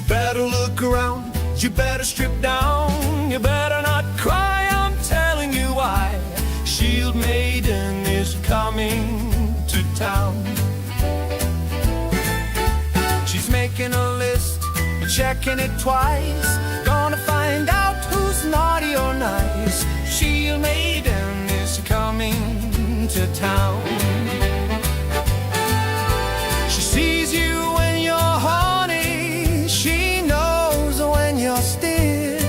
better look around, you better strip down, you better not cry, I'm telling you why. Shield Maiden is coming to town. She's making a list, checking it twice, gonna find out who's naughty or nice. Shield Maiden is coming to town. She sees you when you're horny, she knows when you're stiff,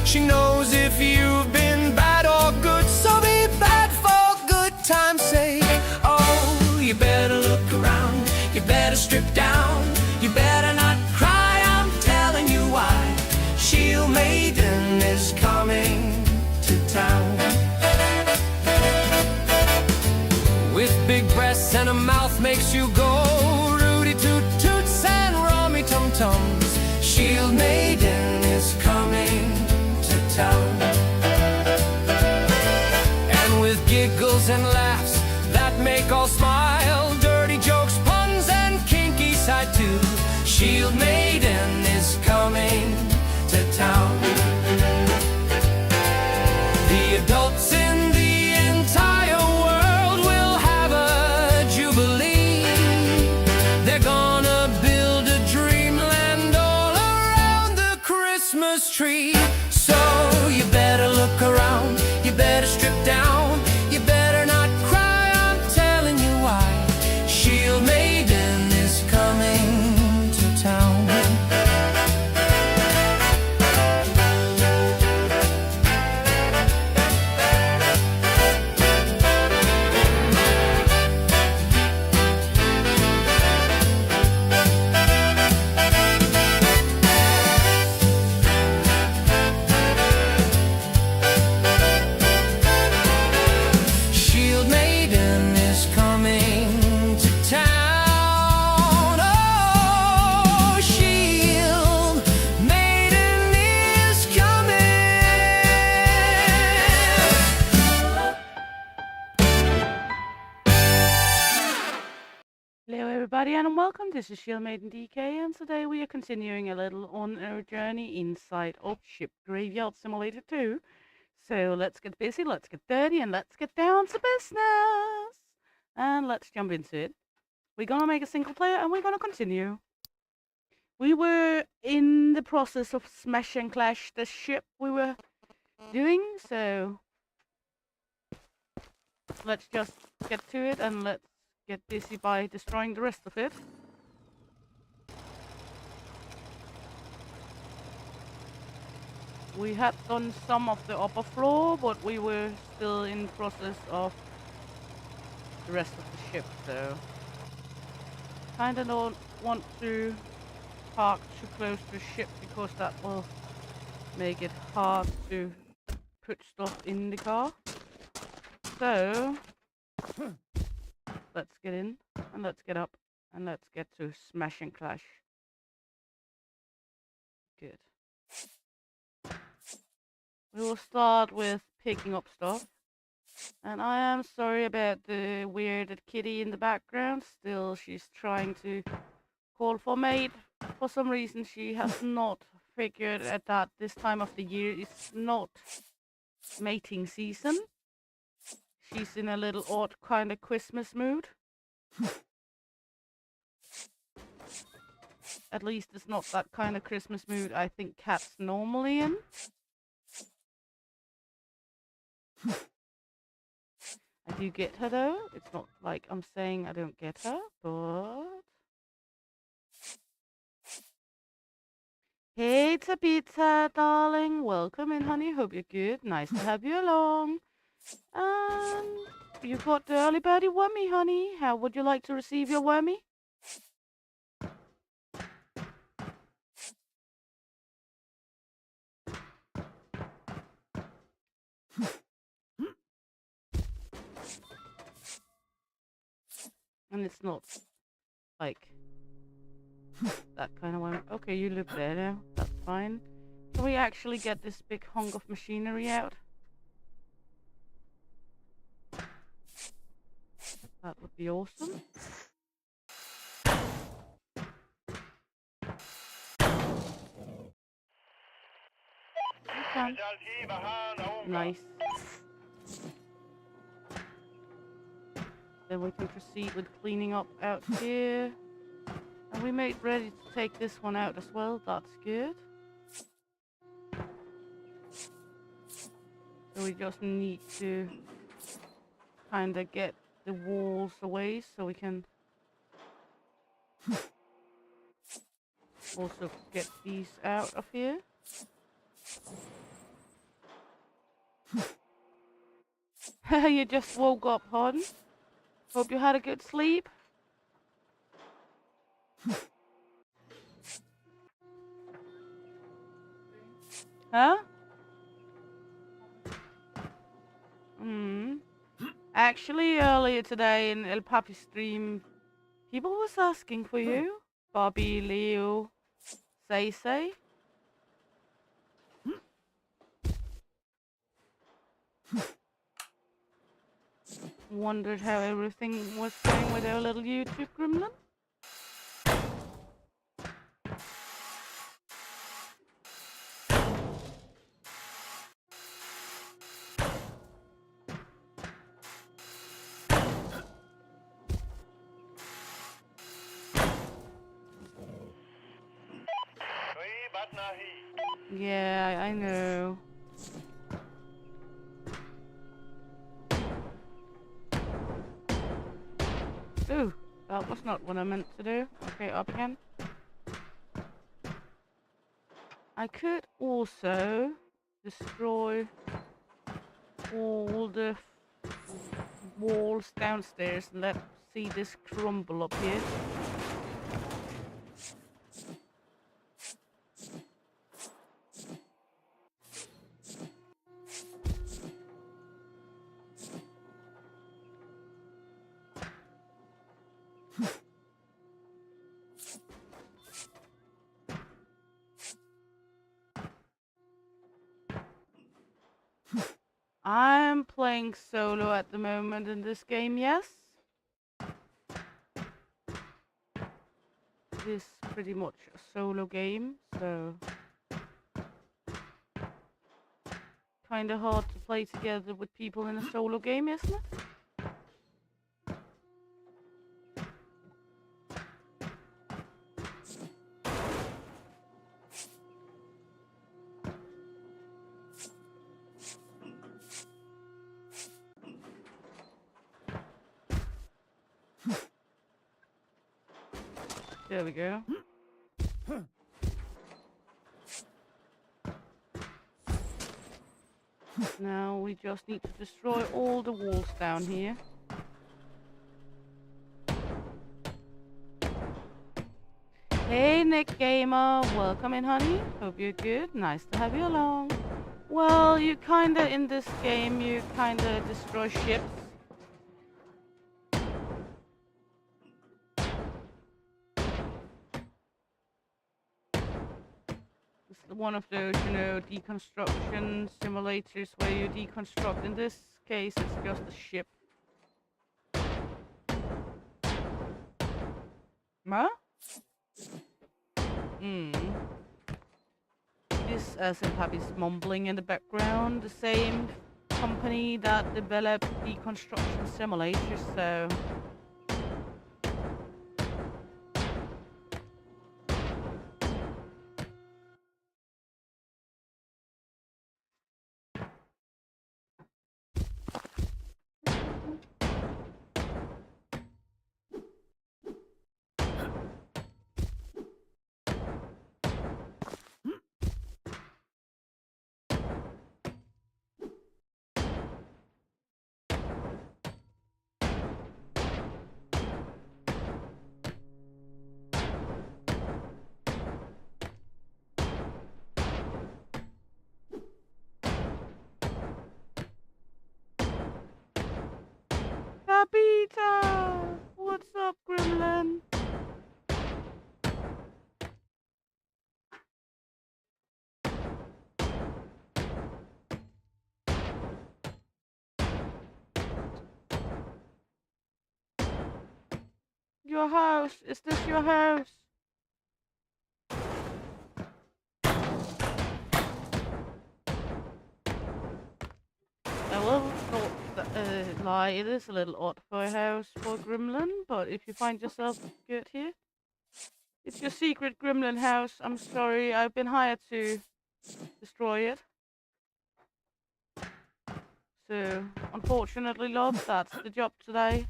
she knows if you've been bad or good, so be bad for good time's sake. Oh, you better look around, you better strip down, you better not cry, I'm telling you why. Shield Maiden is coming to town. With big breasts and a mouth makes you go Rudy Toot Toots and Rummy Tum Tums. Shield Maiden is coming to town. And with giggles and laughs that make all smile, dirty jokes, puns and kinky side too, Shield Maiden is coming to town. The adults in the entire world will have a jubilee. They're gonna build a dreamland all around the Christmas tree. So you better look around, you better strip down, you better not cry, I'm telling you why. Shield Maiden is coming to town. Shield Maiden is coming to town. Oh, Shield Maiden is coming. Hello everybody and welcome, this is Shield Maiden DK, and today we are continuing a little on our journey inside of Ship Graveyard Simulator 2. So let's get busy, let's get dirty, and let's get down to business! And let's jump into it. We're gonna make a single player and we're gonna continue. We were in the process of smash and clash the ship we were doing, so let's just get to it and let's get busy by destroying the rest of it. We had done some of the upper floor, but we were still in process of the rest of the ship, so kinda don't want to park too close to the ship because that will make it hard to put stuff in the car. So let's get in and let's get up and let's get to smash and clash. Good. We will start with picking up stuff. And I am sorry about the weirded kitty in the background. Still, she's trying to call for mate. For some reason, she has not figured at that this time of the year is not mating season. She's in a little odd kind of Christmas mood. At least it's not that kind of Christmas mood I think cats normally in. I do get her though. It's not like I'm saying I don't get her, but... Hey Tabitha, darling. Welcome in, honey. Hope you're good. Nice to have you along. And you got the early birdie wormy, honey. How would you like to receive your wormy? And it's not like that kind of one. Okay, you live there now. That's fine. Can we actually get this big hunk of machinery out? That would be awesome. can. Nice. Then we can proceed with cleaning up out here. And we made ready to take this one out as well. That's good. So we just need to kind of get the walls away so we can also get these out of here. You just woke up, hon. Hope you had a good sleep. Huh? Actually, earlier today in El Papi stream, people was asking for you. Bobby, Leo, Say. Wondered how everything was going with our little YouTube gremlin. Yeah, I know. Ooh, that was not what I meant to do. Okay, up again. I could also destroy all the walls downstairs and see this crumble up here. I'm playing solo at the moment in this game, yes. It is pretty much a solo game, so kind of hard to play together with people in a solo game, isn't it? There we go. Now we just need to destroy all the walls down here. Hey Nick Gamer, welcome in honey. Hope you're good. Nice to have you along. Well, you kinda in this game, you kinda destroy ships. It's one of those, you know, deconstruction simulators where you deconstruct. In this case, it's just a ship. Huh? This as in Pappy's mumbling in the background, the same company that developed deconstruction simulators, so Papita! What's up, Gremlin? Your house? Is this your house? have thought that, lie, it is a little odd for a house for a gremlin, but if you find yourself good here, it's your secret gremlin house. I'm sorry, I've been hired to destroy it. So, unfortunately, love, that's the job today.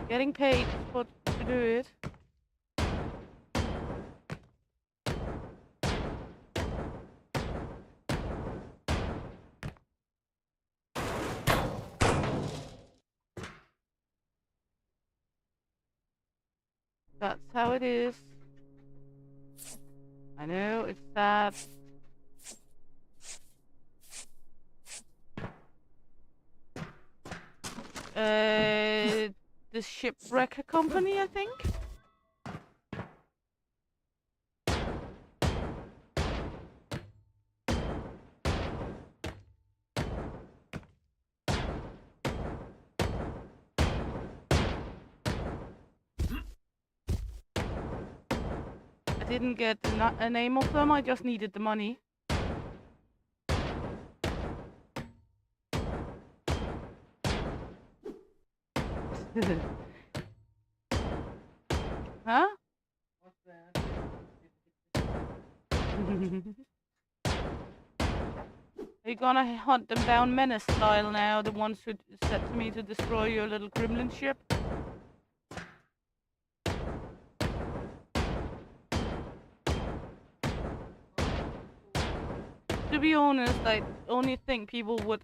Getting paid to do it. That's how it is. I know, it's sad. The shipwrecker company, I think. I didn't get a name of them, I just needed the money. Huh? What's that? Are you gonna hunt them down menace style now, the ones who said to me to destroy your little gremlin ship? To be honest, I only think people would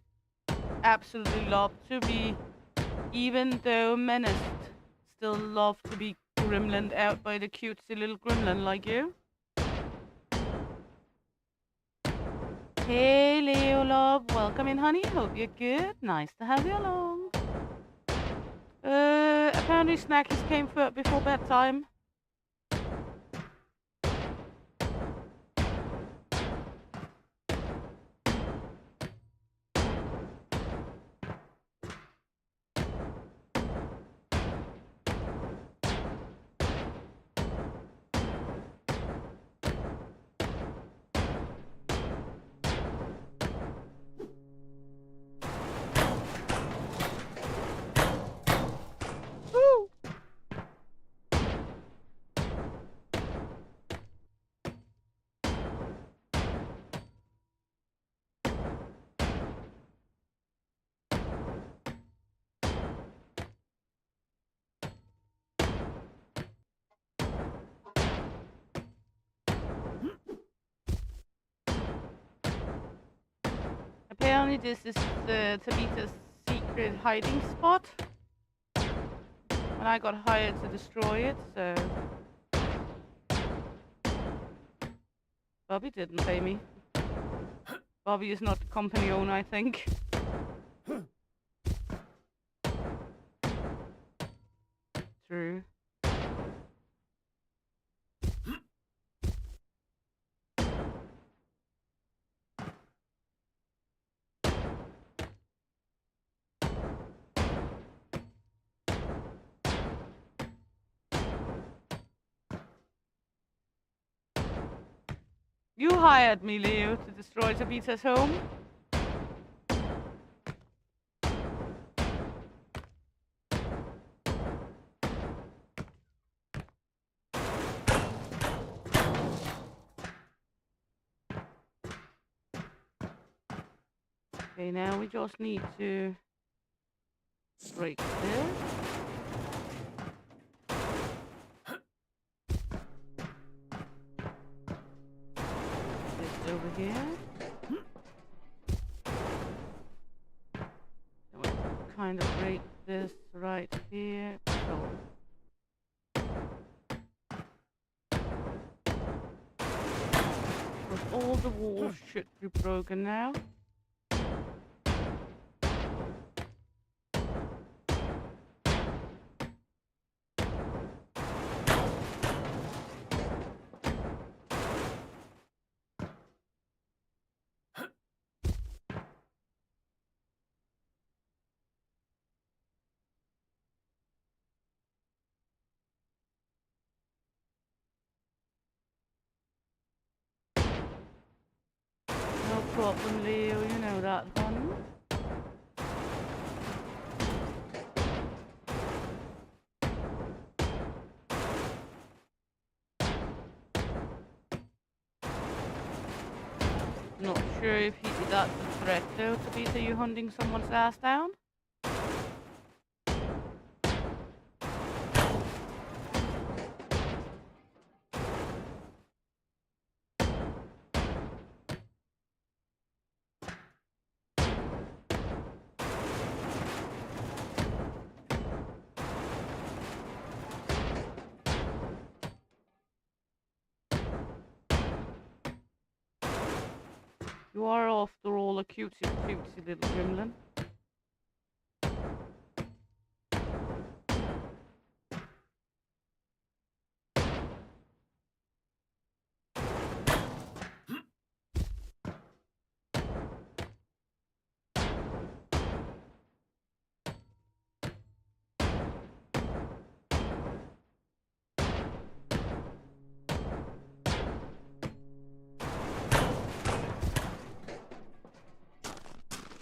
absolutely love to be, even though menaced, still love to be gremlined out by the cutesy little gremlin like you. Hey Leo love, welcome in honey, hope you're good, nice to have you along. Apparently snackies came before bedtime. Woo! Apparently this is Tabitha's secret hiding spot. And I got hired to destroy it, so... Bobby didn't pay me. Bobby is not the company owner, I think. True. You hired me, Leo, to destroy Tabitha's home. Okay, now we just need to break this. This over here. And we'll kind of break this right here. So. Because all the walls should be broken now. problem, Leo. You know that one. Not sure if that's a threat, though, to be you hunting someone's ass down. You are, after all, a cutesy little gremlin.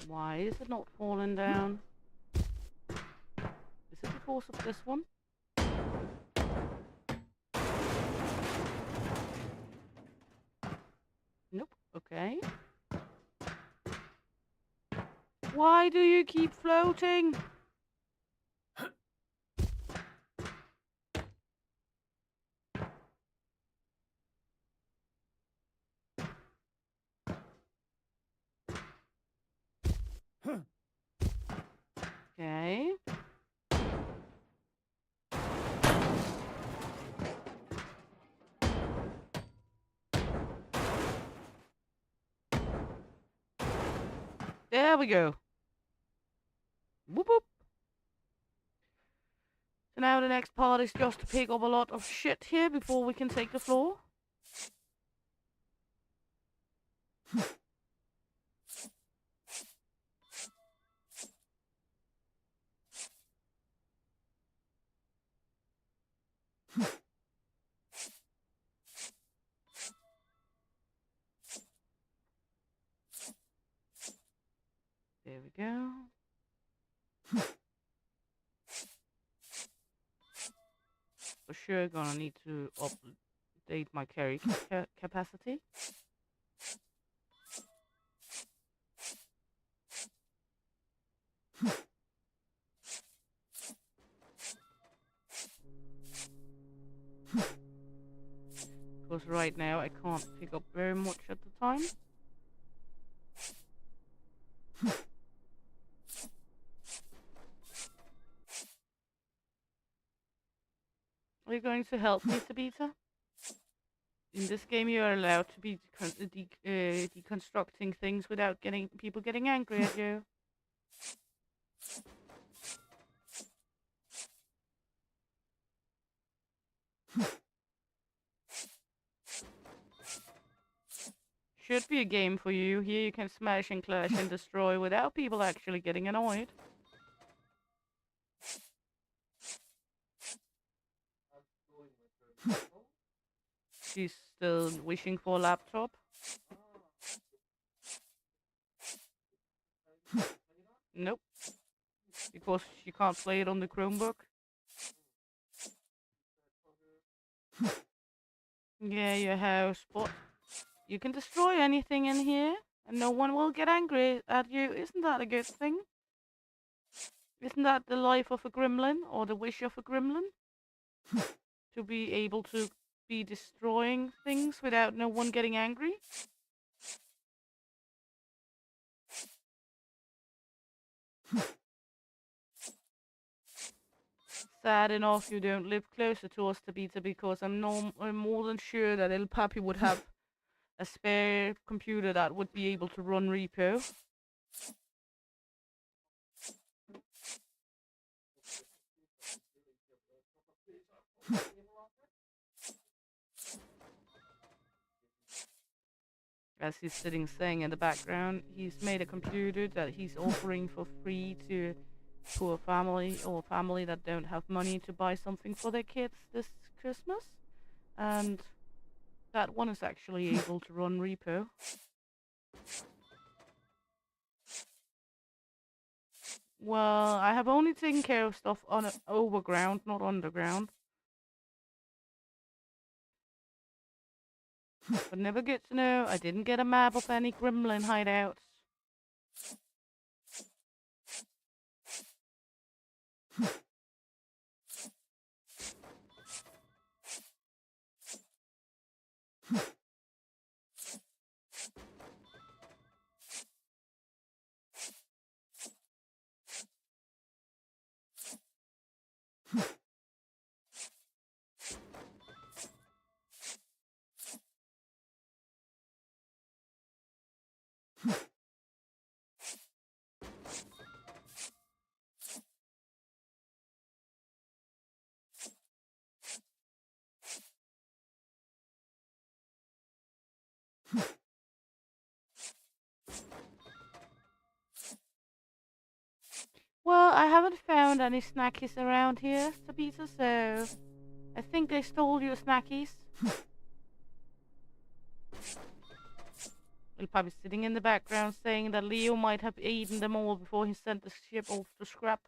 Why is it not falling down? Is it because of this one? Nope. Okay. Why do you keep floating? Okay. There we go. Whoop whoop. So now the next part is just to pick up a lot of shit here before we can take the floor. There we go. For sure gonna need to update my carry capacity. Because right now I can't pick up very much at the time. Are you going to help me, Tabitha? In this game, you are allowed to be deconstructing things without people getting angry at you. Should be a game for you. Here you can smash and clash and destroy without people actually getting annoyed. She's still wishing for a laptop. Nope. Because she can't play it on the Chromebook. Yeah, your house, but you can destroy anything in here and no one will get angry at you. Isn't that a good thing? Isn't that the life of a gremlin or the wish of a gremlin? To be able to be destroying things without no one getting angry? Sad enough you don't live closer to us, Tabitha, because I'm more than sure that El Papi would have a spare computer that would be able to run repo. As he's sitting saying in the background, he's made a computer that he's offering for free to poor family or family that don't have money to buy something for their kids this Christmas. And that one is actually able to run repo. Well, I have only taken care of stuff on overground, not underground. But never get to know, I didn't get a map of any gremlin hideouts. Well, I haven't found any snackies around here, Tabitha, so I think they stole your snackies. They're probably sitting in the background saying that Leo might have eaten them all before he sent the ship off to scrap.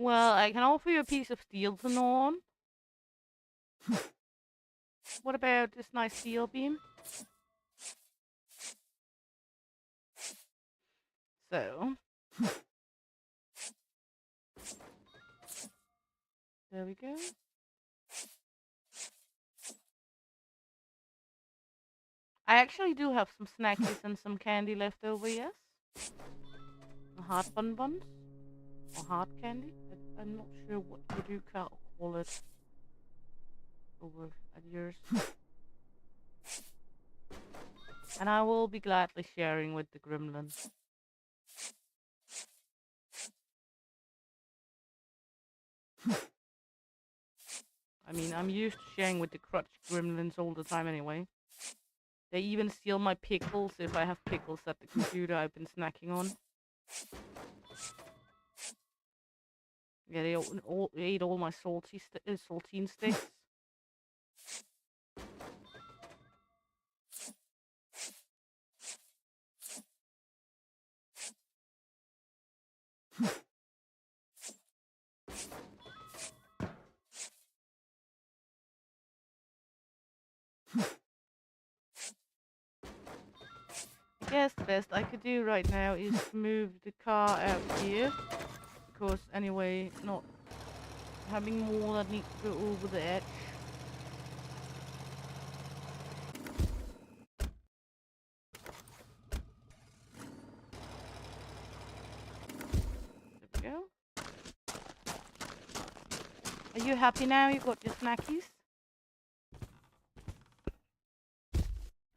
Well, I can offer you a piece of steel to gnaw on. What about this nice steel beam? So, there we go. I actually do have some snackies and some candy left over, yes? Hot buns? Or hard candy? I'm not sure what you do call it over at yours. And I will be gladly sharing with the gremlin. I mean, I'm used to sharing with the crutch gremlins all the time anyway. They even steal my pickles if I have pickles at the computer I've been snacking on. Yeah, they ate all my saltine sticks. I guess the best I could do right now is move the car out here. Because anyway, not having more that needs to go over the edge. There we go. Are you happy now you got your snackies?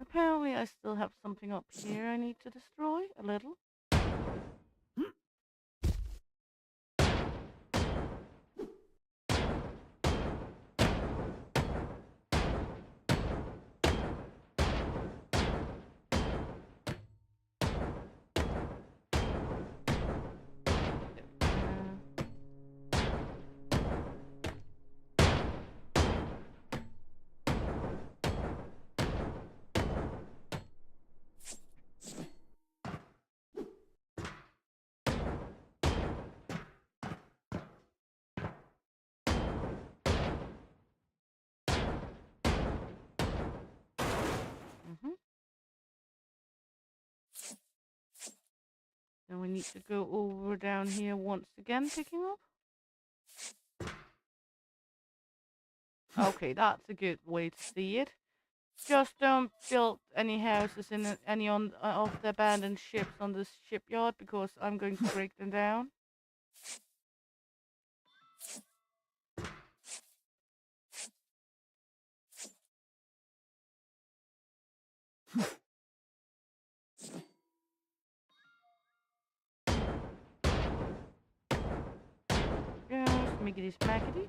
Apparently I still have something up here I need to destroy a little. Then we need to go over down here once again, picking up. Okay, that's a good way to see it. Just don't build any houses in any of the abandoned ships on this shipyard because I'm going to break them down. Smiggity smackety.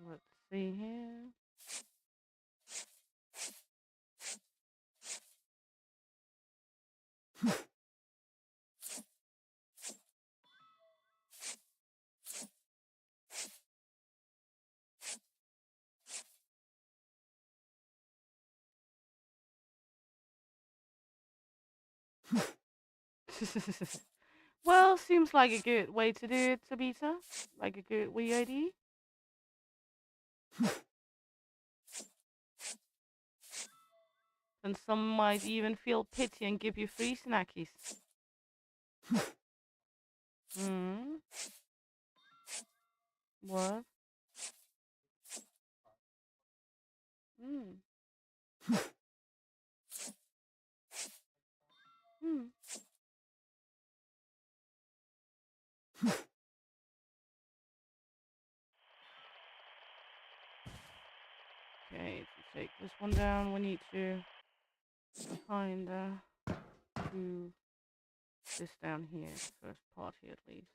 Let's see here. Well, seems like a good way to do it, Tabitha. Like a good wee idea. And some might even feel pity and give you free snackies. Hmm. What? Hmm. Hmm. Okay, to take this one down, we need to kinda do this down here, the first part here at least.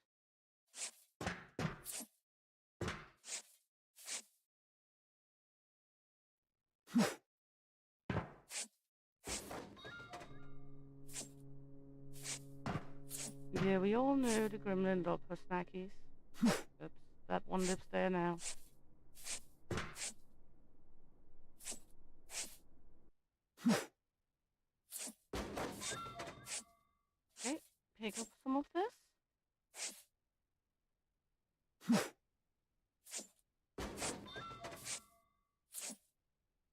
Yeah, we all know the gremlin love her snackies. That one lives there now. Okay, pick up some of this.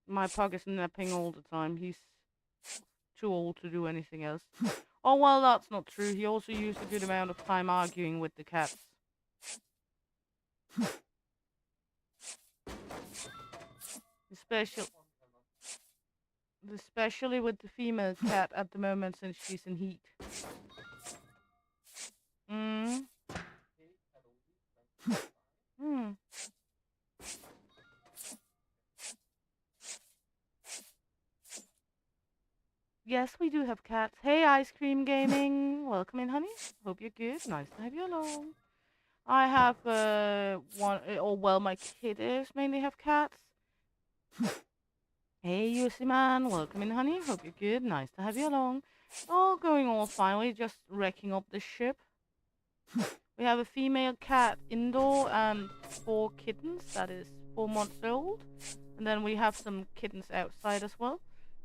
My pug is napping all the time. He's too old to do anything else. Oh, well, that's not true. He also used a good amount of time arguing with the cats. Especially with the female cat at the moment since she's in heat. Mm. Hmm. Yes, we do have cats. Hey, Ice Cream Gaming. Welcome in, honey. Hope you're good. Nice to have you along. I have one, or well, my kiddos mainly have cats. Hey, Yussi man. Welcome in, honey. Hope you're good. Nice to have you along. All going all fine. We're just wrecking up the ship. We have a female cat indoor and 4 kittens. That is 4 months old. And then we have some kittens outside as well.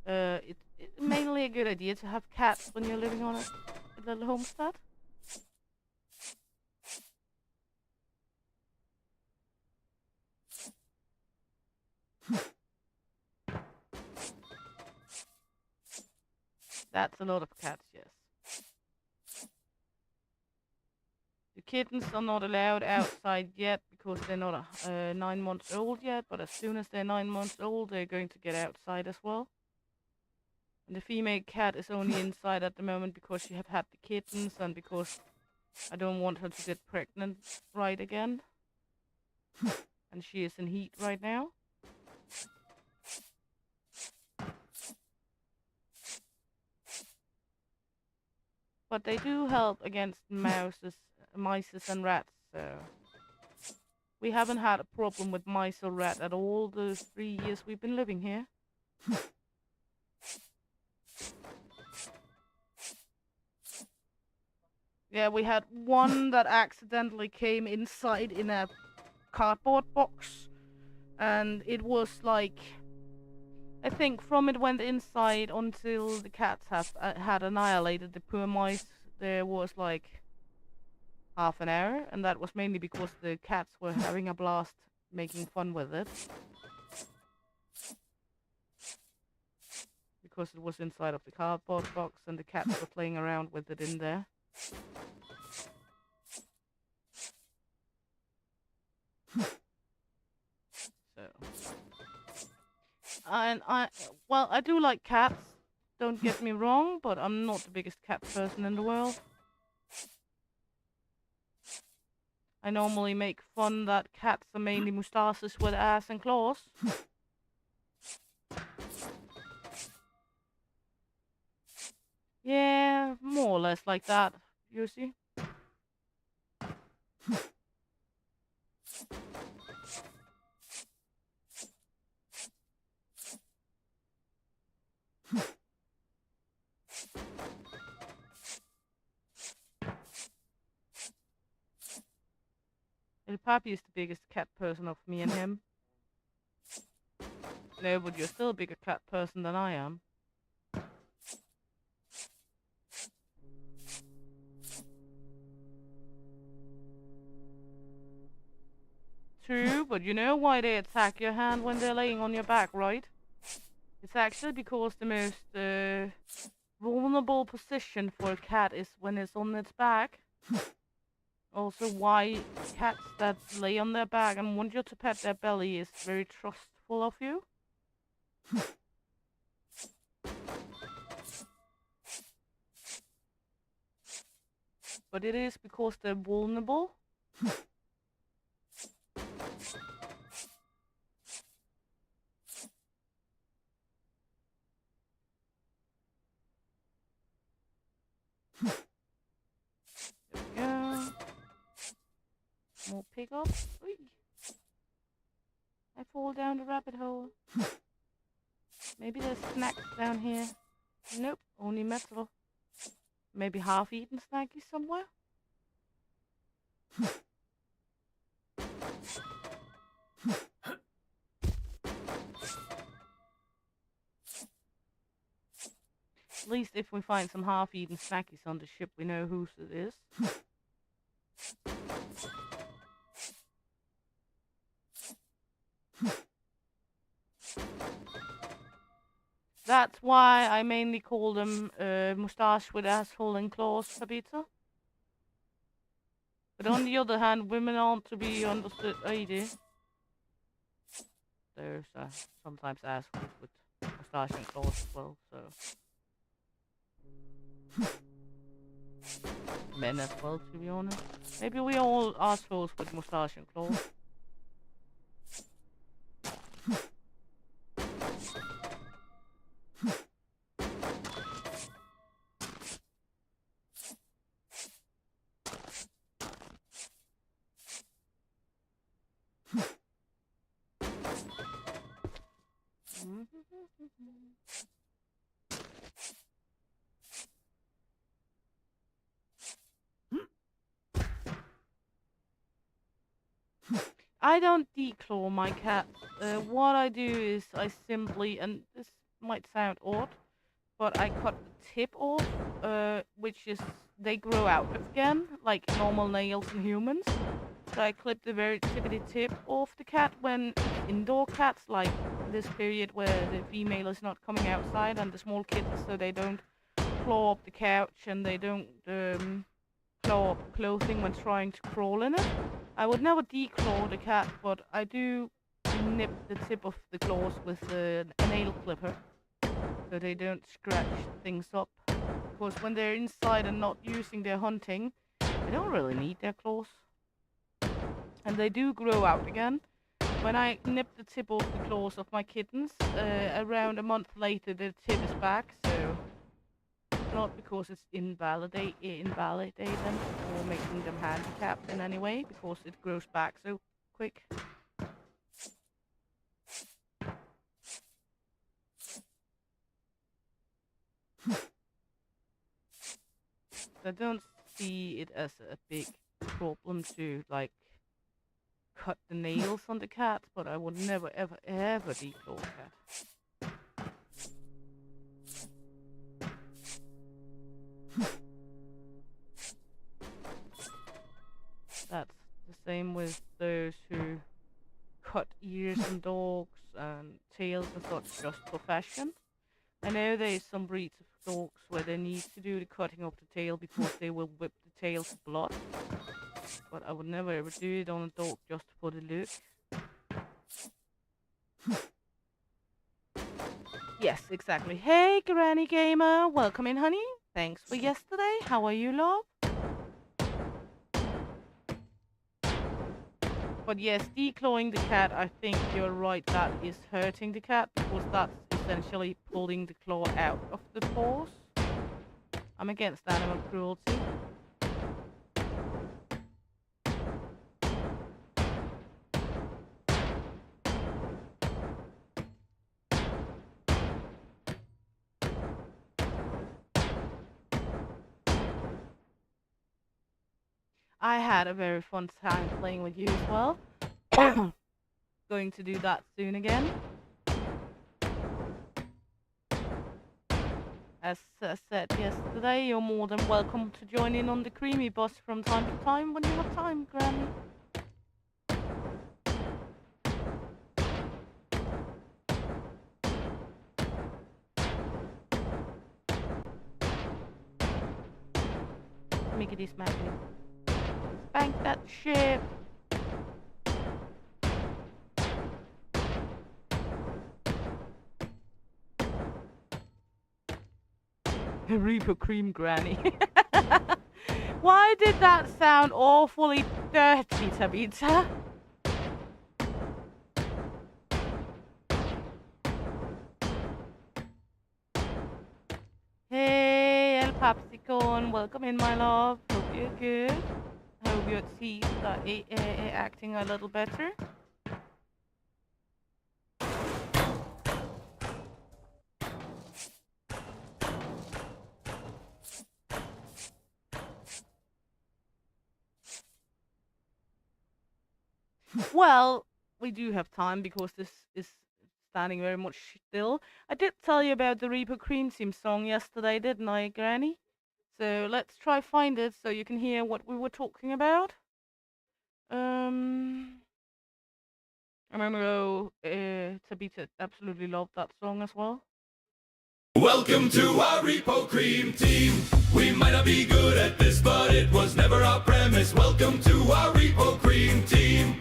It's mainly a good idea to have cats when you're living on a little homestead. That's a lot of cats, yes. The kittens are not allowed outside yet because they're not 9 months old yet, but as soon as they're 9 months old, they're going to get outside as well. And the female cat is only inside at the moment because she have had the kittens and because I don't want her to get pregnant right again. And she is in heat right now. But they do help against mice and rats, so we haven't had a problem with mice or rat at all the 3 years we've been living here. Yeah, we had one that accidentally came inside in a cardboard box, and it was like, I think from it went inside until the cats had annihilated the poor mice, there was like half an hour, and that was mainly because the cats were having a blast making fun with it. Because it was inside of the cardboard box and the cats were playing around with it in there. So, and well, I do like cats. Don't get me wrong, but I'm not the biggest cat person in the world. I normally make fun that cats are mainly mustaches with ass and claws. Yeah, more or less like that, you see. El Papi is the biggest cat person of me and him. No, but you're still a bigger cat person than I am. True, but you know why they attack your hand when they're laying on your back, right? It's actually because the most vulnerable position for a cat is when it's on its back. Also, why cats that lay on their back and want you to pet their belly is very trustful of you. But it is because they're vulnerable. There we go. More pickups. I fall down the rabbit hole. Maybe there's snacks down here. Nope, only metal. Maybe half-eaten snackies somewhere? At least if we find some half-eaten snackies on the ship, we know whose it is. That's why I mainly call them mustache with asshole and claws, Tabitha. But on the other hand, women aren't to be understood either. There's sometimes assholes with mustache and claws as well, so... Men as well, to be honest. Maybe we all assholes with mustache and claws. I don't declaw my cat. What I do is I simply, and this might sound odd, but I cut the tip off, which is, they grow out again, like normal nails in humans. So I clip the very tippity tip off the cat when indoor cats, like this period where the female is not coming outside and the small kittens, so they don't claw up the couch and they don't claw up clothing when trying to crawl in it. I would never declaw the cat, but I do nip the tip of the claws with a nail clipper so they don't scratch things up. Because when they're inside and not using their hunting, they don't really need their claws. And they do grow out again. When I nip the tip off the claws of my kittens, around a month later the tip is back, so not because it's invalidating or making them handicapped in any way, because it grows back so quick. I don't see it as a big problem to, like, cut the nails on the cat, but I would never, ever, ever declaw a cat. That's the same with those who cut ears on dogs and tails and such just for fashion. I know there's some breeds of dogs where they need to do the cutting of the tail because they will whip the tail to blood. But I would never ever do it on a dog just for the look. Yes, exactly. Hey, Granny Gamer. Welcome in, honey. Thanks for yesterday. How are you, love? But yes, declawing the cat, I think you're right, that is hurting the cat because that's essentially pulling the claw out of the paws. I'm against animal cruelty. I had a very fun time playing with you as well. Going to do that soon again. As I said yesterday, you're more than welcome to join in on the creamy bus from time to time when you have time, Granny. Mickety smackety. Spank that ship. Reaper cream Granny. Why did that sound awfully dirty, Tabitha? Hey, El Popsicorn, welcome in, my love. Hope you're good. Hope your teeth are acting a little better. Well, we do have time because this is standing very much still. I did tell you about the Reaper Cream Team song yesterday, didn't I, Granny? So let's try find it so you can hear what we were talking about. I'm gonna go, Tabitha absolutely loved that song as well. Welcome to our Repo Cream Team. We might not be good at this, but it was never our premise. Welcome to our Repo Cream Team.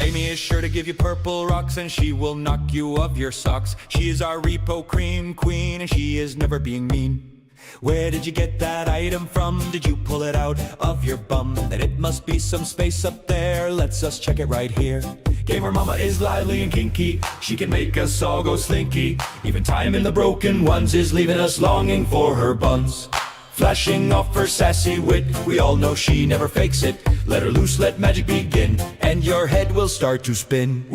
Amy is sure to give you purple rocks, and she will knock you off your socks. She is our Repo Cream Queen, and she is never being mean. Where did you get that item from? Did you pull it out of your bum? Then it must be some space up there. Let's us check it right here. Gamer Mama is lively and kinky. She can make us all go slinky. Even time in the broken ones is leaving us longing for her buns. Flashing off her sassy wit, we all know she never fakes it. Let her loose, let magic begin, and your head will start to spin.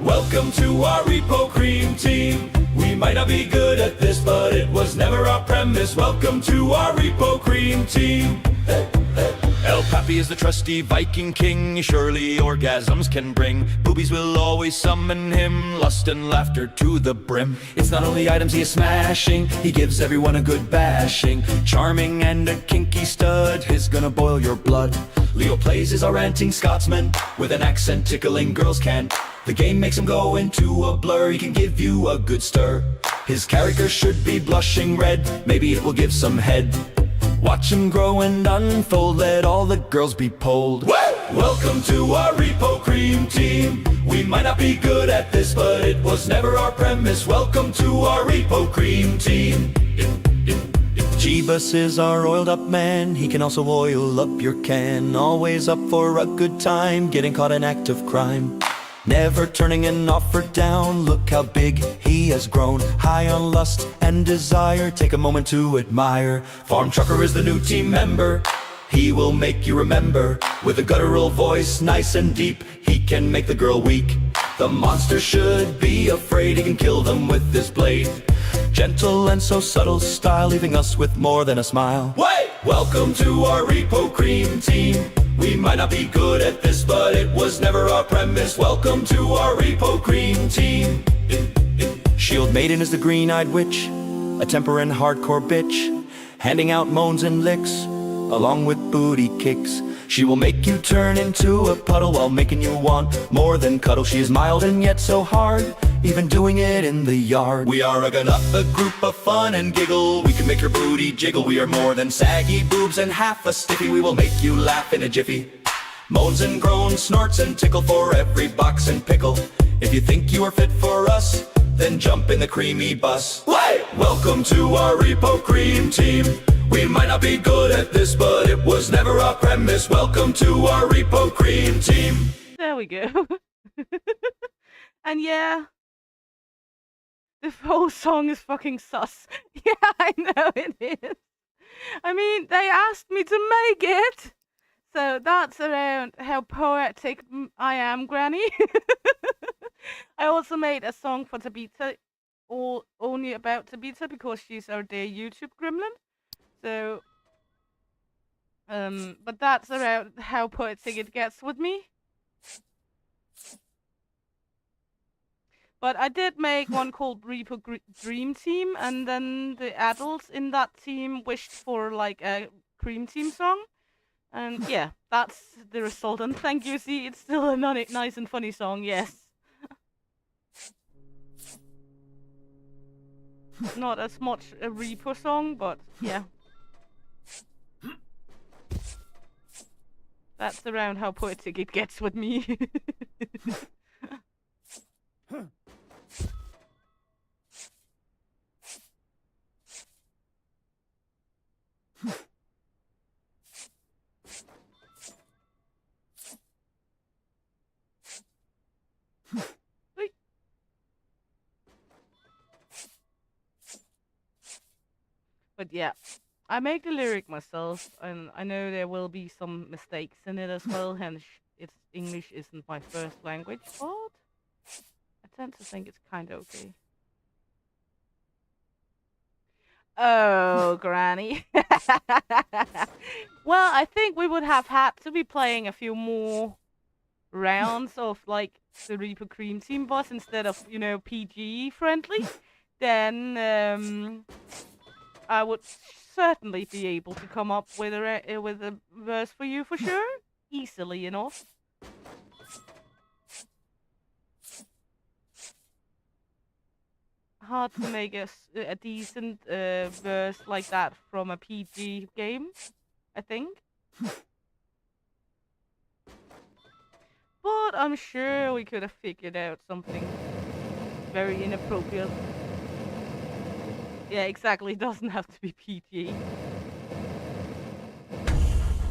Welcome to our Repo Cream Team. We might not be good at this, but it was never our premise. Welcome to our Repo Cream Team. El Papi is the trusty Viking king. Surely orgasms can bring. Boobies will always summon him. Lust and laughter to the brim. It's not only items he is smashing, he gives everyone a good bashing. Charming and a kinky stud, he's gonna boil your blood. Leo plays as a ranting Scotsman with an accent tickling girls can. The game makes him go into a blur, he can give you a good stir. His character should be blushing red, maybe it will give some head. Watch him grow and unfold, let all the girls be polled. Welcome to our Repo Cream Team. We might not be good at this, but it was never our premise. Welcome to our Repo Cream Team. Jeebus is our oiled up man, he can also oil up your can. Always up for a good time, getting caught in act of crime. Never turning an offer down, look how big he has grown. High on lust and desire, take a moment to admire. Farm Trucker is the new team member, he will make you remember. With a guttural voice, nice and deep, he can make the girl weak. The monster should be afraid, he can kill them with his blade. Gentle and so subtle style, leaving us with more than a smile. Welcome to our Repo Cream Team. We might not be good at this, but it was never our premise. Welcome to our Repo Cream Team. Shield Maiden is the green-eyed witch, a temper and hardcore bitch, handing out moans and licks, along with booty kicks. She will make you turn into a puddle while making you want more than cuddle. She is mild and yet so hard, even doing it in the yard. We are a group of fun and giggle. We can make your booty jiggle. We are more than saggy boobs and half a stiffy. We will make you laugh in a jiffy. Moans and groans, snorts and tickle for every box and pickle. If you think you are fit for us, then jump in the creamy bus. Wait! Welcome to our Repo Cream team. We might not be good at this, but it was never our premise. Welcome to our Repo Cream team. There we go. And yeah, the whole song is fucking sus. Yeah, I know it is. I mean, they asked me to make it. So that's around how poetic I am, Granny. I also made a song for Tabitha, only about Tabitha, because she's our dear YouTube gremlin. So, but that's around how poetic it gets with me. But I did make one called Reaper Dream Team, and then the adults in that team wished for like a Cream Team song. And yeah, that's the result. And thank you, see, it's still a nice and funny song, yes. Not as much a Reaper song, but yeah. That's around how poetic it gets with me. But yeah, I make the lyric myself, and I know there will be some mistakes in it as well, hence English isn't my first language, but I tend to think it's kind of okay. Oh, Granny. Well, I think we would have had to be playing a few more rounds of like the Reaper Cream Team boss instead of, you know, PG friendly. Then I would certainly be able to come up with a verse for you for sure, easily enough. Hard to make a decent verse like that from a PG game, I think. But I'm sure we could have figured out something very inappropriate. Yeah, exactly. It doesn't have to be PG.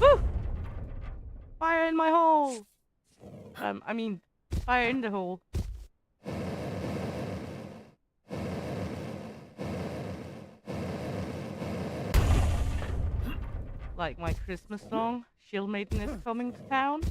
Woo! Fire in my hole! I mean, fire in the hole. Like my Christmas song, Shield Maiden is coming to town.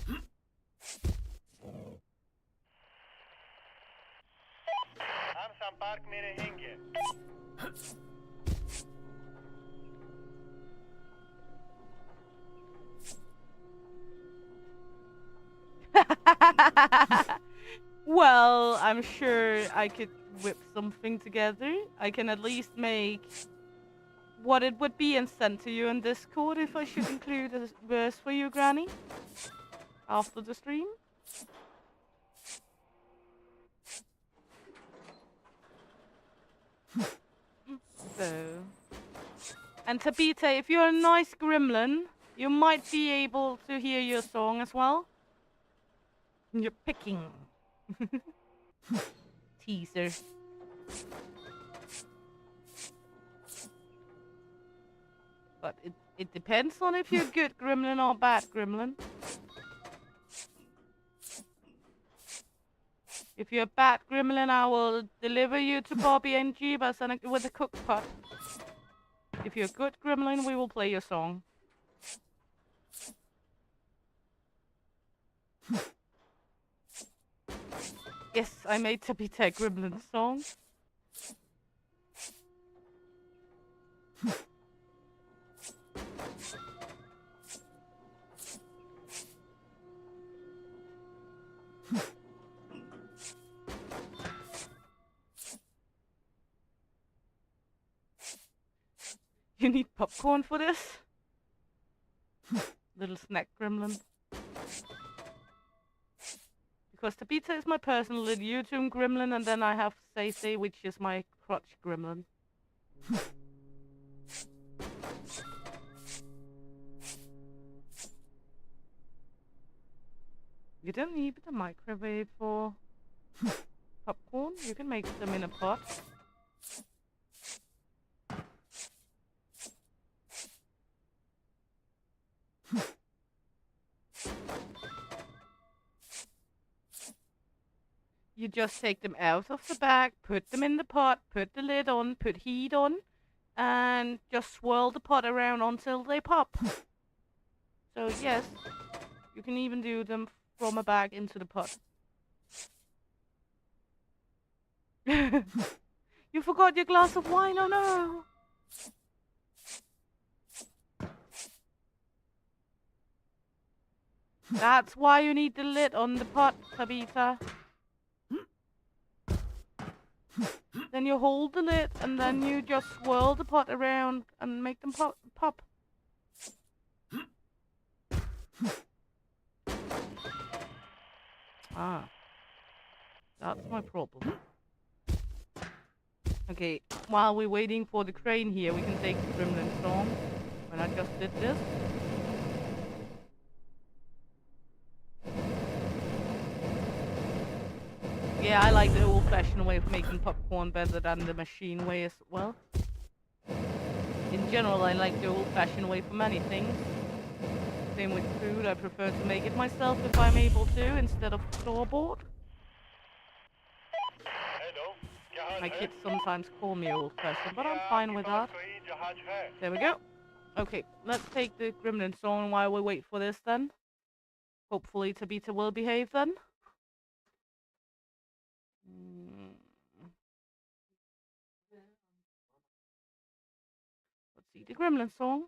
Well, I'm sure I could whip something together. I can at least make what it would be and send to you in Discord if I should include a verse for you, Granny, after the stream. So, and Tabitha, if you're a nice gremlin, you might be able to hear your song as well. You're picking. Teaser. But it depends on if you're a good gremlin or a bad gremlin. If you're a bad gremlin, I will deliver you to Bobby and Jeebus with a cook pot. If you're a good gremlin, we will play your song. Yes, I made Tabitha a gremlin song. You need popcorn for this? Little snack gremlin. because Tabitha is my personal YouTube gremlin, and then I have Say, which is my crotch gremlin. You don't need the microwave for popcorn. You can make them in a pot. You just take them out of the bag, put them in the pot, put the lid on, put heat on, and just swirl the pot around until they pop. So yes, you can even do them from a bag into the pot. You forgot your glass of wine, oh no! That's why you need the lid on the pot, Tabitha. Then you hold the lid and then you just swirl the pot around and make them pop. Ah, that's my problem. Okay, while we're waiting for the crane here, we can take the gremlin song when I just did this. Yeah, I like the old-fashioned way of making popcorn better than the machine way as well. In general, I like the old-fashioned way for many things. Same with food, I prefer to make it myself if I'm able to, instead of store-bought. My kids sometimes call me old-fashioned, but I'm fine with that. There we go. Okay, let's take the gremlin song while we wait for this then. Hopefully Tabitha will behave then. Let's see the gremlin song.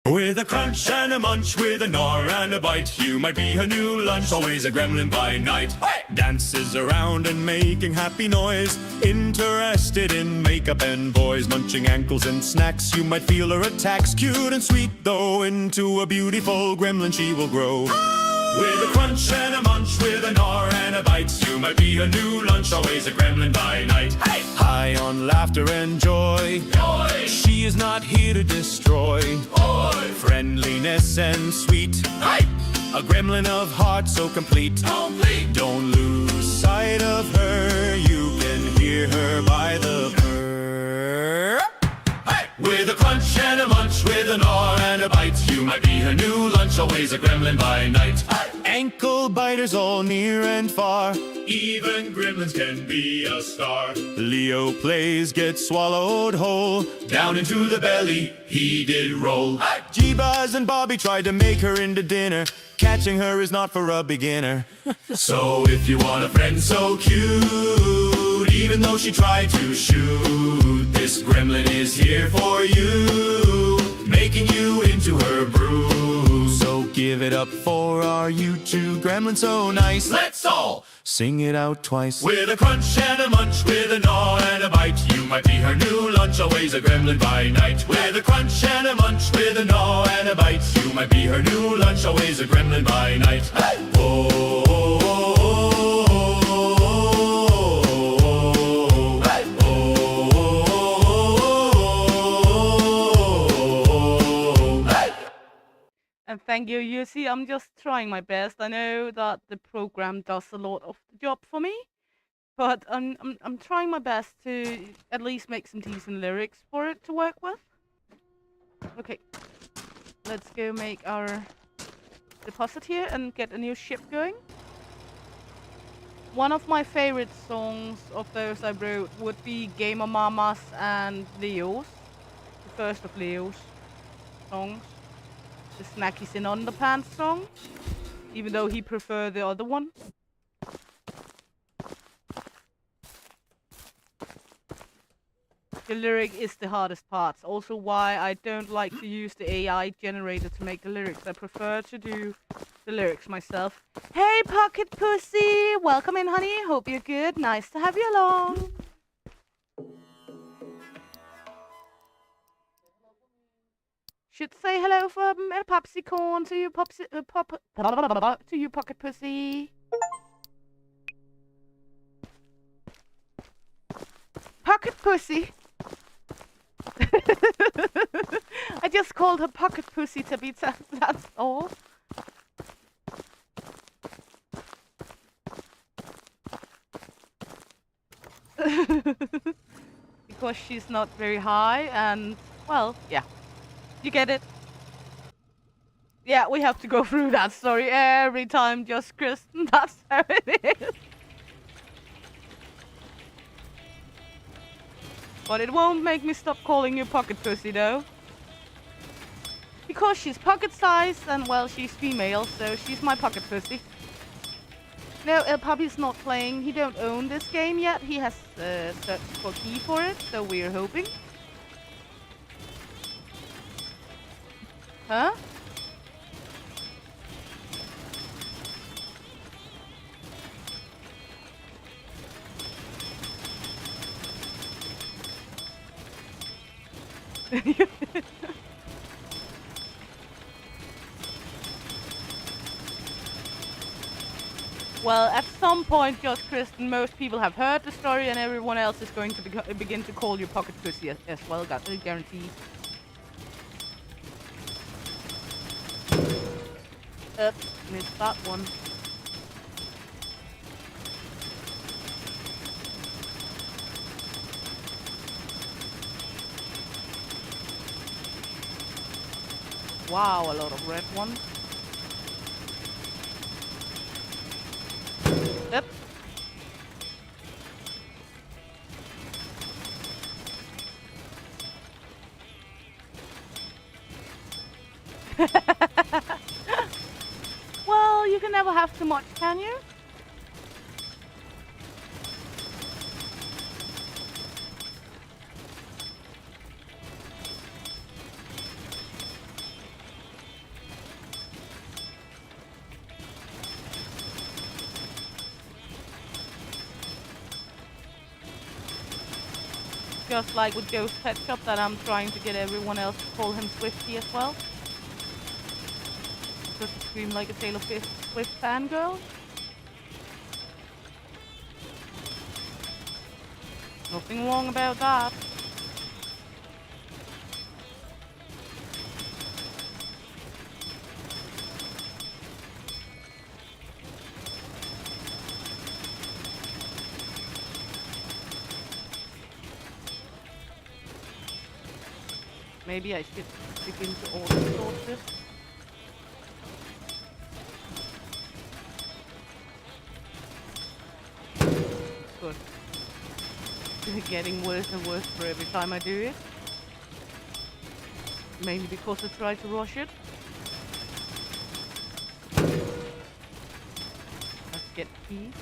With a crunch and a munch, with a gnaw and a bite, you might be her new lunch, always a gremlin by night. Hey! Dances around and making happy noise, interested in makeup and boys, munching ankles and snacks, you might feel her attacks. Cute and sweet though, into a beautiful gremlin she will grow. With a crunch and a munch, with a gnaw and a bite, you might be her new lunch, always a gremlin by night. Hey! High on laughter and joy, she is not here to destroy. Friendliness and sweet, a gremlin of heart so complete. Don't lose sight of her, you can hear her by the purr. With a crunch and a munch, with a gnaw and a bite, you might be her new lunch, always a gremlin by night. Ankle biters all near and far, even gremlins can be a star. Leo plays get swallowed whole, down into the belly he did roll. G-Buzz and Bobby tried to make her into dinner, catching her is not for a beginner. So if you want a friend so cute, even though she tried to shoot, this gremlin is here for you, making you into her brew. So give it up for our YouTube gremlin so nice. Let's all sing it out twice. With a crunch and a munch, with a gnaw and a bite, you might be her new lunch, always a gremlin by night. With a crunch and a munch, with a gnaw and a bite, you might be her new lunch, always a gremlin by night. Hey! Oh, oh, oh, oh, oh, hey! Oh, oh, oh, hey! And thank you, Yusi. I'm just trying my best. I know that the program does a lot of the job for me, but I'm trying my best to at least make some decent lyrics for it to work with. Okay, let's go make our deposit here and get a new ship going. One of my favorite songs of those I wrote would be Gamer Mama's and Leo's, the first of Leo's songs. The Snackies in Underpants song, even though he preferred the other one. The lyric is the hardest part. Also why I don't like to use the AI generator to make the lyrics. I prefer to do the lyrics myself. Hey Pocket Pussy! Welcome in, honey. Hope you're good. Nice to have you along. Should say hello from a popsicorn to you, to you, Pocket Pussy. pussy. I just called her pocket pussy to be that's all. Because she's not very high and, well, yeah. You get it? Yeah, we have to go through that story every time, just Kristen. That's how it is. But it won't make me stop calling you pocket pussy, though. Because she's pocket-sized and, well, she's female, so she's my pocket pussy. No, Puppy's not playing. He don't own this game yet. He has searched for key for it, so we're hoping. Huh? Well, at some point, just Kristen, most people have heard the story, and everyone else is going to begin to call you pocket pussy as well. Got guaranteed. Missed that one. Wow, a lot of red ones. Yep. Well, you can never have too much, can you? Just like with Ghost Pet Shop, that I'm trying to get everyone else to call him Swifty as well. Just scream like a Taylor Swift fangirl. Nothing wrong about that. Maybe I should begin to auto-sort this. Good. It's getting worse and worse for every time I do it. Mainly because I try to rush it. Let's get the key.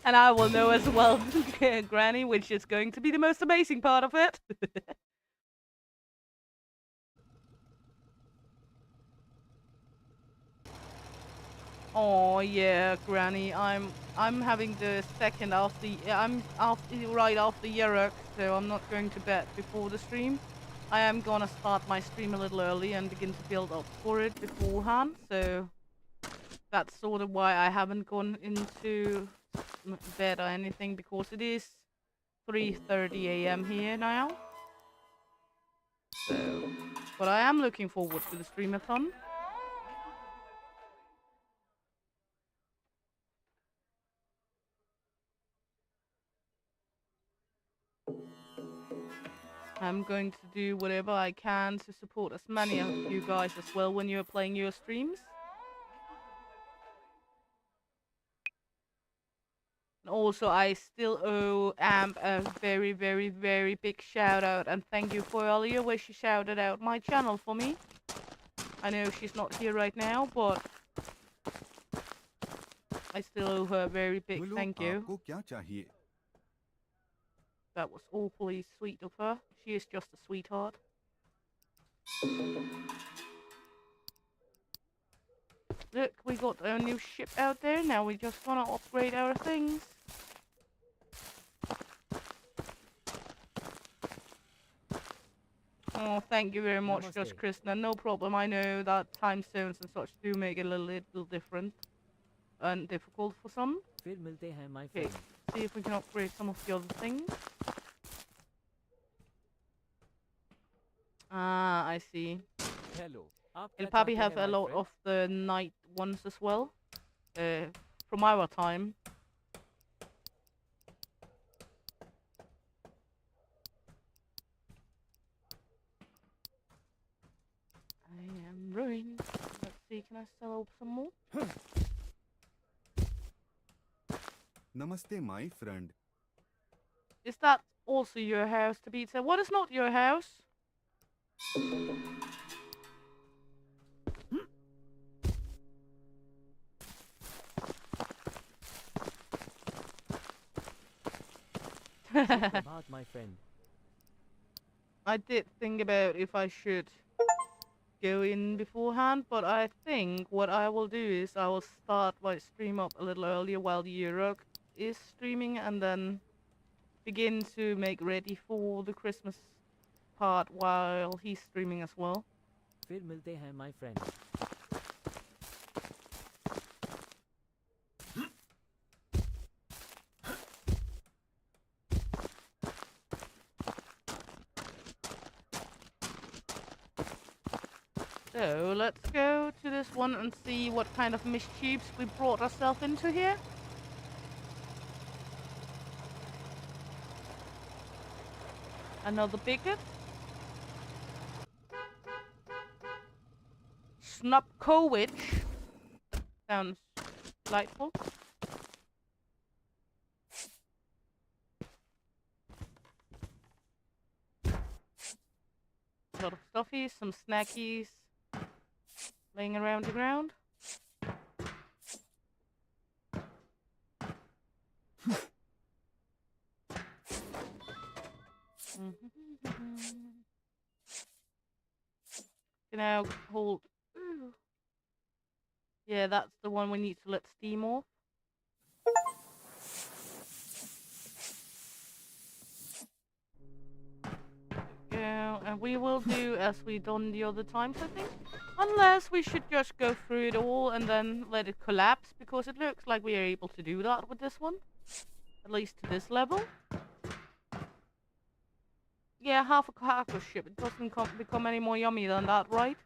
And I will know as well, Granny, which is going to be the most amazing part of it. Oh yeah, Granny, I'm having the second after right after Yerok, so I'm not going to bed before the stream. I am gonna start my stream a little early and begin to build up for it beforehand, so that's sort of why I haven't gone into bed or anything, because it is 3:30 a.m. here now. So, but I am looking forward to the streamathon. I'm going to do whatever I can to support as many of you guys as well when you're playing your streams. Also, I still owe Amp a very, very, very big shout out, and thank you for earlier where she shouted out my channel for me. I know she's not here right now, but I still owe her a very big thank you. That was awfully sweet of her. She is just a sweetheart. Look, we got a new ship out there. Now we just want to upgrade our things. Oh, thank you very much, Josh Namaste. Krishna. No problem. I know that time zones and such do make it a little different and difficult for some. फिर मिलते हैं my Okay, friend. see if we can upgrade some of the other things. Ah, I see. Hello. आप It'll क्या probably चाहते have हैं a my lot friend? of the night ones as well. From our time. I am ruined. Let's see, can I sell some more? Namaste, my friend. Is that also your house, Tabitha? What is not your house? Prabhat my friend. I did think about if I should go in beforehand, but I think what I will do is I will start my stream up a little earlier while the Eurog is streaming and then begin to make ready for the Christmas part while he's streaming as well. फिर मिलते हैं my friend. So let's go to this one and see what kind of mischiefs we brought ourselves into here. Another bigot. Snupkowicz. Sounds delightful. A lot of stuffies, some snackies laying around the ground. Can now hold. Ooh. Yeah, that's the one we need to let steam off. Go, and we will do as we done the other times, I think. Unless we should just go through it all and then let it collapse, because it looks like we are able to do that with this one. At least to this level. Yeah, half a cargo ship. It doesn't become any more yummy than that, right?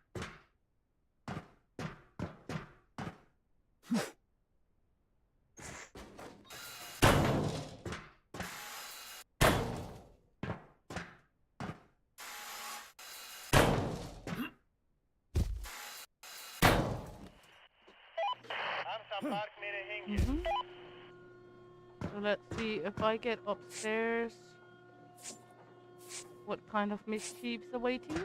So let's see if I get upstairs. What kind of mischiefs awaiting me?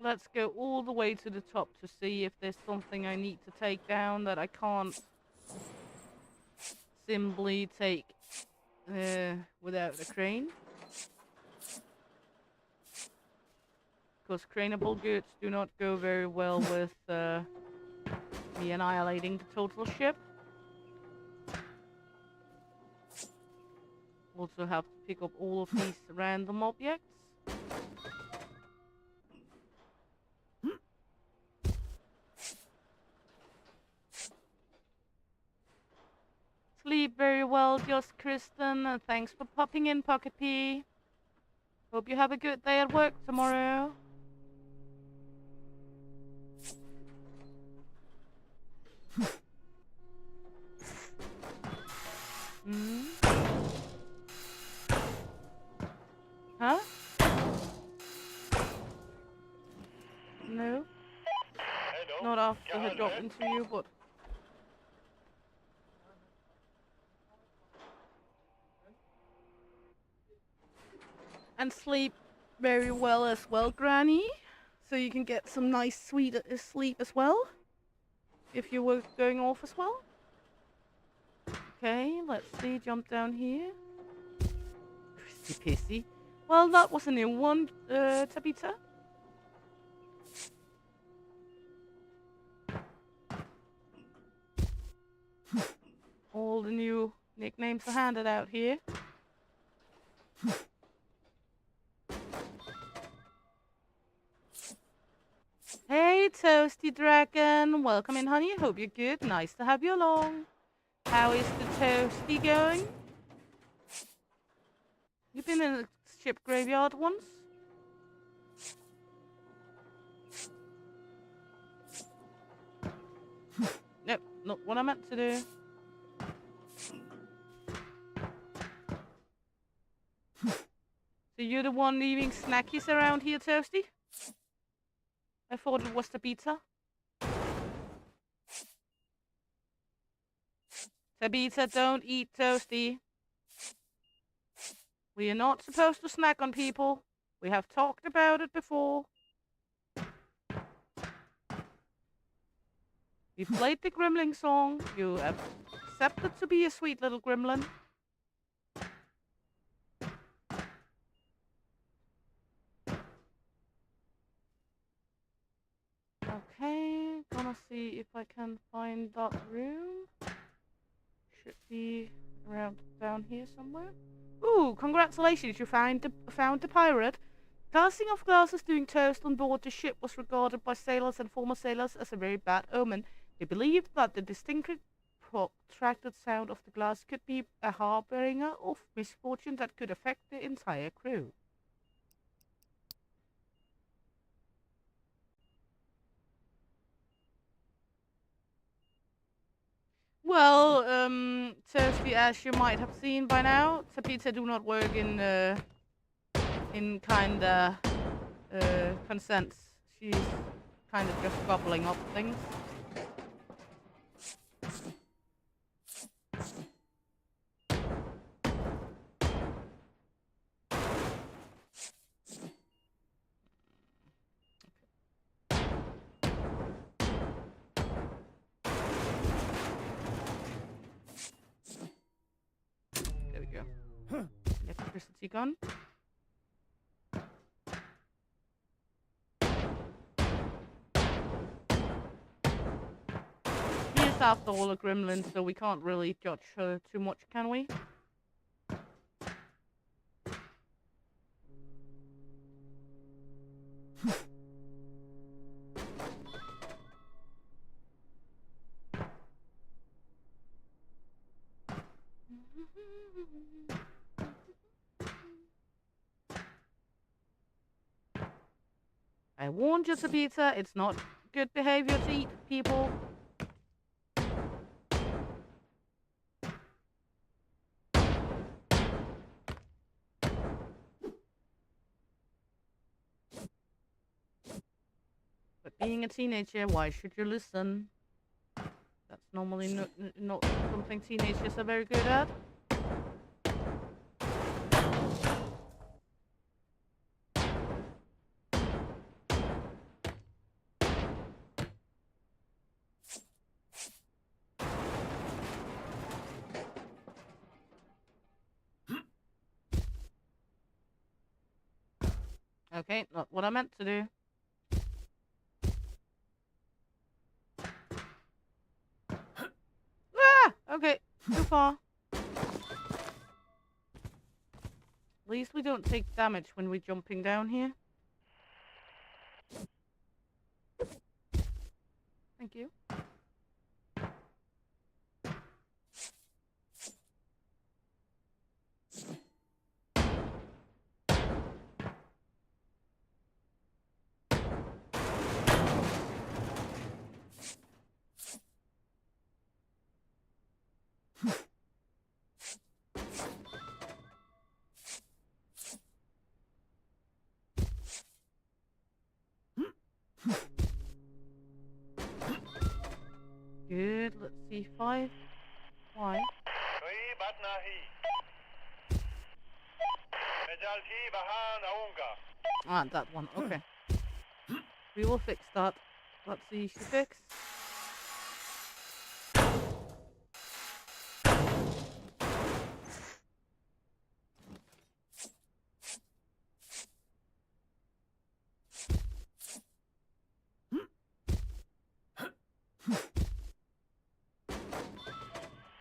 Let's go all the way to the top to see if there's something I need to take down that I can't simply take without a crane. Because craneable goods do not go very well with me annihilating the total ship. Also have to pick up all of these random objects. Sleep very well, just Kristen. And thanks for popping in, Pocket P. Hope you have a good day at work tomorrow. Huh? No? Not after I dropped into you, but... And sleep very well as well, Granny. So you can get some nice sweet sleep as well. If you were going off as well. Okay, let's see. Jump down here. Prissy pissy. Well, that was a new one, Tabitha. All the new nicknames are handed out here. Hey, Toasty Dragon. Welcome in, honey. Hope you're good. Nice to have you along. How is the Toasty going? You've been in the ship graveyard once? Nope, not what I meant to do. So you're the one leaving snackies around here, Toasty? I thought it was the pizza. Tabitha, don't eat Toasty. We are not supposed to snack on people. We have talked about it before. We played the Gremlin song. You have accepted to be a sweet little gremlin. Okay, gonna see if I can find that room. Should be around down here somewhere. Ooh, congratulations, you found the pirate. Casting of glasses doing toast on board the ship was regarded by sailors and former sailors as a very bad omen. They believed that the distinctly protracted sound of the glass could be a harbinger of misfortune that could affect the entire crew. Well, Toasty, as you might have seen by now, Tabitha do not work in kinda consents. She's kind of just gobbling up things. There we go. Electricity gun. She is after all a gremlin, so we can't really judge her too much, can we? I warned you, Tabitha, it's not good behavior to eat people. But being a teenager, why should you listen? That's normally not something teenagers are very good at. Okay, not what I meant to do. Ah! Okay, too far. At least we don't take damage when we're jumping down here. Thank you. Good, let's see, 5. Why? Ah, that one, okay. We will fix that. That's the easy fix.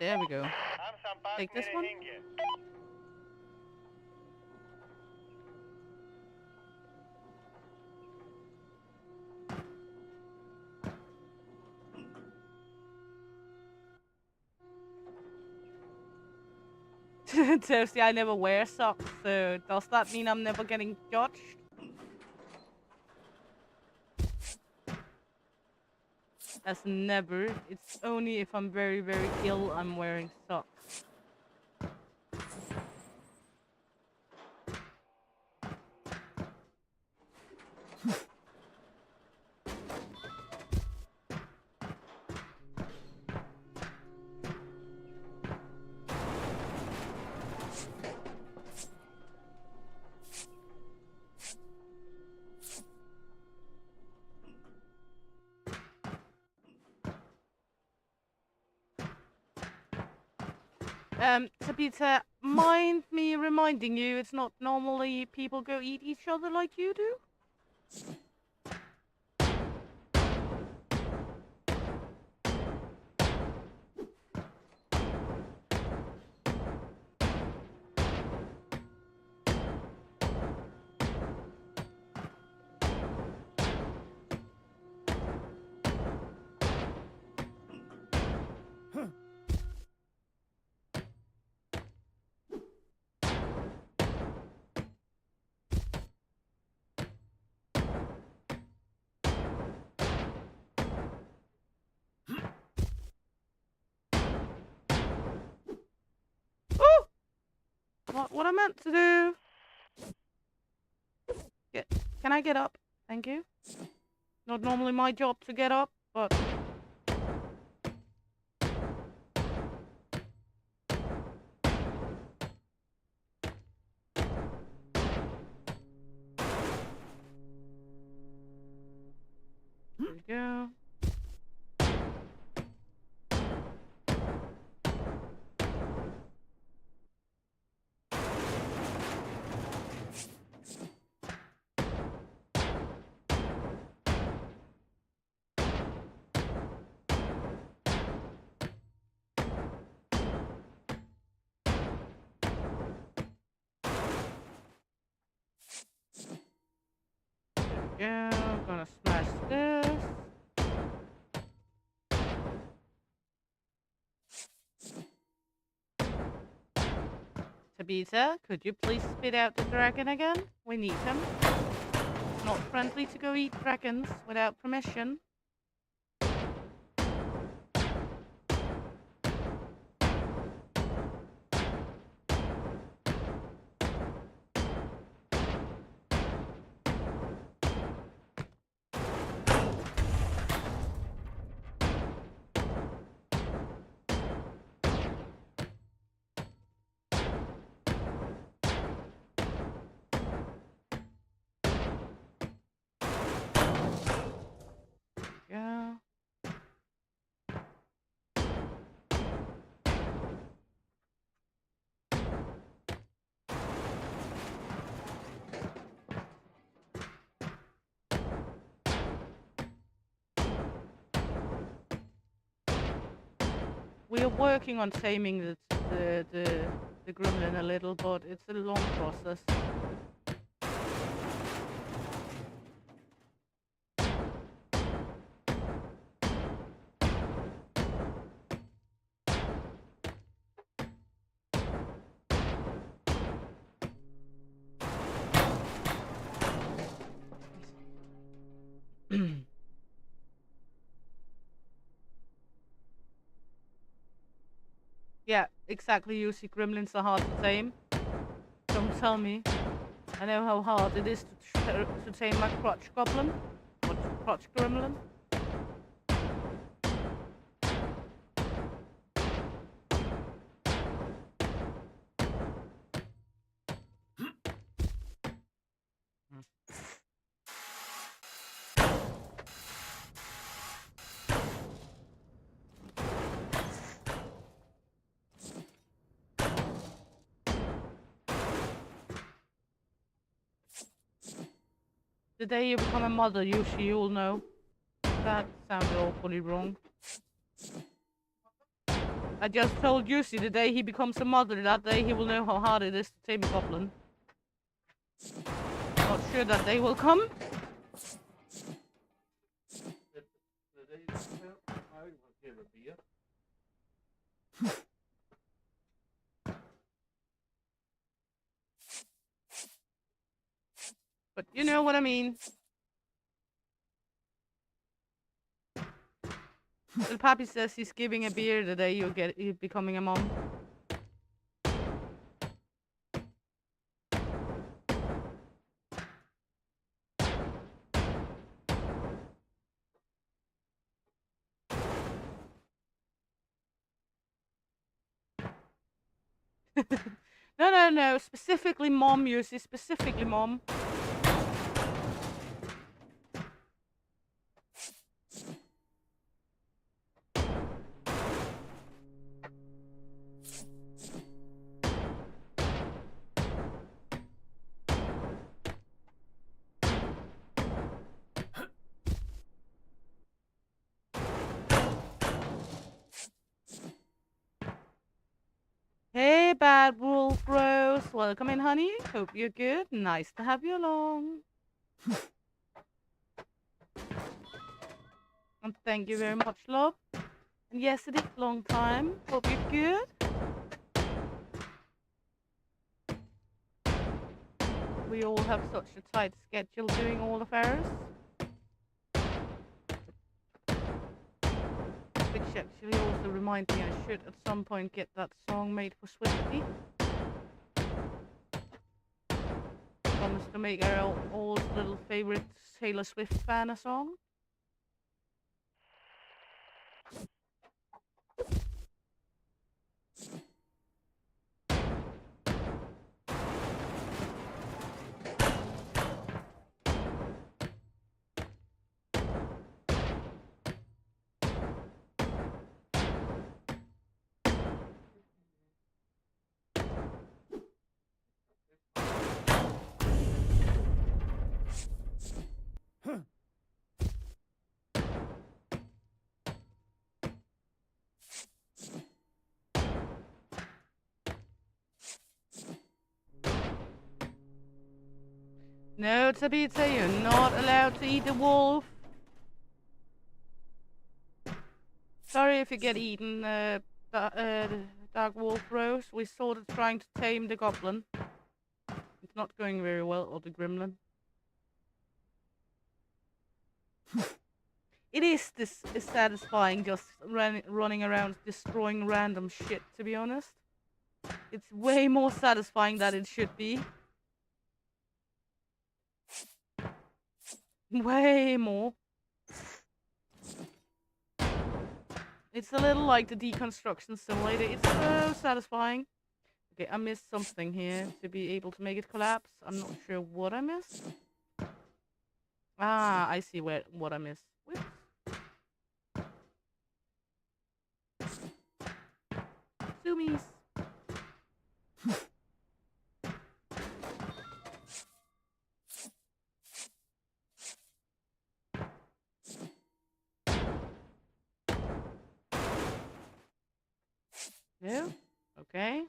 There we go. Take this one. Seriously, I never wear socks, so does that mean I'm never getting judged? As never. It's only if I'm very, very ill I'm wearing socks. Tabitha, mind me reminding you it's not normally people go eat each other like you do? Oh! Not what I meant to do. Can I get up? Thank you. Not normally my job to get up, but... There we go. Yeah, I'm gonna smash this. Tabitha, could you please spit out the dragon again? We need him. It's not friendly to go eat dragons without permission. Yeah. We are working on taming the gremlin a little, but it's a long process. Yeah, exactly. You see, gremlins are hard to tame. Don't tell me. I know how hard it is to tame a crotch goblin. Or crotch gremlin. The day you become a mother, you'll know. That sounded awfully wrong. I just told Juicy the day he becomes a mother, that day he will know how hard it is to tame a goblin. Not sure that day will come. But you know what I mean. Little Pappy says he's giving a beer the day you're becoming a mom. No. Specifically mom, Yusi. Specifically mom. Hey, Bad Wolf Rose. Welcome in, honey. Hope you're good. Nice to have you along. And thank you very much, love. And yes, it is a long time. Hope you're good. We all have such a tight schedule doing all affairs. Which actually also reminds me I should at some point get that song made for Swiftie. Promise to make our old little favorite Taylor Swift fan a song. No, Tabitha, you're not allowed to eat the wolf. Sorry if you get eaten, Dark Wolf Rose. We sort of trying to tame the goblin. It's not going very well, or the gremlin. It is satisfying just running around destroying random shit, to be honest. It's way more satisfying than it should be. Way more. It's a little like the deconstruction simulator. It's so satisfying. Okay, I missed something here to be able to make it collapse. I'm not sure what I missed. Ah, I see what I missed. Whoops. Zoomies. No? Okay.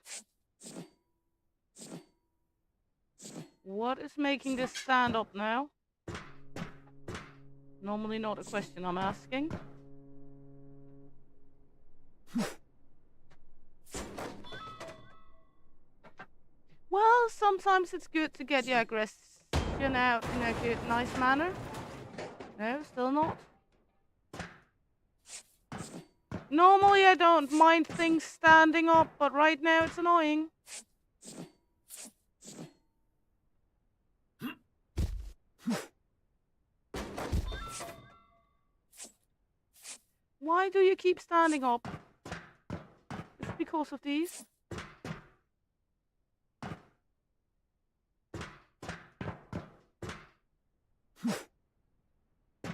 What is making this stand up now? Normally not a question I'm asking. Well, sometimes it's good to get your aggression out in a good, nice manner. No, still not. Normally I don't mind things standing up, but right now it's annoying. Why do you keep standing up? Is it because of these?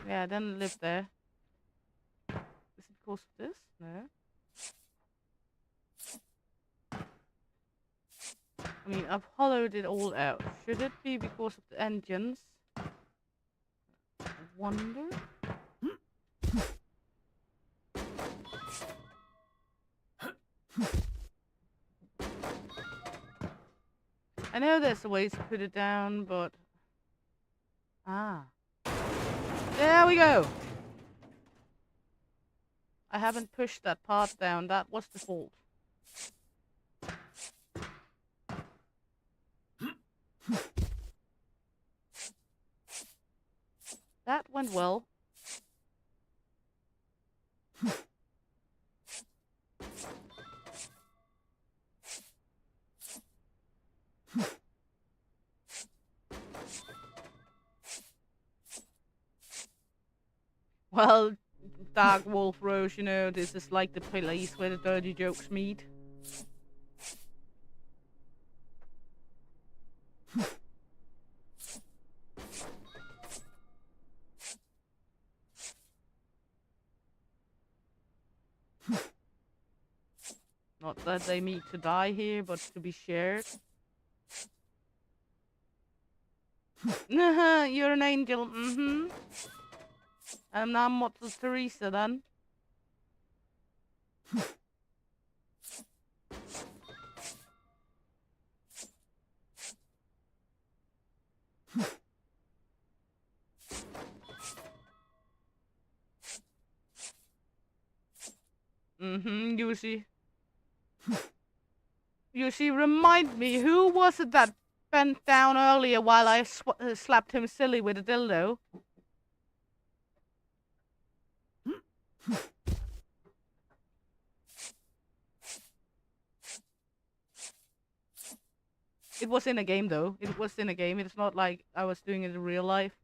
Yeah, then live there. Is it because of this? No. I mean, I've hollowed it all out. Should it be because of the engines? I wonder. know there's a way to put it down, but... Ah. There we go! I haven't pushed that part down. That was the fault. That went well. Well, Dark Wolf Rose, you know, this is like the place where the dirty jokes meet. Not that they meet to die here, but to be shared. You're an angel, mm-hmm. And I'm Mother Teresa then. You see. You see, remind me, who was it that bent down earlier while I slapped him silly with a dildo? It was in a game, though. It was in a game. It's not like I was doing it in real life.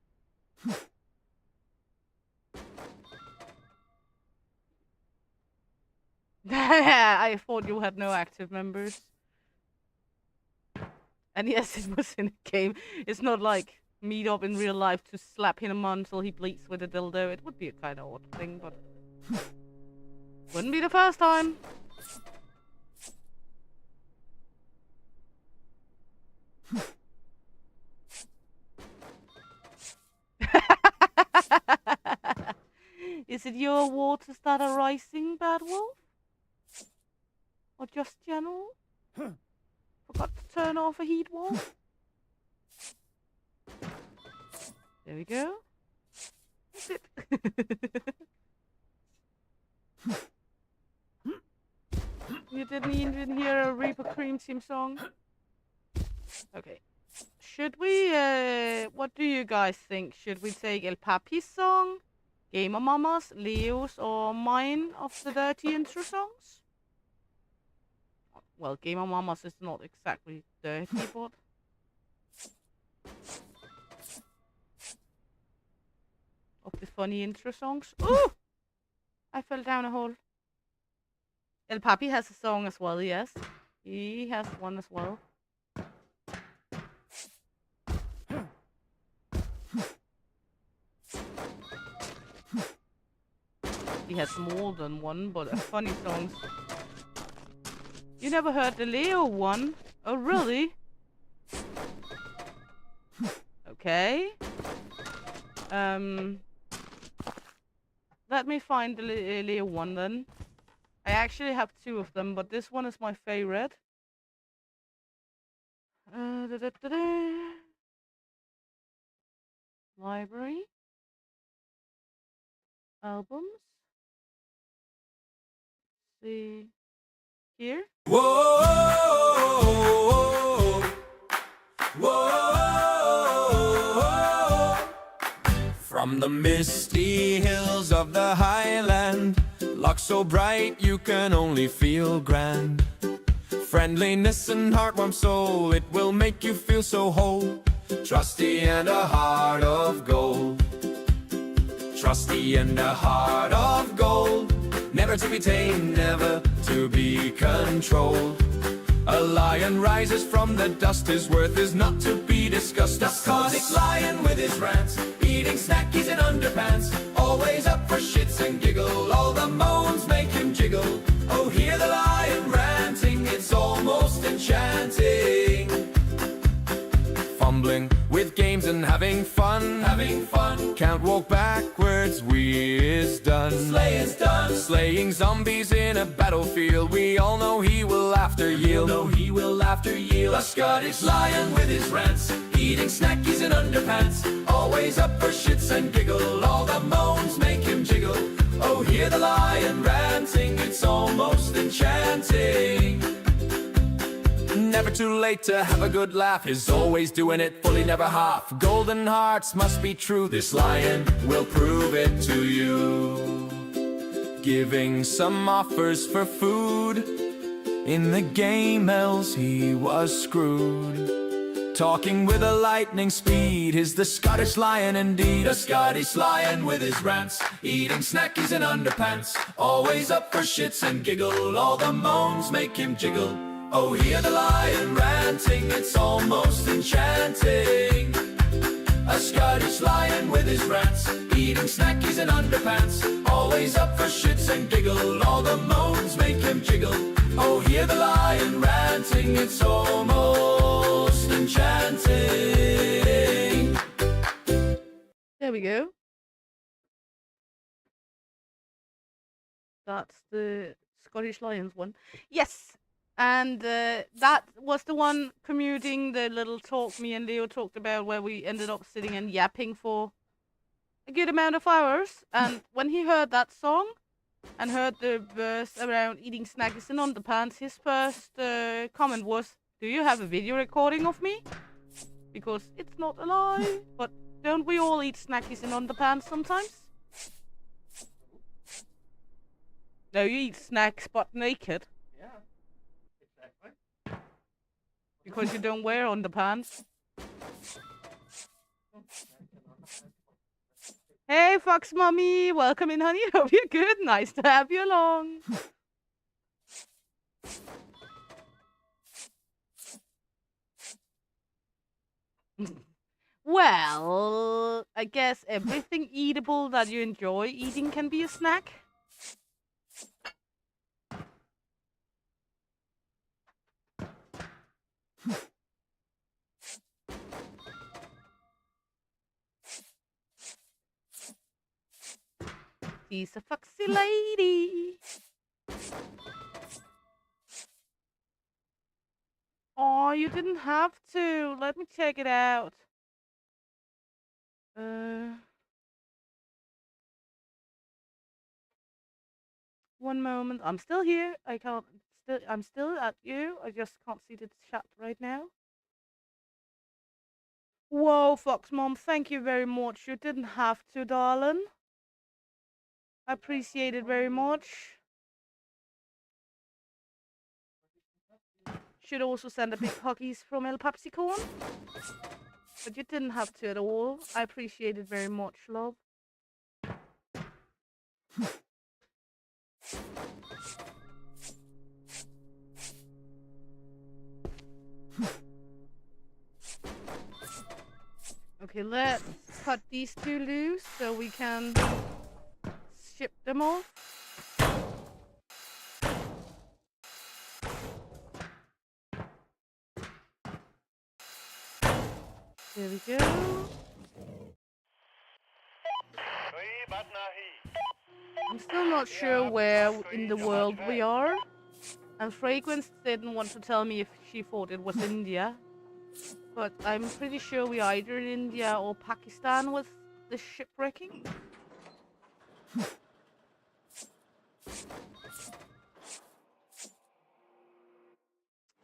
I thought you had no active members. And yes, it was in a game. It's not like meet up in real life to slap him until he bleeds with a dildo. It would be a kind of odd thing, but wouldn't be the first time. Is it your waters that are rising, Bad Wolf? Or just general? Forgot to turn off a heat wall? There we go. That's it. You didn't even hear a Reaper Cream Team song? Okay. Should we, what do you guys think? Should we take El Papi's song, Gamer Mama's, Leo's, or mine of the dirty intro songs? Well, Gamer Mama's is not exactly dirty, but... of the funny intro songs. Ooh! I fell down a hole. El Papi has a song as well, yes. He has one as well. He has more than one, but funny songs. You never heard the Leo one? Oh, really? Okay. Let me find the Leo one then. I actually have two of them, but this one is my favorite. Library. Albums. See here. Whoa, whoa. From the misty hills of the highland, luck so bright you can only feel grand. Friendliness and heartwarm soul, it will make you feel so whole. Trusty and a heart of gold. Trusty and a heart of gold. Never to be tamed, never to be controlled. A lion rises from the dust, his worth is not to be discussed. A cosmic lion with his rants, eating snackies in underpants. Always up for shits and giggle, all the moans make him jiggle. Oh, hear the lion ranting, it's almost enchanting. Fumbling with games and having having fun. Can't walk backwards, we is done. Slay is done. Slaying zombies in a battlefield. We all know he will after yield. A Scottish lion with his rants, eating snackies in underpants. Always up for shits and giggle. All the moans make him jiggle. Oh, hear the lion ranting, it's almost enchanting. Never too late to have a good laugh. He's always doing it fully, never half. Golden hearts must be true. This lion will prove it to you. Giving some offers for food. In the game, else he was screwed. Talking with a lightning speed. He's the Scottish lion indeed. A Scottish lion with his rants, eating snackies in underpants. Always up for shits and giggle. All the moans make him jiggle. Oh, hear the lion ranting, it's almost enchanting. A Scottish lion with his rants, eating snackies in underpants. Always up for shits and giggle. All the moans make him jiggle. Oh, hear the lion ranting, it's almost enchanting. There we go. That's the Scottish Lions one. Yes! And that was the one commuting, the little talk me and Leo talked about, where we ended up sitting and yapping for a good amount of hours. And when he heard that song and heard the verse around eating snackies in underpants, his first comment was, "Do you have a video recording of me?" Because it's not a lie, but don't we all eat snackies in underpants sometimes? No, you eat snacks but naked. Because you don't wear underpants. Hey, Fox Mommy! Welcome in, honey. Hope you're good. Nice to have you along. Well, I guess everything eatable that you enjoy eating can be a snack. She's a foxy lady. Oh, you didn't have to. Let me check it out. One moment. I'm still here. I'm still at you. I just can't see the chat right now. Whoa, Fox Mom, thank you very much. You didn't have to, darling. I appreciate it very much. Should also send a big huggies from El Popsicorn. But you didn't have to at all. I appreciate it very much, love. Okay, let's cut these two loose so we can ship them off. There we go. I'm still not sure where in the world we are. And Fragrance didn't want to tell me if she thought it was India. But I'm pretty sure we're either in India or Pakistan with the shipwrecking.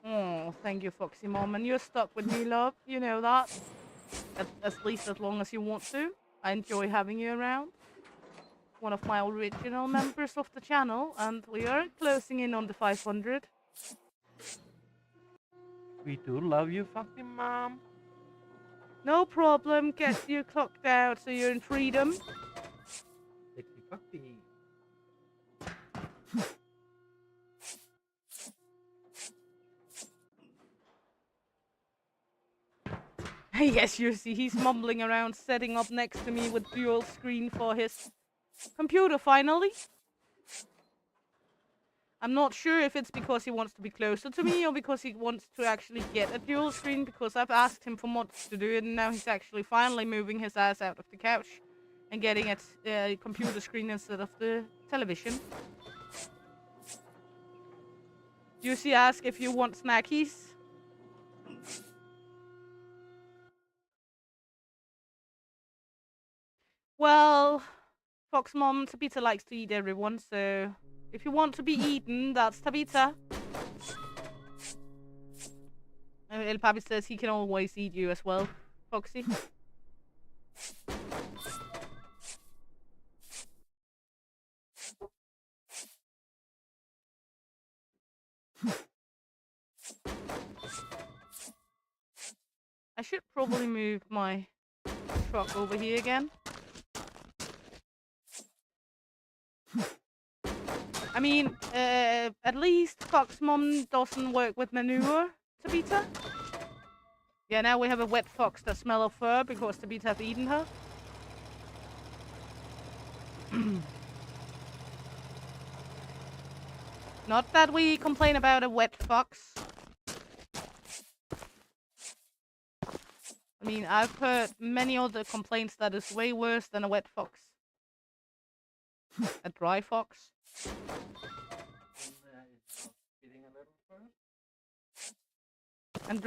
Oh, thank you, Foxy Mom. And you're stuck with me, love. You know that. At least as long as you want to. I enjoy having you around. One of my original members of the channel. And we are closing in on the 500. We do love you, Foxy Mom. No problem. Get you clocked out so you're in freedom. Sexy Foxy. Yes, you see, he's mumbling around setting up next to me with dual screen for his computer finally. I'm not sure if it's because he wants to be closer to me or because he wants to actually get a dual screen, because I've asked him for mods to do it, and now he's actually finally moving his ass out of the couch and getting a computer screen instead of the television. Juicy ask if you want snackies. Well, Fox Mom, Tabitha likes to eat everyone, so if you want to be eaten, that's Tabitha. El Papi says he can always eat you as well, Foxy. I should probably move my truck over here again. I mean, at least Fox Mom doesn't work with manure, Tabitha. Yeah, now we have a wet fox that smells of fur because Tabitha has eaten her. Not that we complain about a wet fox. I mean, I've heard many other complaints that is way worse than a wet fox. A dry fox. And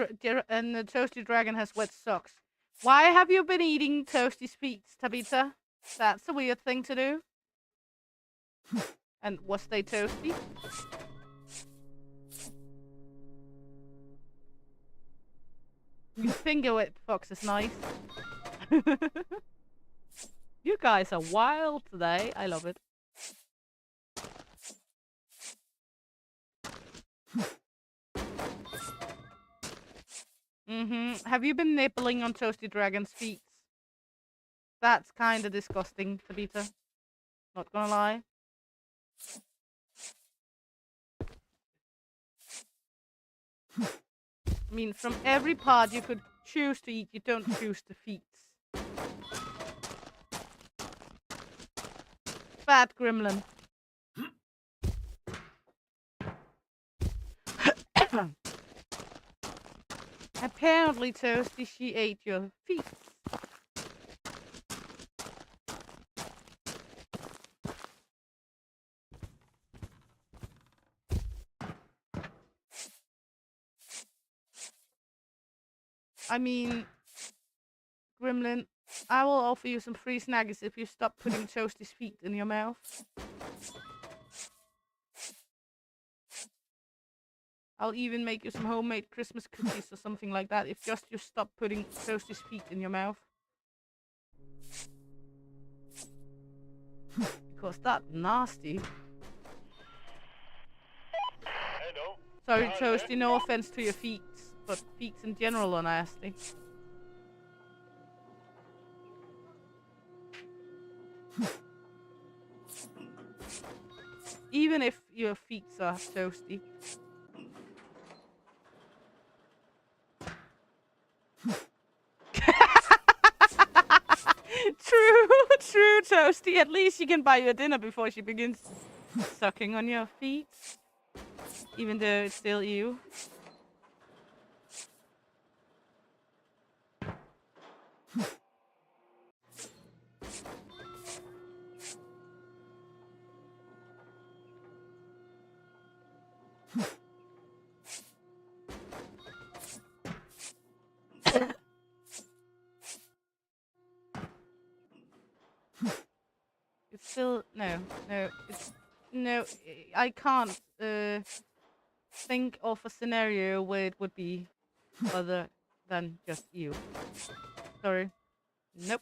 the Toasty Dragon has wet socks. Why have you been eating Toasty's feet, Tabitha? That's a weird thing to do. And was they toasty? You think a wet fox is nice. You guys are wild today. I love it. Have you been nibbling on Toasty Dragon's feet? That's kind of disgusting, Tabitha. Not gonna lie. I mean, from every part you could choose to eat, you don't choose the feet. Fat gremlin. Apparently, Toasty, she ate your feet. I mean, Gremlin, I will offer you some free snacks if you stop putting Toasty's feet in your mouth. I'll even make you some homemade Christmas cookies or something like that if just you stop putting Toasty's feet in your mouth. Because that's nasty. Hello. Sorry, Toasty, no offense to your feet, but feet in general are nasty. Even if your feet are toasty. True, Toasty. At least she can buy you a dinner before she begins sucking on your feet. Even though it's still you. It's still no, I can't think of a scenario where it would be other than just you. Sorry. Nope.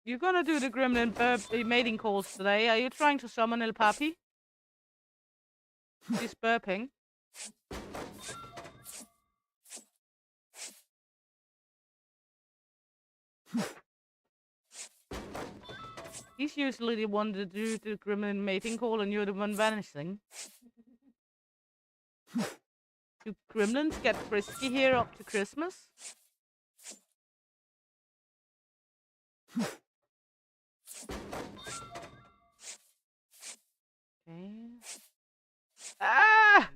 You're gonna do the gremlin mating calls today. Are you trying to summon El Papi? She's burping. He's usually the one to do the gremlin mating call, and you're the one vanishing. Do gremlins get frisky here up to Christmas? Okay. Ah!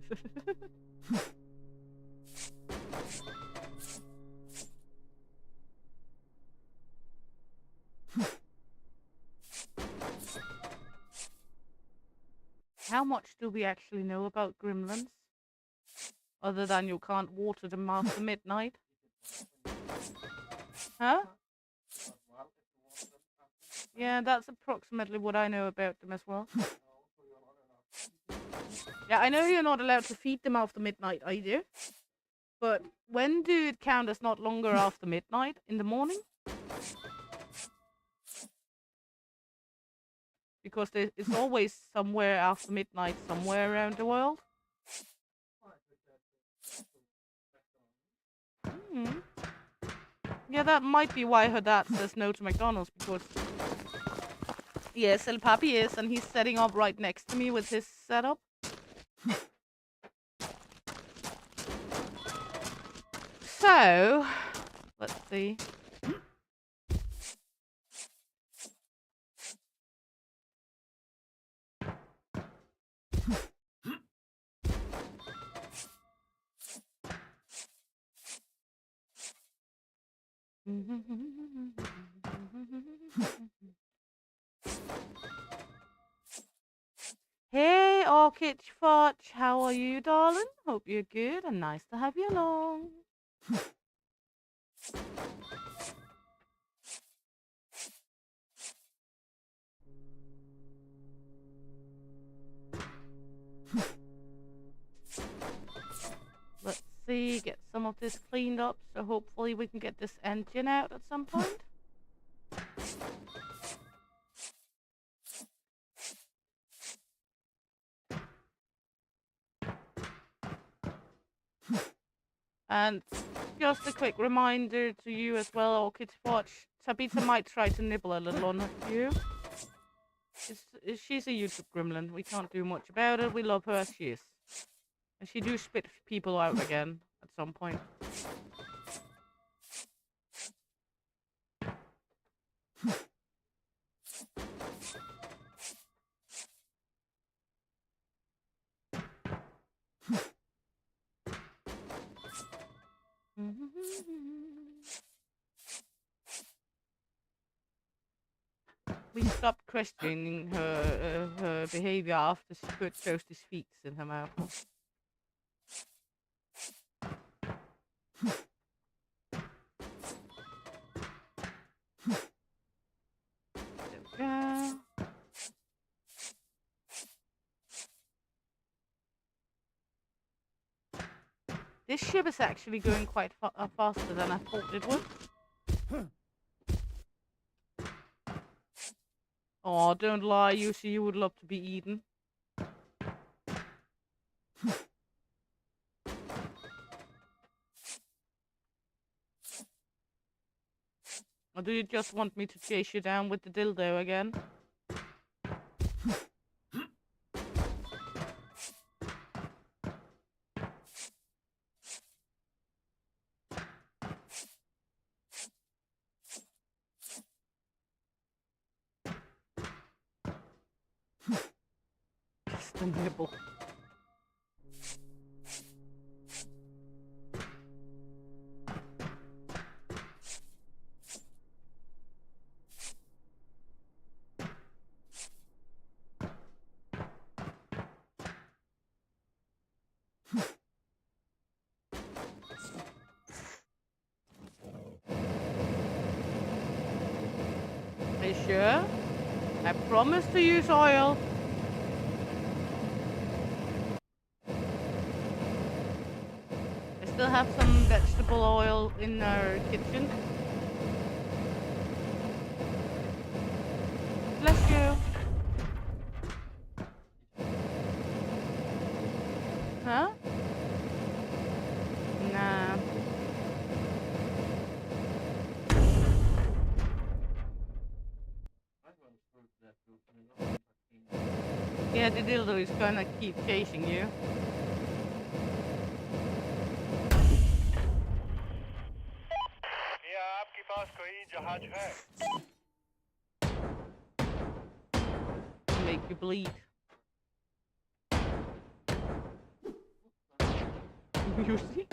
How much do we actually know about gremlins? Other than you can't water them after midnight? Huh? Yeah, that's approximately what I know about them as well. Yeah, I know you're not allowed to feed them after midnight either. But when do it count as not longer after midnight? In the morning? Because it's always somewhere after midnight, somewhere around the world. Hmm. Yeah, that might be why her dad says no to McDonald's, because yes, El Papi is, and he's setting up right next to me with his setup. So, let's see. Hey, Orchid Fudge, how are you, darling? Hope you're good and nice to have you along. Let's see, get some of this cleaned up, so hopefully we can get this engine out at some point. And just a quick reminder to you as well, Orchid Watch. Tabitha might try to nibble a little on you. She's a YouTube gremlin. We can't do much about it. We love her as she is. And she do spit people out again at some point. We stopped questioning her behavior after she put Toasty's feet in her mouth. There we go. This ship is actually going quite faster than I thought it would. Oh, don't lie, Yushi, you would love to be eaten. Or do you just want me to chase you down with the dildo again? Just a nibble. Are you sure? I promise to use oil. I still have some vegetable oil in our kitchen. Bless you. Huh? Nah. Yeah, the dildo is gonna keep chasing you. क्या आपके पास कोई जहाज है? Make you bleed. You see?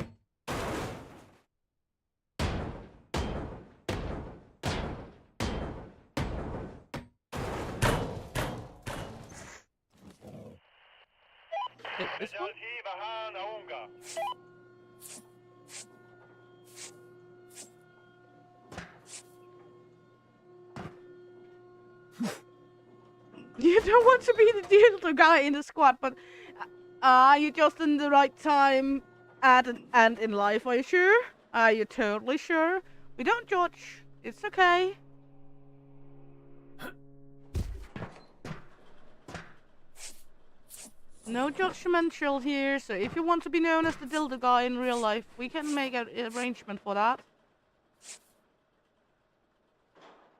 This one? जल्द ही वहां आऊंगा. You don't want to be the dildo guy in the squad, but are you just in the right time and in life? Are you sure? Are you totally sure? We don't judge. It's okay. No judgmental here, so if you want to be known as the dildo guy in real life, we can make an arrangement for that.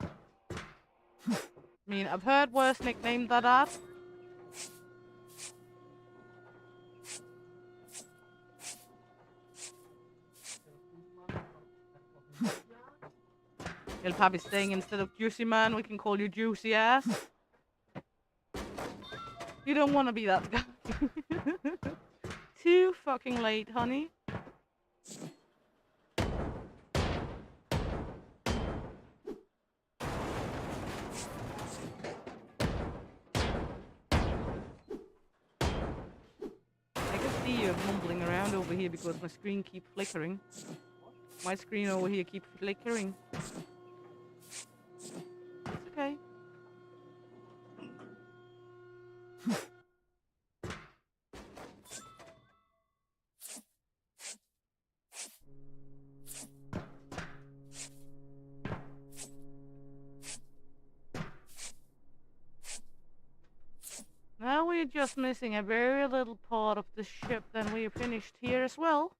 I mean, I've heard worse nicknames than that. You'll probably saying instead of Juicy Man, we can call you Juicy Ass. You don't want to be that guy. Too fucking late, honey. I can see you mumbling around over here because my screen keeps flickering. My screen over here keeps flickering. It's okay. Now we're just missing a very little part of the ship, then we're finished here as well.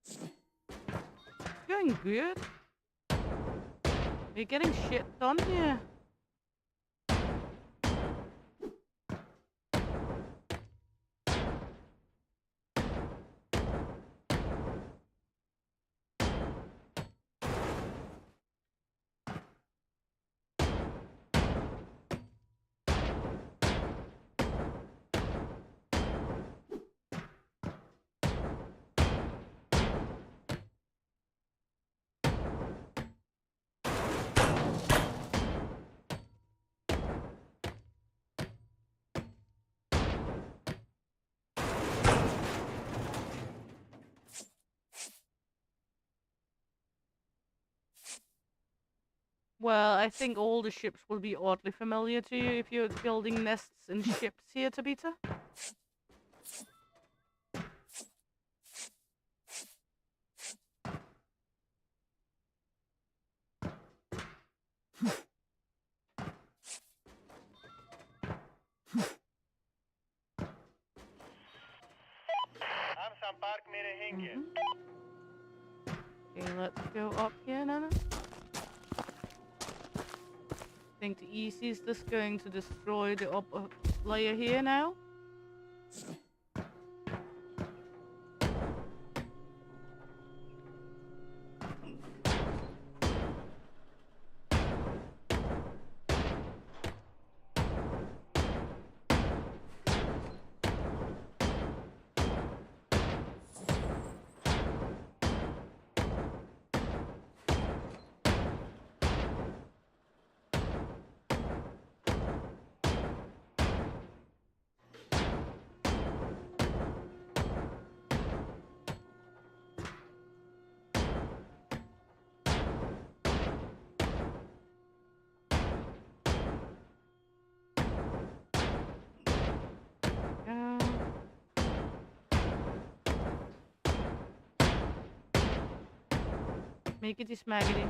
It's going good. We're getting shit done here. Well, I think all the ships will be oddly familiar to you if you're building nests in ships here, Tabita. हम संपर्क में रहेंगे. Okay, let's go up here, Nana. I think the easiest is going to destroy the upper layer here now. Make it smaggedy.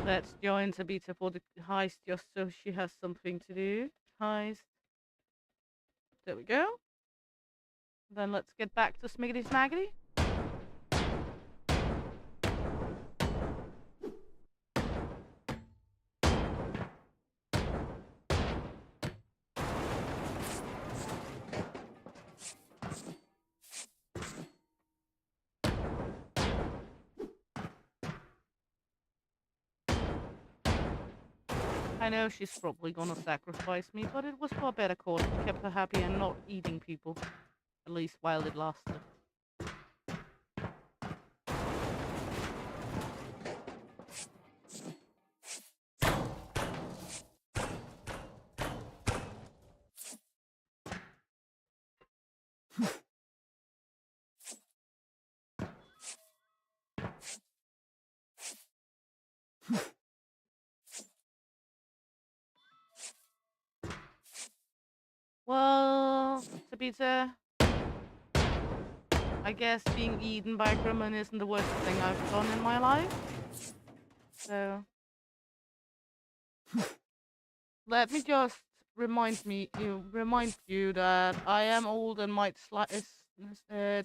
Let's join Tabitha for the heist just so she has something to do. Heist. There we go. Then let's get back to Smiggity Smaggity. I know she's probably gonna sacrifice me, but it was for a better cause. It kept her happy and not eating people. At least while it lasted. Well, Tabitha, I guess being eaten by a gremlin isn't the worst thing I've done in my life. So, let me just remind you that I am old and might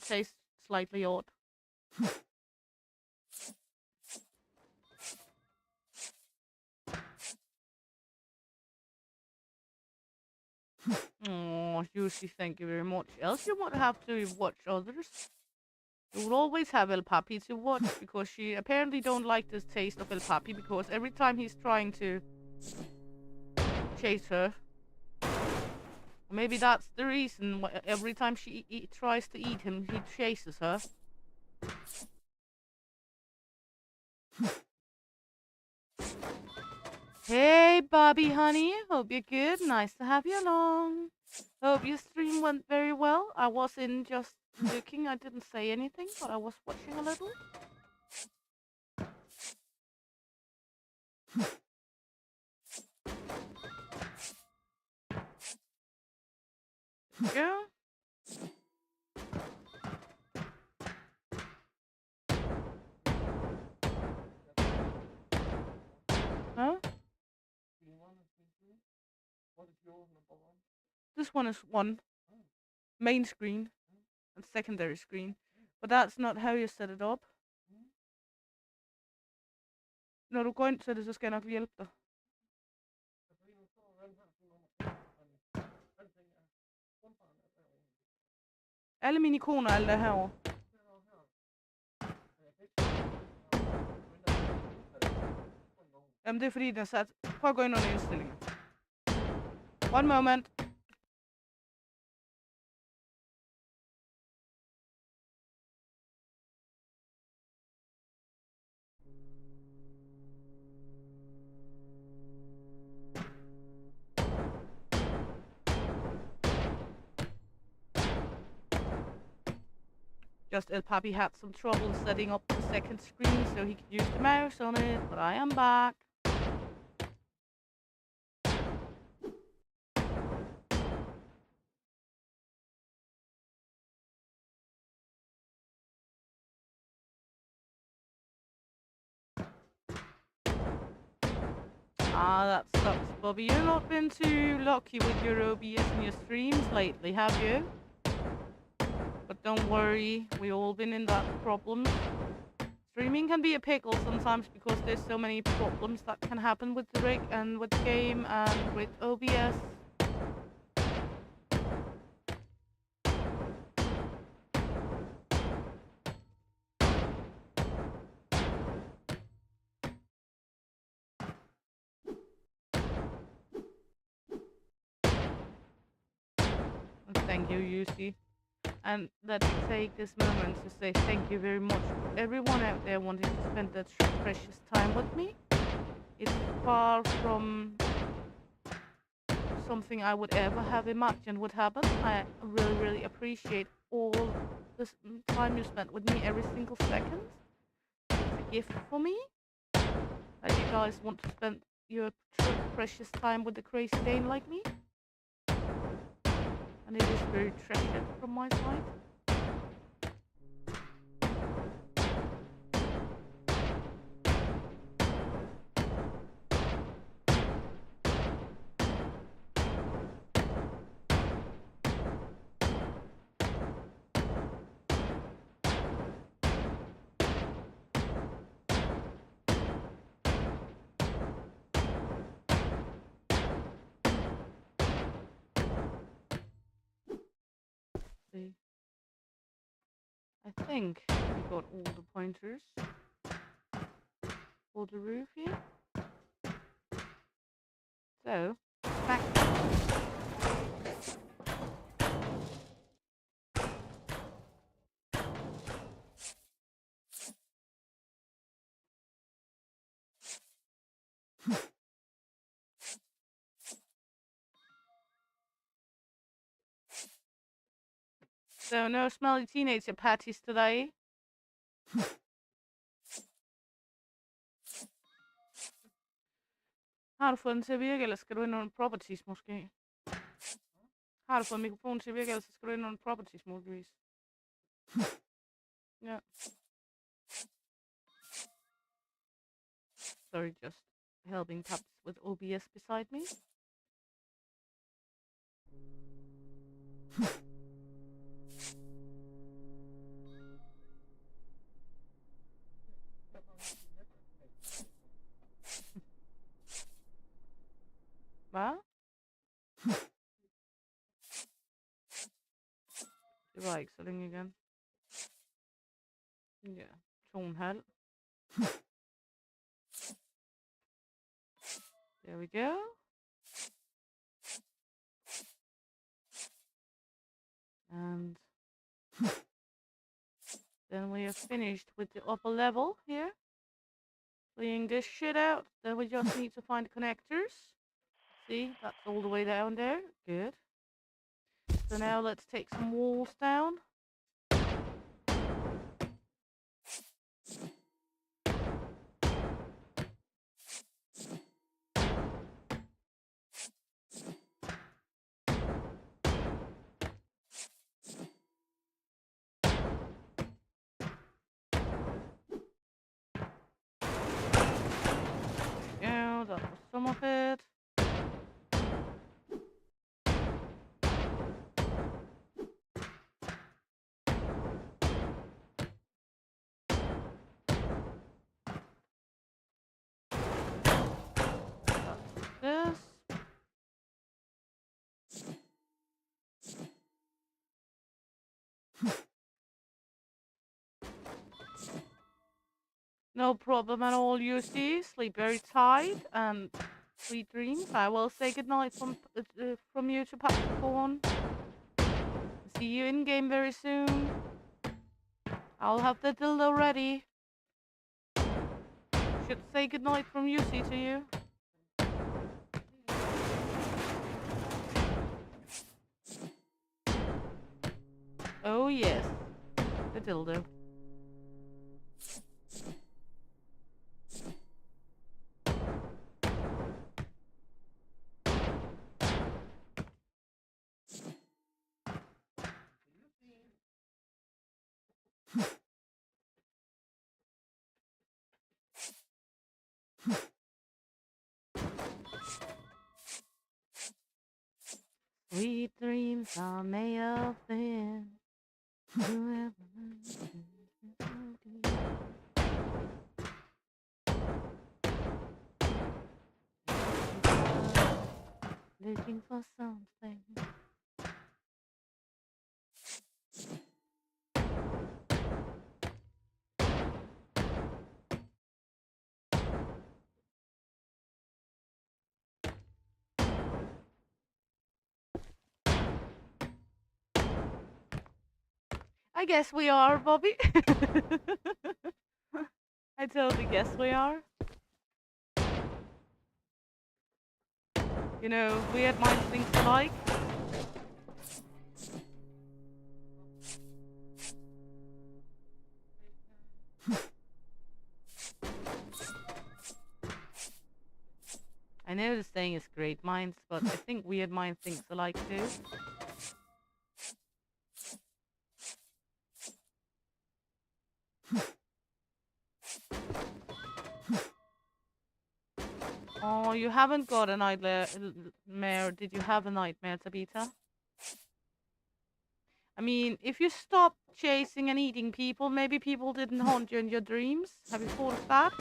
taste slightly odd. Oh, Yushi, thank you very much. Else you would have to watch others. You will always have El Papi to watch because she apparently don't like the taste of El Papi because every time he's trying to chase her, maybe that's the reason why every time she tries to eat him, he chases her. Hey, Bobby, honey. Hope you're good. Nice to have you along. Hope your stream went very well. I was in just looking. I didn't say anything, but I was watching a little. Yeah. Huh? This one is one main screen and secondary screen, but that's not how you set it up. Når du går ind til det, så skal jeg nok hjælpe dig. Alle mine ikoner, alt er herovre. Jamen det er fordi, den er sat. Prøv at gå ind under indstillinger. One moment. Just El Papi had some trouble setting up the second screen so he could use the mouse on it, but I am back. Ah, that sucks, Bobby. You've not been too lucky with your OBS and your streams lately, have you? But don't worry, we've all been in that problem. Streaming can be a pickle sometimes because there's so many problems that can happen with the rig and with the game and with OBS. Thank you, Yusi. And let's take this moment to say thank you very much to everyone out there wanting to spend that precious time with me. It's far from something I would ever have imagined would happen. I really, really appreciate all this time you spent with me every single second. It's a gift for me that you guys want to spend your precious time with a crazy Dane like me. And it is very treasured from my side. see. I think we got all the pointers for the roof here. So, back. So, no smelly teenager patties today. Har du fået den til at virke, eller skal du ind under properties måske? Har du fået mikrofonen til at virke, eller så skal du ind under properties muligvis? Ja. Sorry, just helping pups with OBS beside me. Hvad? Det var ikke så længe igen. Ja, 2,5. There we go. And then we are finished with the upper level here. Cleaning this shit out. Then we just need to find the connectors. See, that's all the way down there. Good. So now let's take some walls down. Yeah, that was some of it. This. No problem at all, you see. Sleep very tight and sweet dreams. I will say goodnight from you to Popcorn. See you in game very soon. I'll have the dildo ready. Should say goodnight from Yusi to you. Oh yes, the dildo. Sweet dreams are made of thin. Looking for something. I guess we are, Bobby. I totally guess we are. You know, weird minds think alike. I know the saying is great minds, but I think weird minds think alike too. Oh, you haven't got a nightmare. Did you have a nightmare, Tabitha? I mean, if you stop chasing and eating people, maybe people didn't haunt you in your dreams. Have you thought of that?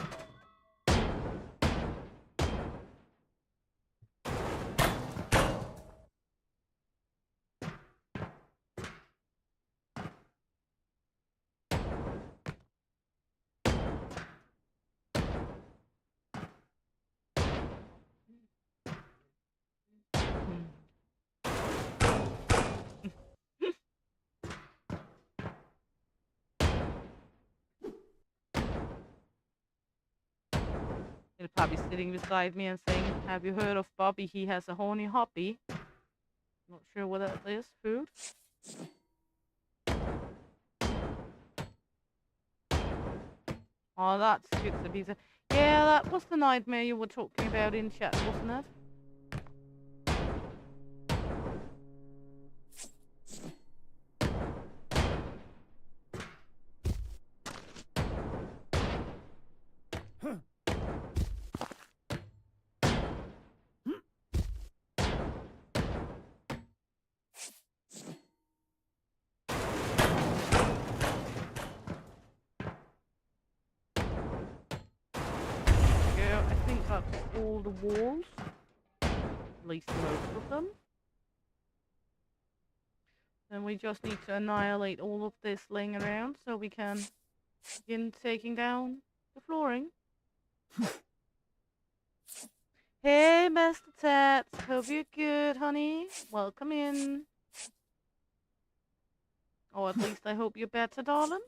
Bobby's sitting beside me and saying, "Have you heard of Bobby? He has a horny hobby." Not sure what that is. Food. Oh, that's Pizza Pizza. Yeah, that was the nightmare you were talking about in chat, wasn't it? Yeah, I think that's all the walls. At least most of them. Then we just need to annihilate all of this laying around so we can begin taking down the flooring. Hey, Master Tats. Hope you're good, honey. Welcome in. Or at least I hope you're better, darling.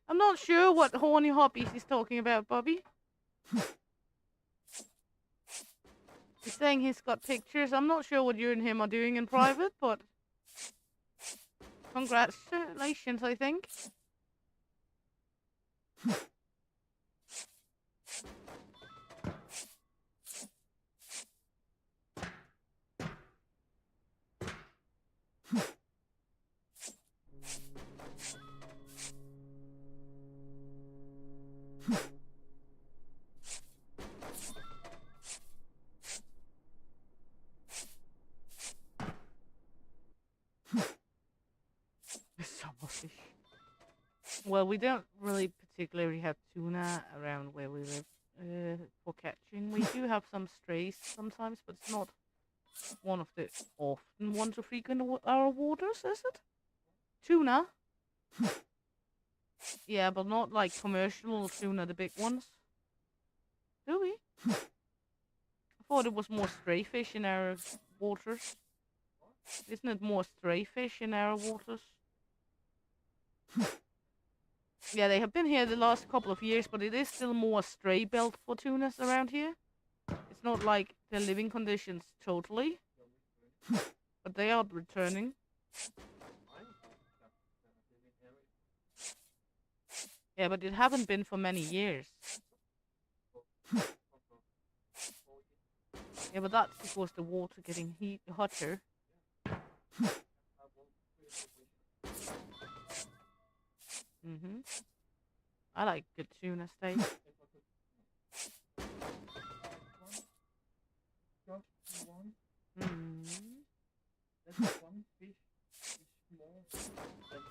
I'm not sure what horny hobbies he's talking about, Bobby. He's saying he's got pictures. I'm not sure what you and him are doing in private, but congratulations, I think. Summer fish. Well, we don't really particularly have tuna around where we live for catching. We do have some strays sometimes, but it's not one of the often ones to frequent our waters, is it? Tuna? Yeah, but not like commercial tuna, the big ones. Do we? I thought it was more stray fish in our waters. Isn't it more stray fish in our waters? Yeah, they have been here the last couple of years, but it is still more stray belt for tunas around here. It's not like the living conditions totally, but they are returning. Yeah, but it haven't been for many years. Yeah, but that's because the water getting hotter. Mm-hmm. I like good tuna steak. Mm. That's one fish is more than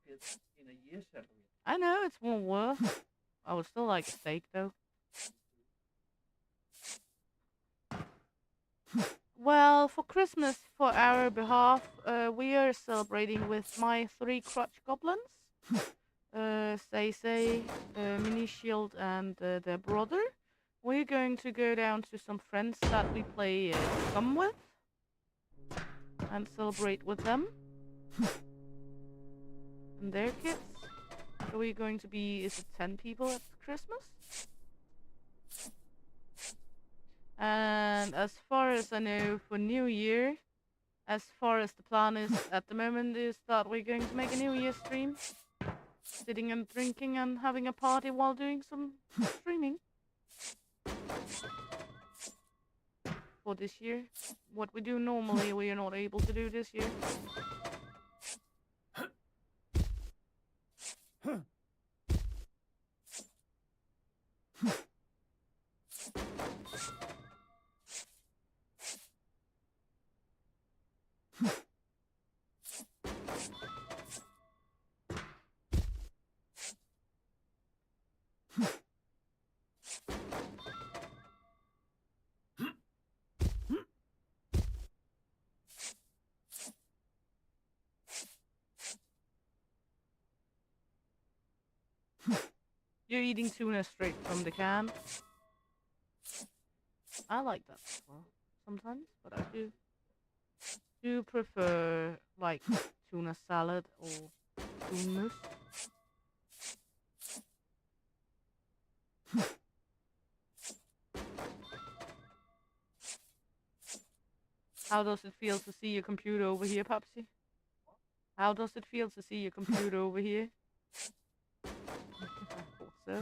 you get in a year's salary. I know, it's more worth. I would still like a steak, though. Well, for Christmas, for our behalf, we are celebrating with my 3 crutch goblins. Say, Mini Shield, and their brother. We're going to go down to some friends that we play Scum with and celebrate with them and their kids. So we're going to be, is it 10 people at Christmas? And as far as I know, for New Year, as far as the plan is at the moment, is that we're going to make a New Year stream. Sitting and drinking and having a party while doing some streaming. For this year. What we do normally, we are not able to do this year. You're eating tuna straight from the can. I like that as well, sometimes, but I do prefer, like, tuna salad or hummus. How does it feel to see your computer over here, Popsy? How does it feel to see your computer over here? I thought so.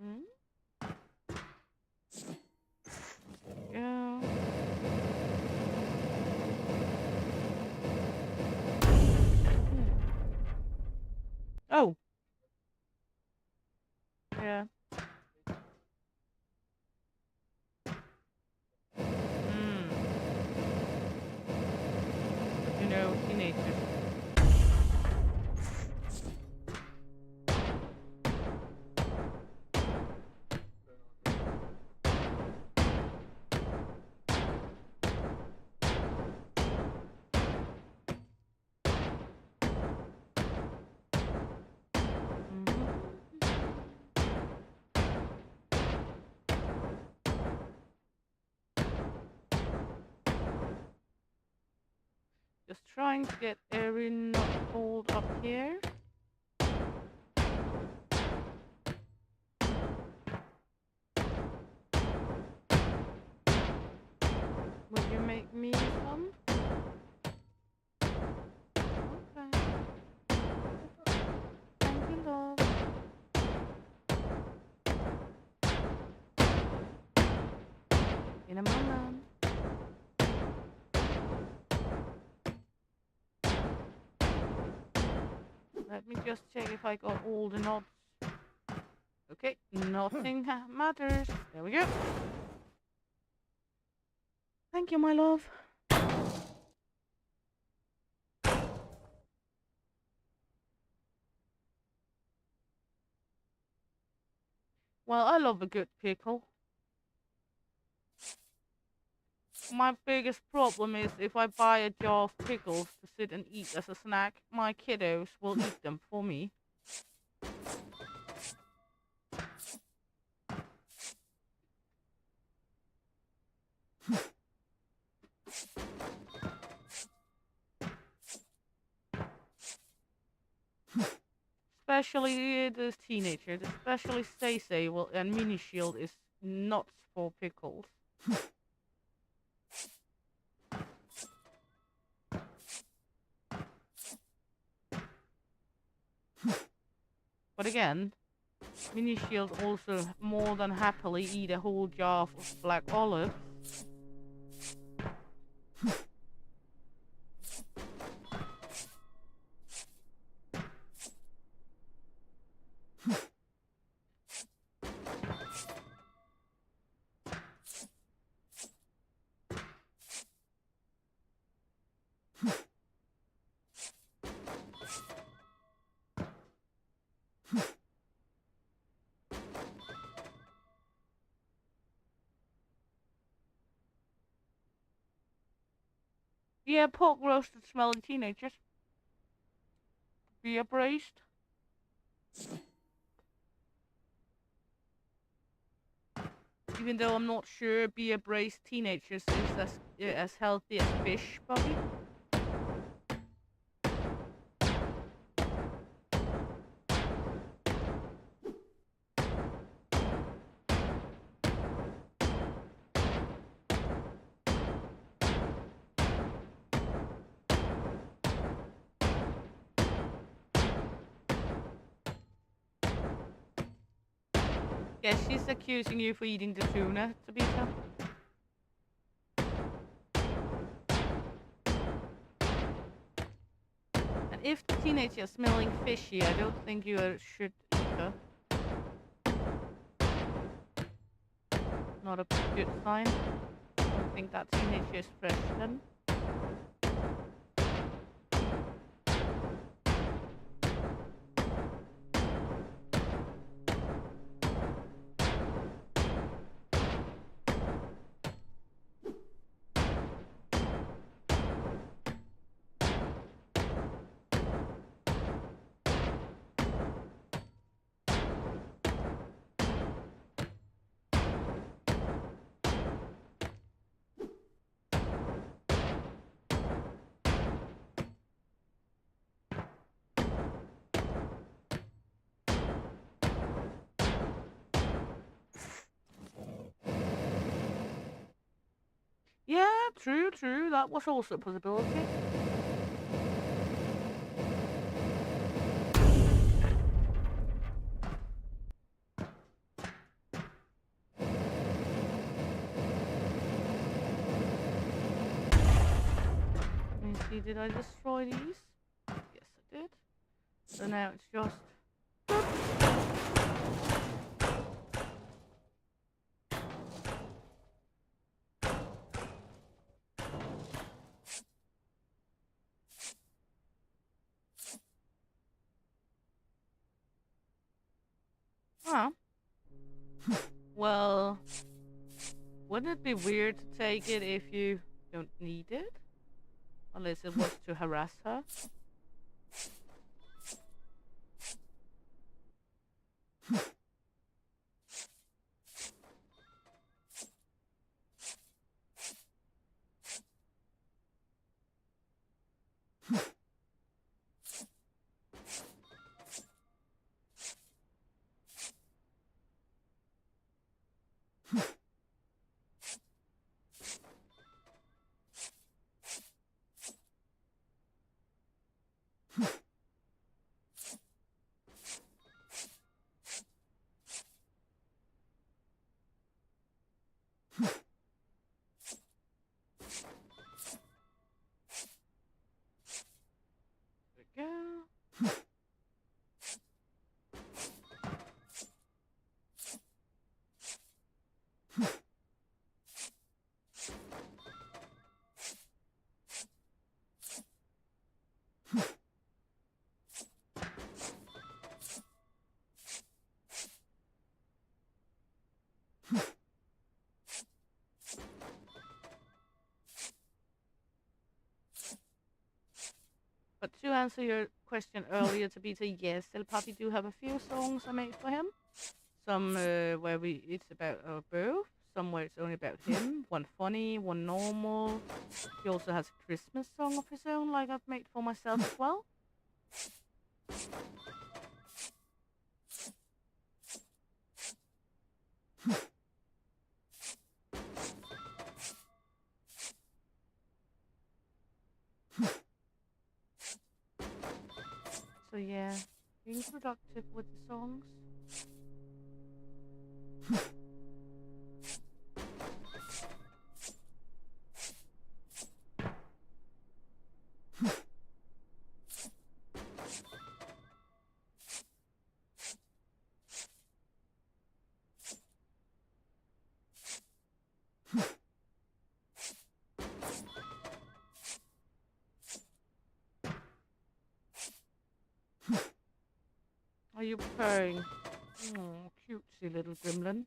Hmm? Yeah. Oh. Yeah. Hmm. You know, teenagers. Just trying to get every knot pulled up here. Will you make me some? Okay. Thank you, love. In a moment. Let me just check if I got all the knots. Okay, nothing matters. There we go. Thank you, my love. Well, I love a good pickle. My biggest problem is if I buy a jar of pickles to sit and eat as a snack, my kiddos will eat them for me. Especially this teenager, especially Stacey will, and Mini Shield is nuts for pickles. But again, Mini Shield also more than happily eat a whole jar of black olives. Yeah, pork roasted smelly teenagers. Beer braised. Even though I'm not sure beer braised teenagers is as healthy as fish, probably. Yeah, she's accusing you for eating the tuna, Tabitha. And if the teenager is smelling fishy, I don't think you should eat her. Not a good sign. I don't think that teenager is fresh then. true, true. That was also a possibility. Let me see, did I destroy these? Yes, I did. So now it's just... Huh. Well, wouldn't it be weird to take it if you don't need it? Unless it was to harass her. There we go. But to answer your question earlier, Tabitha, yes, El Papi do have a few songs I made for him. Some where it's about both. Some where it's only about him. One funny, one normal. He also has a Christmas song of his own, like I've made for myself as well. So yeah, being productive with the songs. Are you purring? Oh, cutesy little gremlin.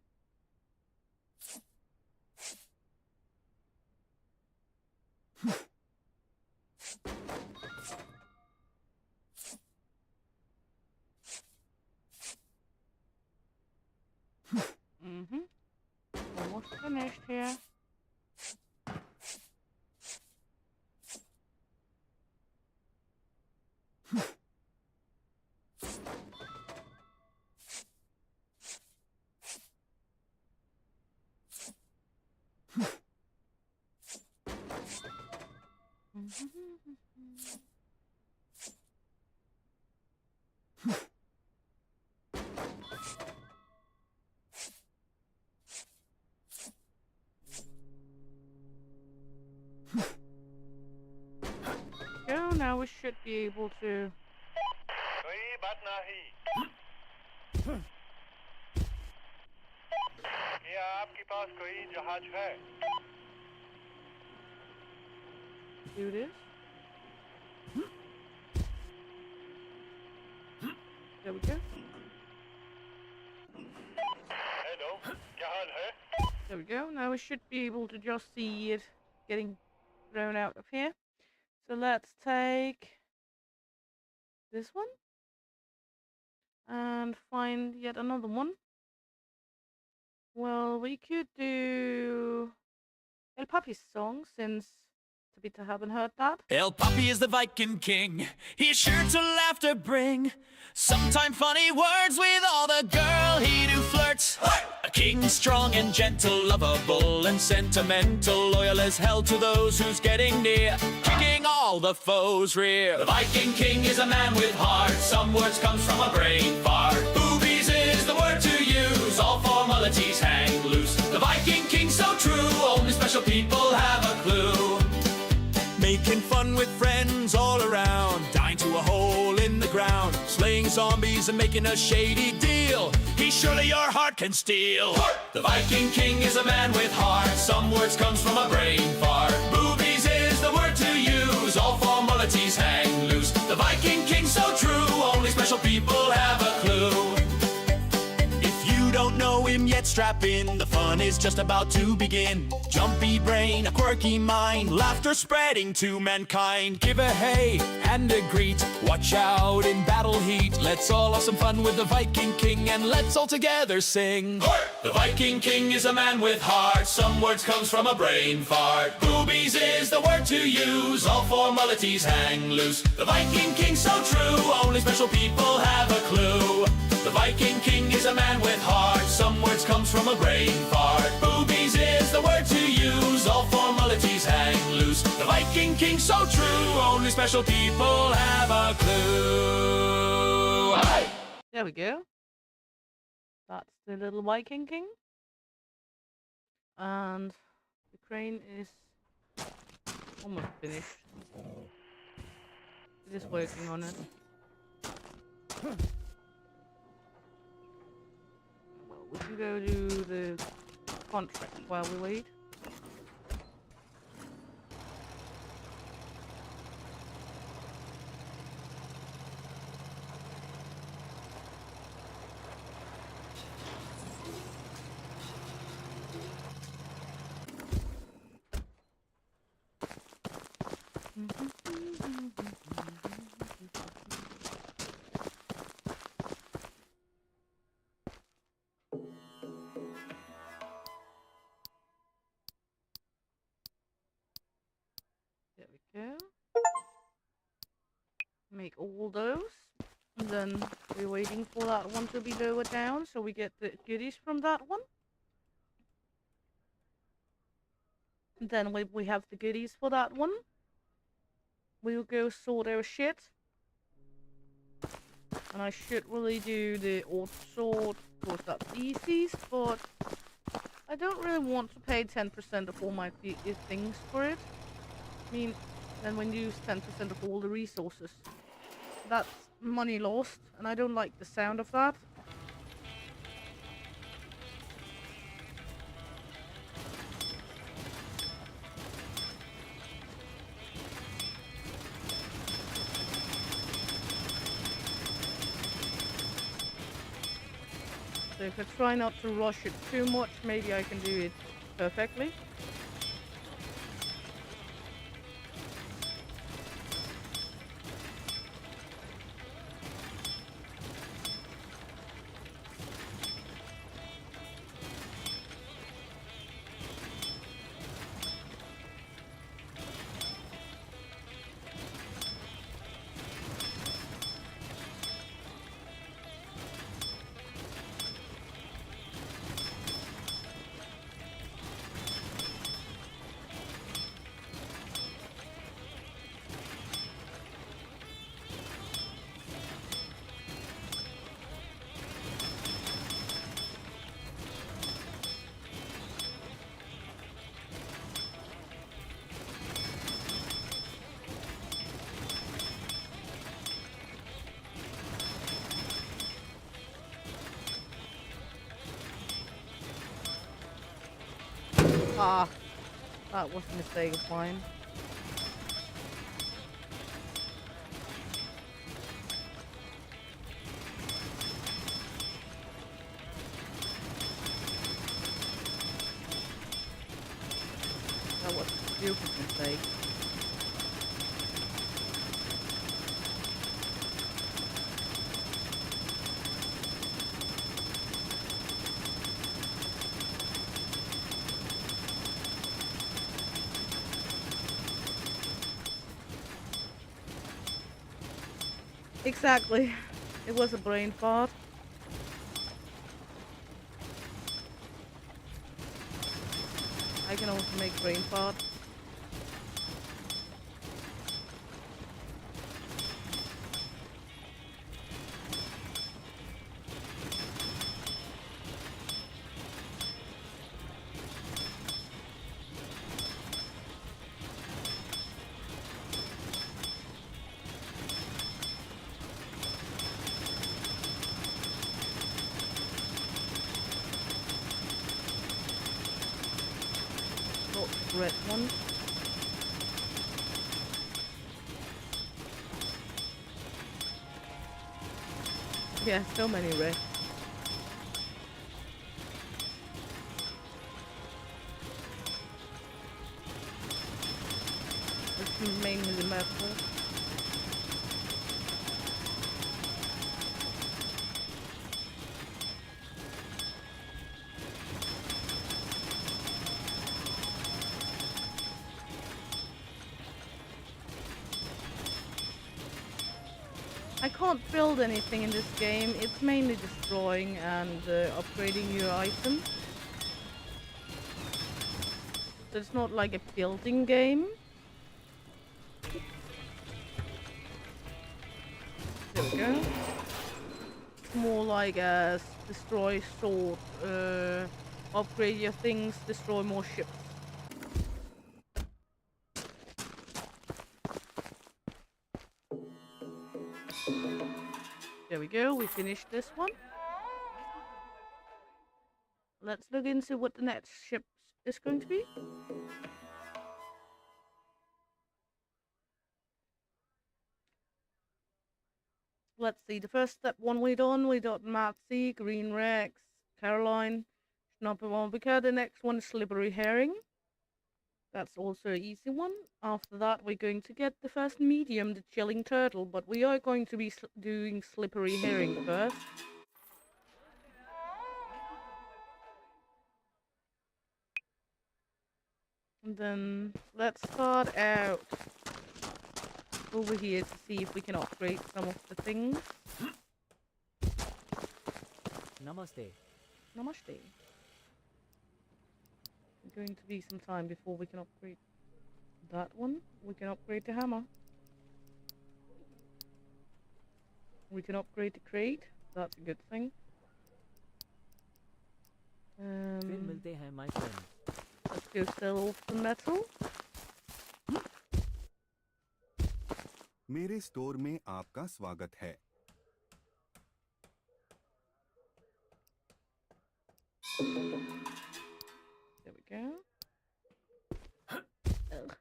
Mm-hmm. Almost finished here. Go, now we should be able to... कोई बात नहीं क्या आपके पास कोई जहाज है do this. There we go. Hello क्या हाल है There we go. Now we should be able to just see it getting thrown out of here. So let's take this one and find yet another one. Well, we could do El Papi's song since a bit. I haven't heard that. El Papi is the Viking king. He's sure to laughter bring. Sometime funny words with all the girl he do flirts. A king strong and gentle, lovable and sentimental, loyal as hell to those who's getting near, kicking all the foes rear. The Viking king is a man with heart. Some words comes from a brain fart. Boobies is the word to use. All formalities hang loose. The Viking king so true. Only special people have a clue. Making fun with friends all around, dying to a hole in the ground, slaying zombies and making a shady deal. He surely your heart can steal. The Viking king is a man with heart. Some words comes from a brain fart. Boobies is the word to use. All formalities hang loose. The Viking king so true. Only special people have a clue. If you don't know him yet, strap in. The fun is just about to begin. Jumpy brain, a quirky mind, laughter spreading to mankind. Give a hey and a greet. Watch out in battle heat. Let's all have some fun with the Viking king, and let's all together sing. The Viking king is a man with heart. Some words comes from a brain fart. Boobies is the word to use. All formalities hang loose. The Viking king so true. Only special people have a clue. The Viking king is a man with heart. Some words comes from a brain fart. Boobies is the word to use. All formalities hang loose. The Viking king so true. Only special people have a clue. Hey! There we go. That's the little Viking king. And the crane is almost finished. Just working on it. Well, we can go do the contract while we wait. There we go. Make all those. And then we're waiting for that one to be lowered down so we get the goodies from that one. And then when we have the goodies for that one, we'll go sort our shit. And I should really do the auto sort, of course that's easy, but I don't really want to pay 10% of all my things for it. I mean, then when you use 10% of all the resources, that's money lost, and I don't like the sound of that. So if I try not to rush it too much, maybe I can do it perfectly. Ah, that was a mistake of mine. That was a stupid mistake. Exactly. It was a brain fart. I can also make brain fart. Not the red one. Yeah, so many red. It's mainly the metal. I can't build anything in this game. It's mainly destroying and upgrading your items. So it's not like a building game. There we go. It's more like a destroy sword, upgrade your things, destroy more ships. There we go, we finished this one. Let's look into what the next ship is going to be. Let's see, the first step one we got Matzi, Green Rex, Caroline, Schnapperwambika. The next one is Slippery Herring. That's also an easy one. After that, we're going to get the first medium, the Chilling Turtle, but we are going to be doing Slippery Herring first. And then let's start out over here to see if we can upgrade some of the things. Namaste. Namaste. Going to be some time before we can upgrade that one. We can upgrade the hammer. We can upgrade the crate. That's a good thing. फिर मिलते हैं my friend. Let's go sell off the metal. मेरे store में आपका स्वागत है. There we go. Ugh.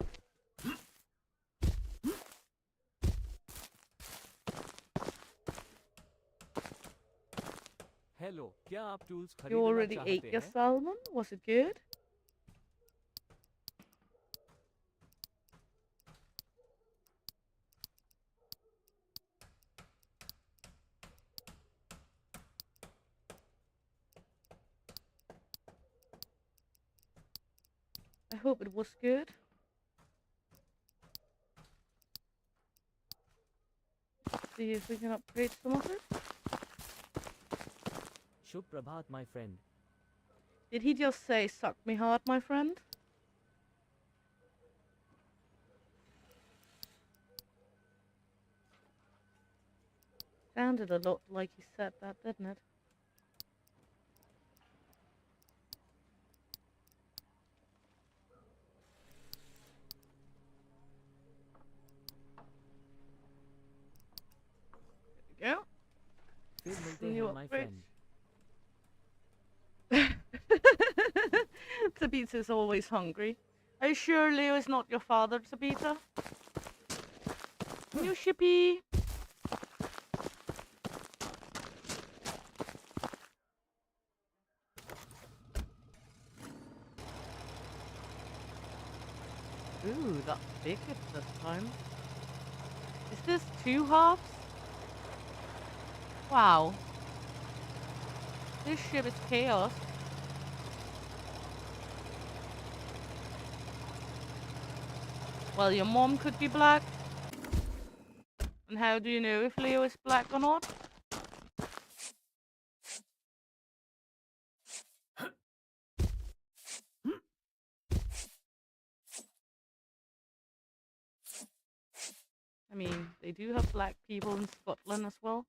Hello, क्या आप tools You खरीदना already चाहते ate your हैं? salmon? Was it good? I hope it was good. See if we can upgrade some of it. Shubh Prabhat my friend. Did he just say suck me hard, my friend? Sounded a lot like he said that, didn't it? There we फिर मिलते go. New हैं my upgrade. friend. Tabitha is always hungry. Are you sure Leo is not your father, Tabitha? New shippy. Ooh, that's big at this time. Is this 2 halves? Wow. This ship is chaos. Well, your mom could be black. And how do you know if Leo is black or not? I mean, they do have black people in Scotland as well.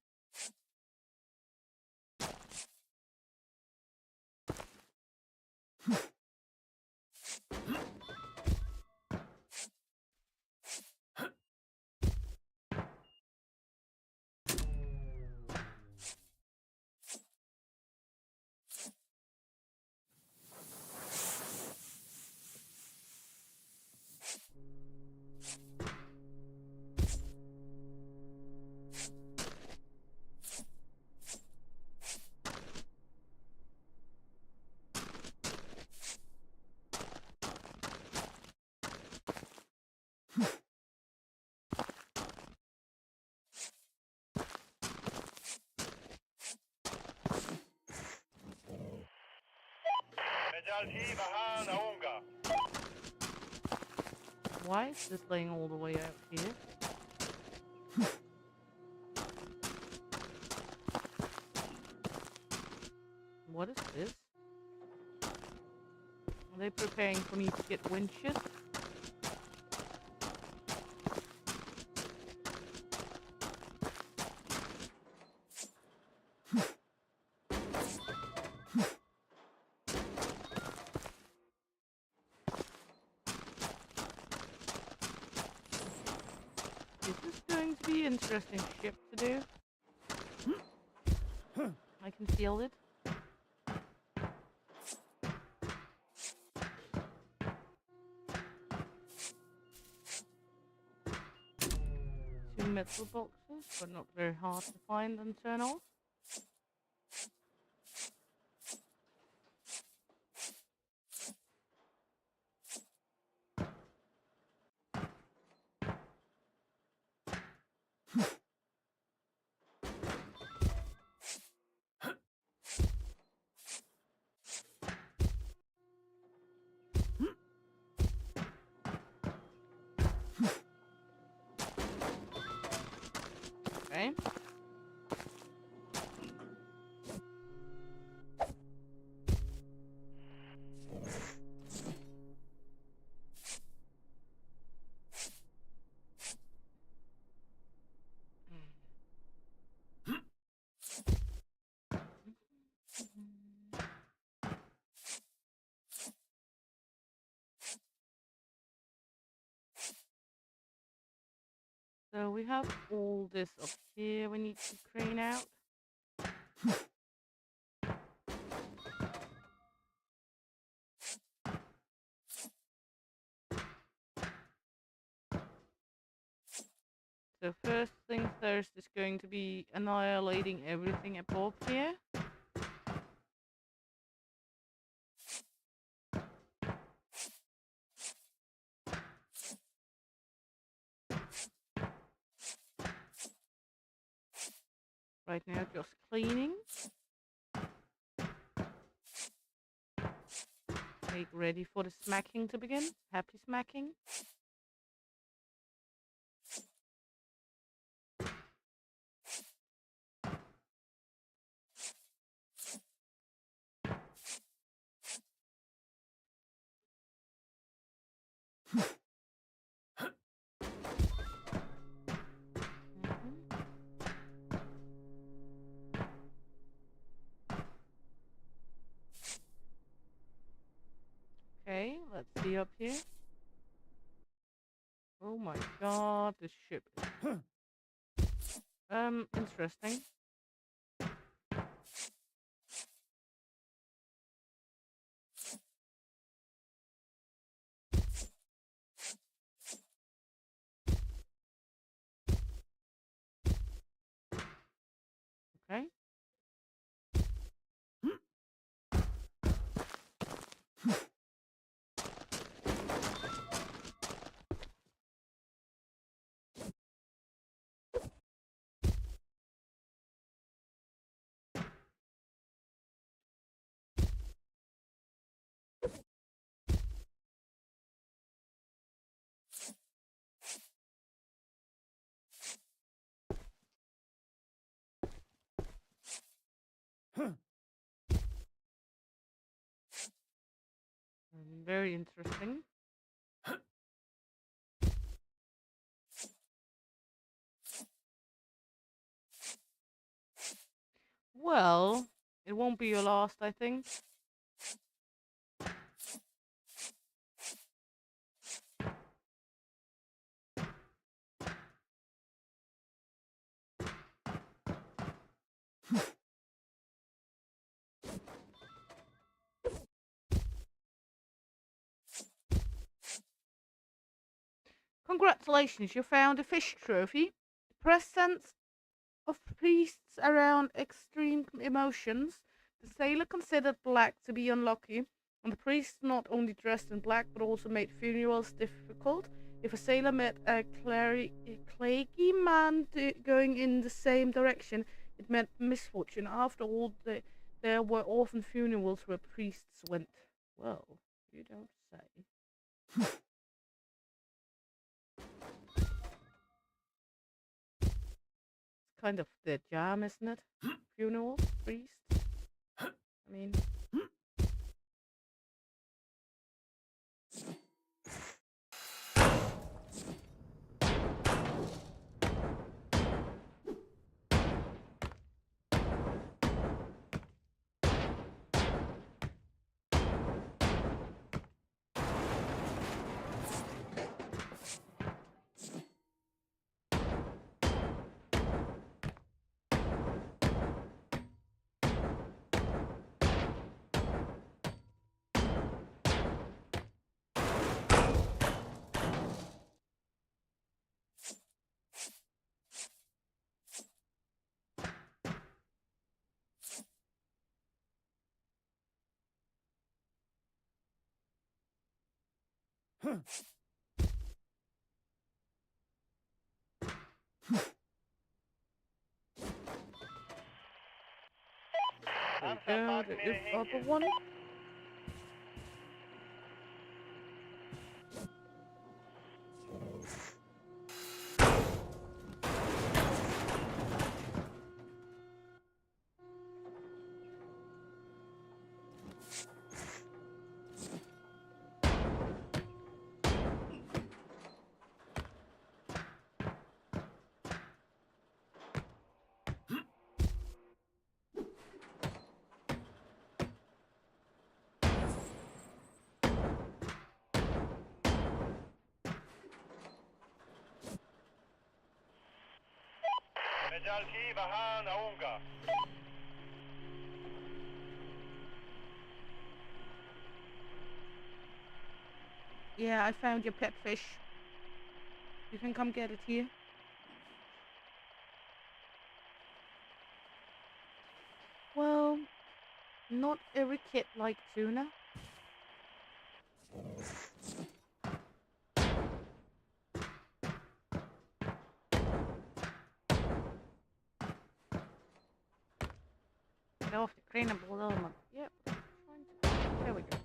मैं जल्द ही वहां आऊंगा Why is this laying all the way out here? What is this? Are they preparing for me to get winches? This is going to be an interesting ship to do. I can feel it. Two metal boxes, but not very hard to find and turn off. Okay. So we have all this up here we need to crane out. So first things first is going to be annihilating everything above here. Right now just cleaning. Make ready for the smacking to begin. Happy smacking. Mhm. Okay, let's see up here. Oh my god, this ship is interesting. Okay. Very interesting. Well, it won't be your last, I think. Congratulations, you found a fish trophy. The presence of priests around extreme emotions. The sailor considered black to be unlucky, and the priests not only dressed in black but also made funerals difficult. If a sailor met a clergyman going in the same direction, it meant misfortune. After all, there were often funerals where priests went. Well, you don't say. Kind of the jam, isn't it? Funeral, priest. I mean, there we go. The other one. Medalki Vahan Aunga. Yeah, I found your pet fish. You can come get it here. Well, not every kid likes tuna. Get off the crane and below them. Yep. There we go. There we go.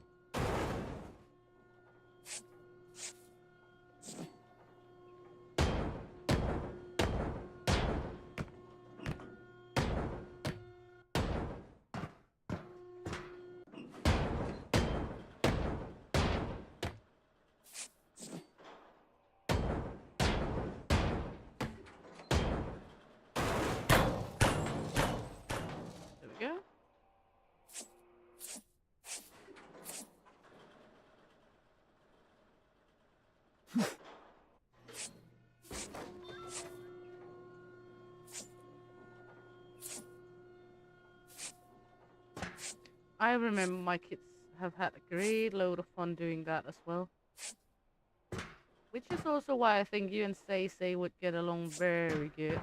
I remember my kids have had a great load of fun doing that as well. Which is also why I think you and Stacey would get along very good.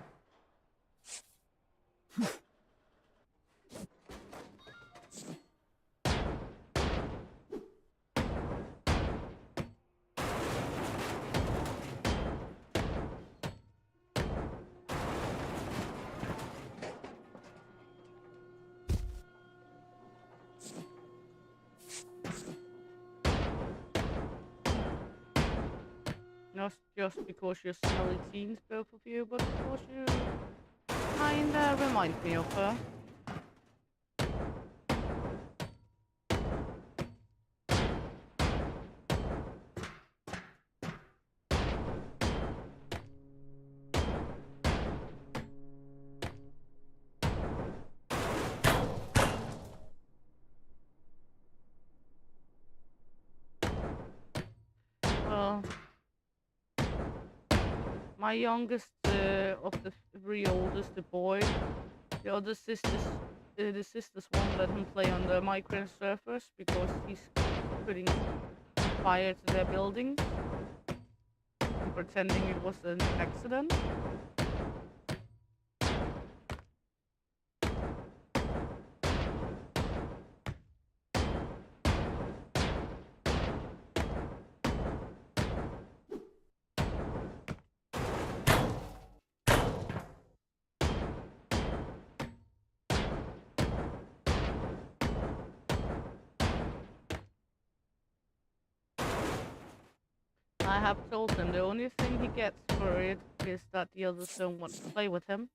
Not just because you're smelly teens, both of you, but because you kinda remind me of her. My youngest of the three oldest, the boy. The other the sisters won't let him play on the migrant surface because he's putting fire to their building and pretending it was an accident. I have told him the only thing he gets for it is that the others don't want to play with him.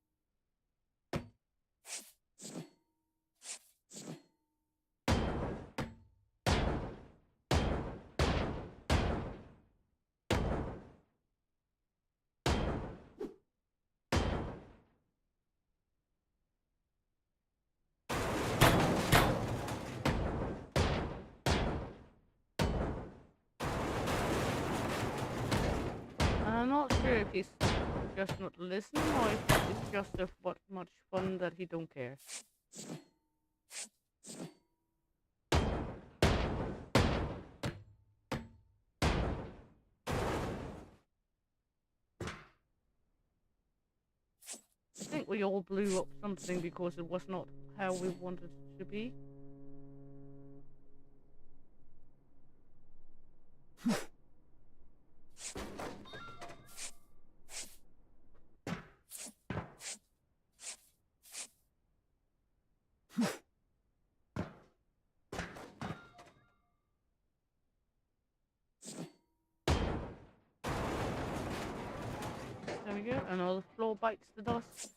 I'm not sure if he's just not listening or if it's just of what much fun that he don't care. I think we all blew up something because it was not how we wanted it to be. There we go, and all the floor bites the dust.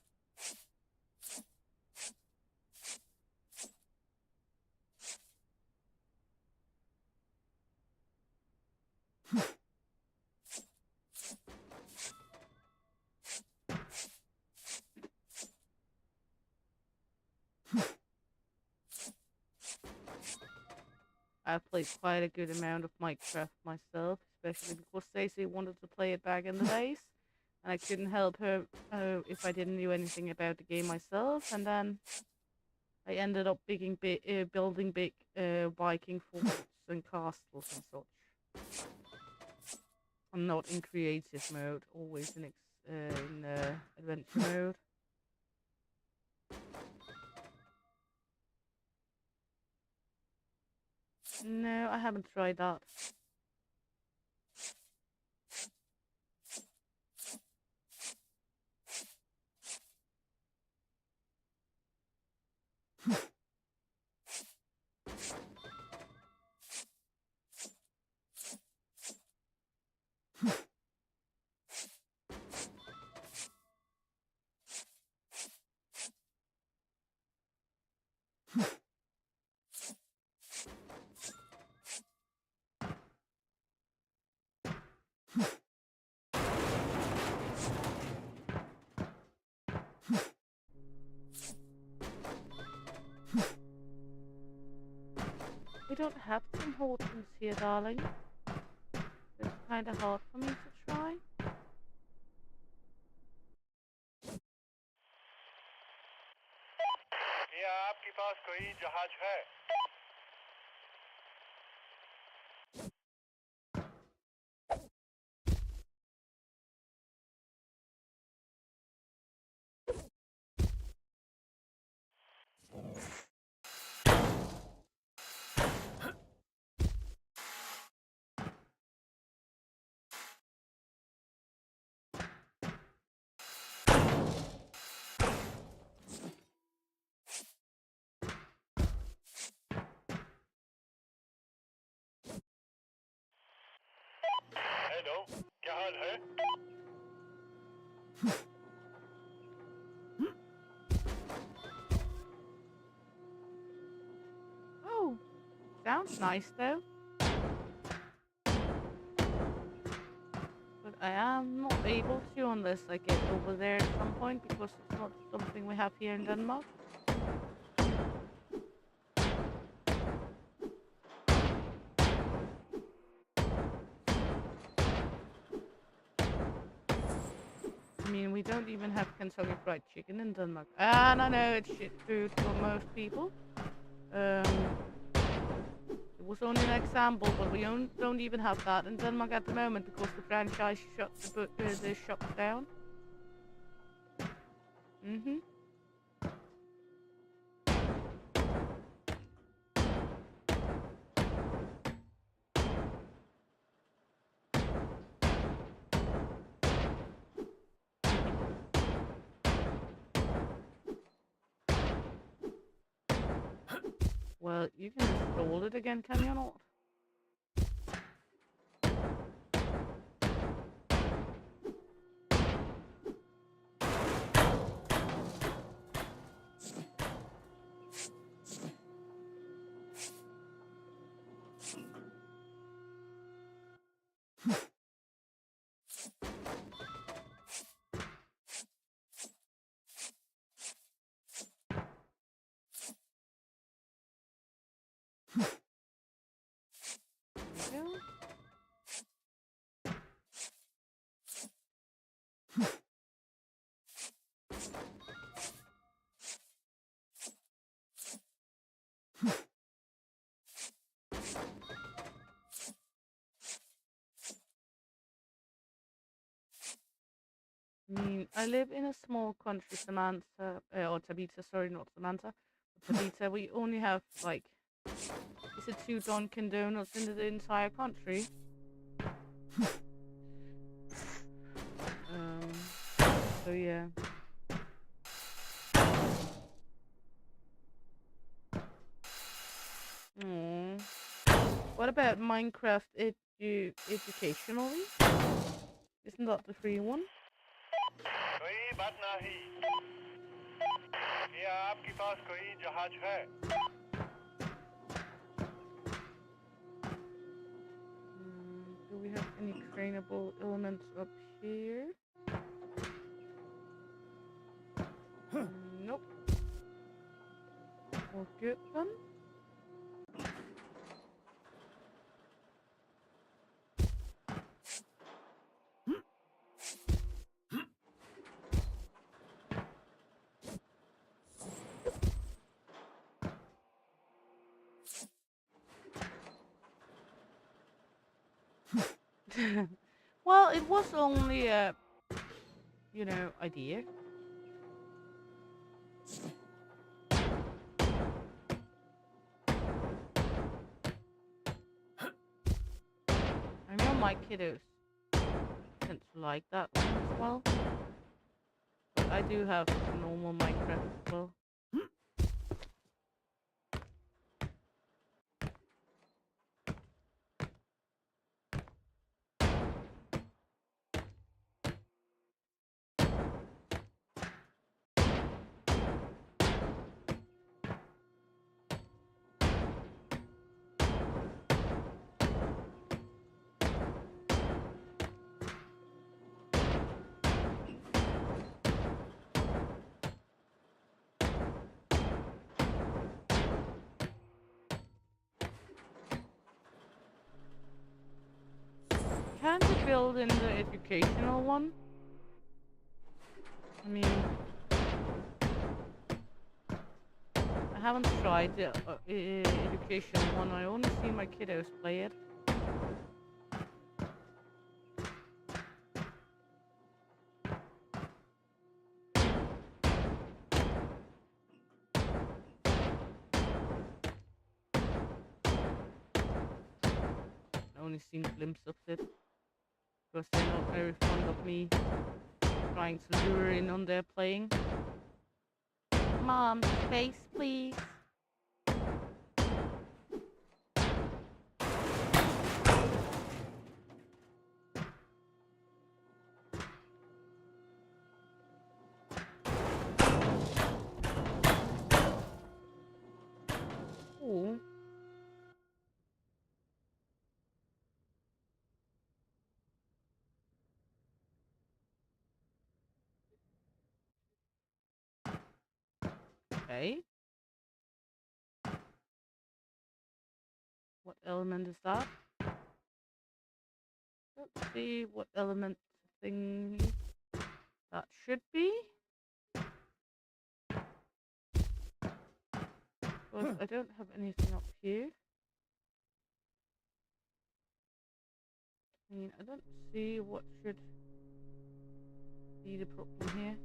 I played quite a good amount of Minecraft myself, especially because Stacey wanted to play it back in the days, and I couldn't help her if I didn't know anything about the game myself. And then I ended up building big Viking forts and castles and such. I'm not in creative mode, always in adventure mode. No, I haven't tried that. We don't have Tim Hortons here, darling. It's kind of hard for me to try. क्या आपके पास कोई जहाज है? Hello, क्या हाल है? Oh, sounds nice though. But I am not able to unless I get over there at some point because it's not something we have here in Denmark. I mean, we don't even have Kentucky Fried Chicken in Denmark. And I know it's shit food for most people. It was only an example, but we don't even have that in Denmark at the moment because the franchise shut the shop down. Mm-hmm. Well, you can install it again, can you not? There we go. I mean, I live in a small country, Samantha, or Tabitha, sorry, not Samantha. But Tabitha, we only have, like, is it 2 Dunkin' Donuts in the entire country? So yeah. Aww. What about Minecraft educationally? Isn't that the free one? कोई बात नहीं। क्या आपके पास कोई जहाज है? Do we have any craneable elements up here? Nope. All good then. Well, it was only a, idea. I know my kiddos tend to like that one as well. But I do have normal Minecraft as well. Can't you build in the educational one? I mean, I haven't tried the educational one. I only see my kiddos play it. I only seen glimpses of it because they're not very fond of me trying to lure in on their playing. Mom, space, please. Ooh. Okay. What element is that? Let's see what element thing. That should be. But I don't have anything up here. I mean, I don't see what should be the problem here.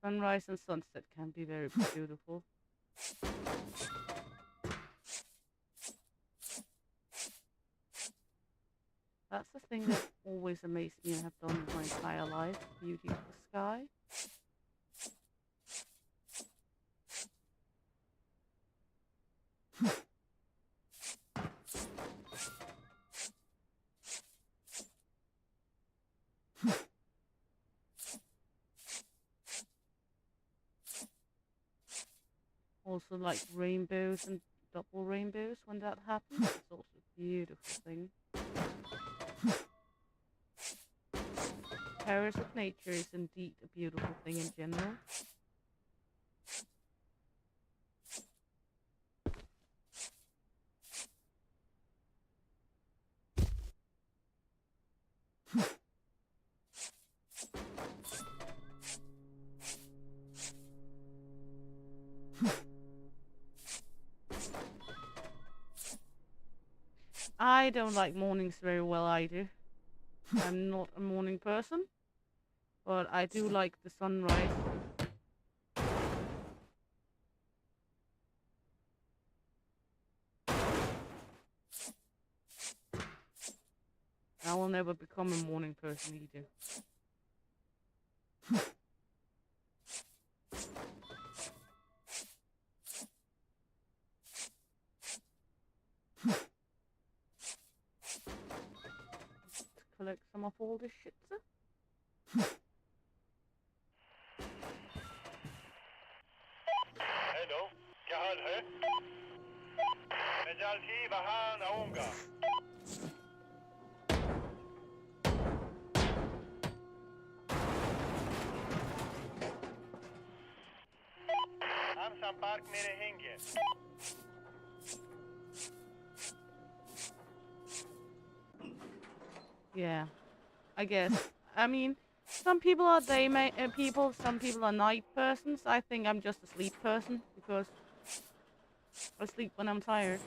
Sunrise and sunset can be very beautiful. That's the thing that always amazed me and have done my entire life, the beauty of the sky. Also like rainbows and double rainbows when that happens. It's also a beautiful thing. Powers of nature is indeed a beautiful thing in general. I don't like mornings very well either. I'm not a morning person, but I do like the sunrise. I will never become a morning person either. Collect some of all this shit, sir. Hello, क्या हाल है? मैं जल्द ही वहाँ आऊँगा। हम संपर्क में रहेंगे। Yeah, I guess. I mean, some people are day people, some people are night persons. I think I'm just a sleep person because I sleep when I'm tired.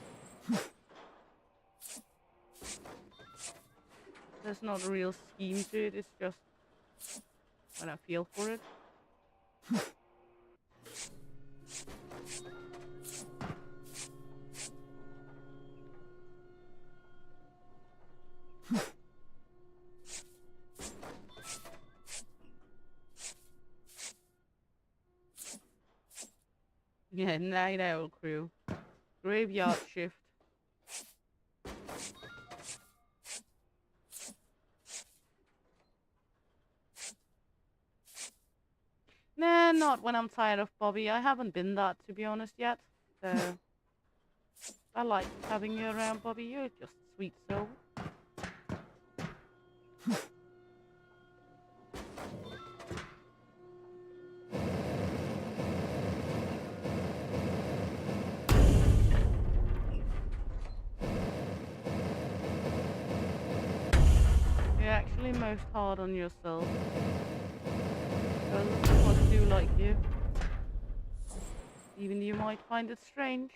There's not a real scheme to it, it's just when I feel for it. Yeah, night owl crew. Graveyard shift. Nah, not when I'm tired of Bobby. I haven't been that, to be honest, yet. So, I like having you around, Bobby. You're just a sweet soul. You're actually most hard on yourself. Because of what do like you. Even you might find it strange.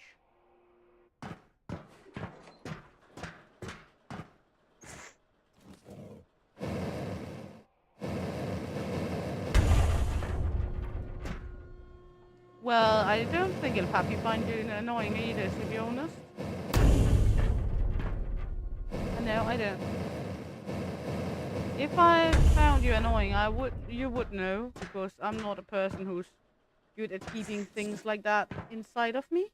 Well, I don't think it'll Pappy find you annoying either, to be honest. No, I don't. If I found you annoying, you would know, because I'm not a person who's good at keeping things like that inside of me.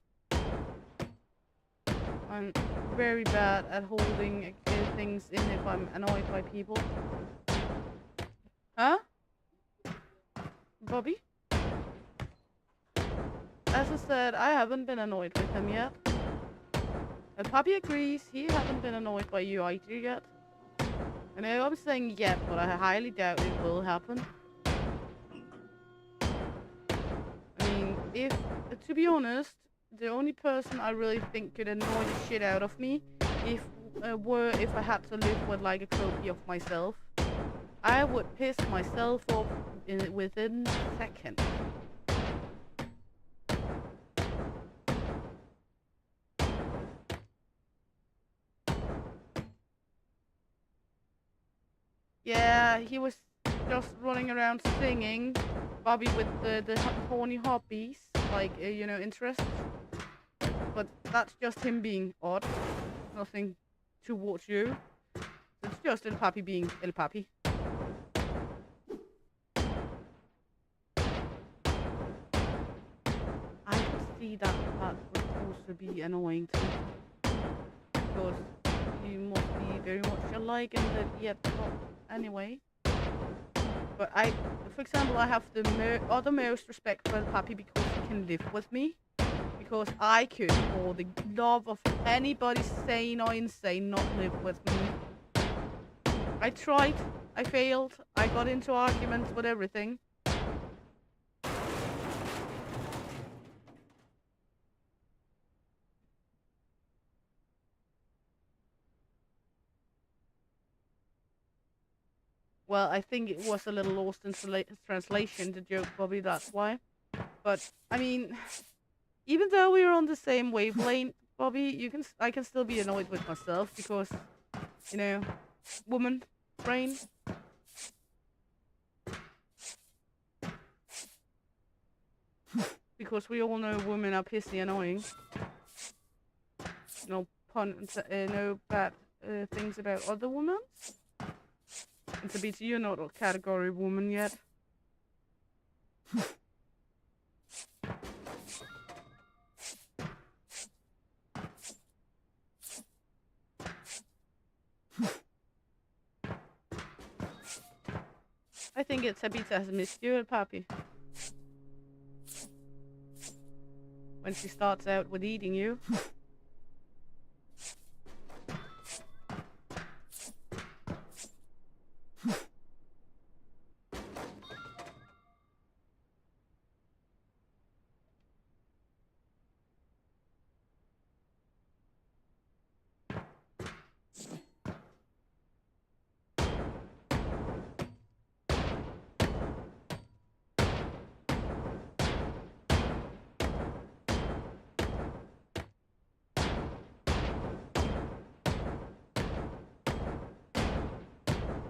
I'm very bad at holding things in if I'm annoyed by people. Huh? Bobby? As I said, I haven't been annoyed with him yet. And Papi agrees, he hasn't been annoyed by you either yet. I know I'm saying yet, but I highly doubt it will happen. I mean, to be honest, the only person I really think could annoy the shit out of me if I had to live with like a copy of myself, I would piss myself off within a second. Yeah, he was just running around singing, Bobby with the horny hobbies, like, you know, interests. But that's just him being odd. Nothing towards you. It's just El Papi being El Papi. I can see that would also be annoying too. Because you must be very much alike and that yet not anyway. But for example, I have the uttermost respect for El Papi because he can live with me. Because I could, for the love of anybody sane or insane, not live with me. I tried, I failed, I got into arguments with everything. Well, I think it was a little lost in translation, the joke, Bobby, that's why. But, I mean, even though we're on the same wavelength, Bobby, I can still be annoyed with myself because, you know, woman brain. Because we all know women are pissy annoying. No no bad things about other women. And to be to you're not a category woman yet. I think it's Tabitha has missed you, Papi. When she starts out with eating you.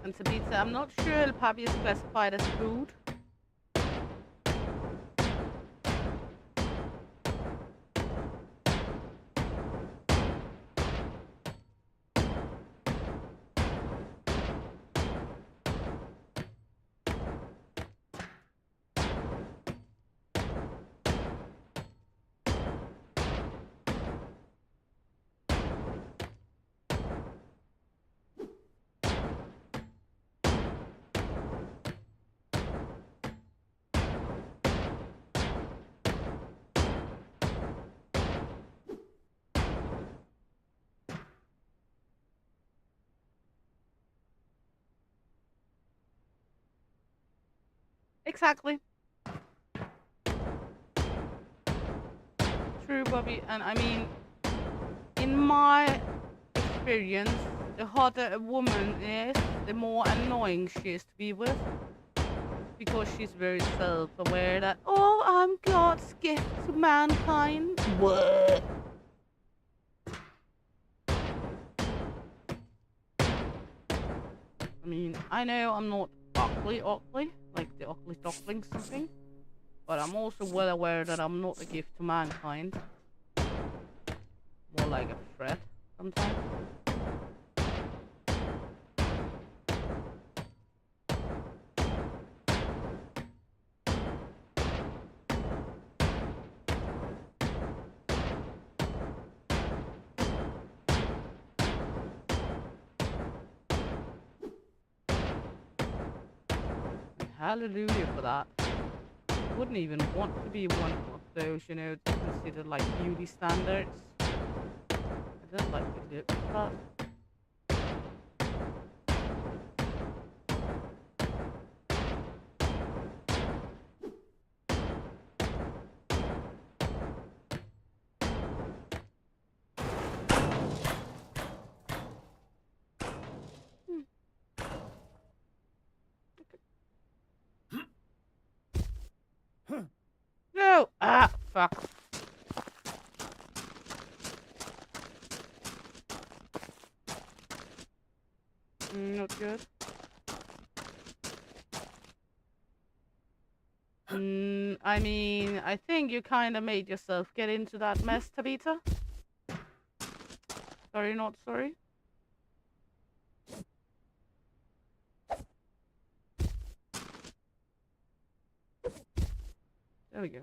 And Tabitha, I'm not sure El Papi is classified as food. Exactly. True, Bobby. And I mean, in my experience, the hotter a woman is, the more annoying she is to be with. Because she's very self-aware that, oh, I'm God's gift to mankind. What? I mean, I know I'm not ugly, like the ugly duckling something. But I'm also well aware that I'm not a gift to mankind. More like a threat sometimes. Hallelujah for that. Wouldn't even want to be one of those, you know, considered like beauty standards. I don't like to look at that. No! Ah, fuck. Not good. I mean, I think you kind of made yourself get into that mess, Tabitha. Sorry, not sorry. There we go.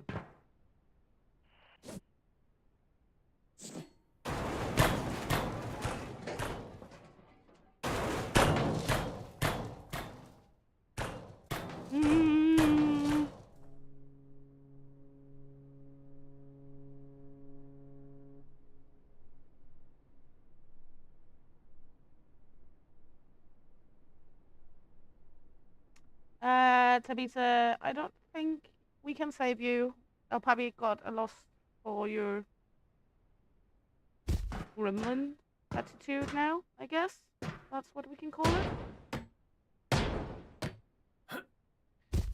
Tabitha, I don't think we can save you. I probably got a loss for your gremlin attitude now, I guess. That's what we can call it.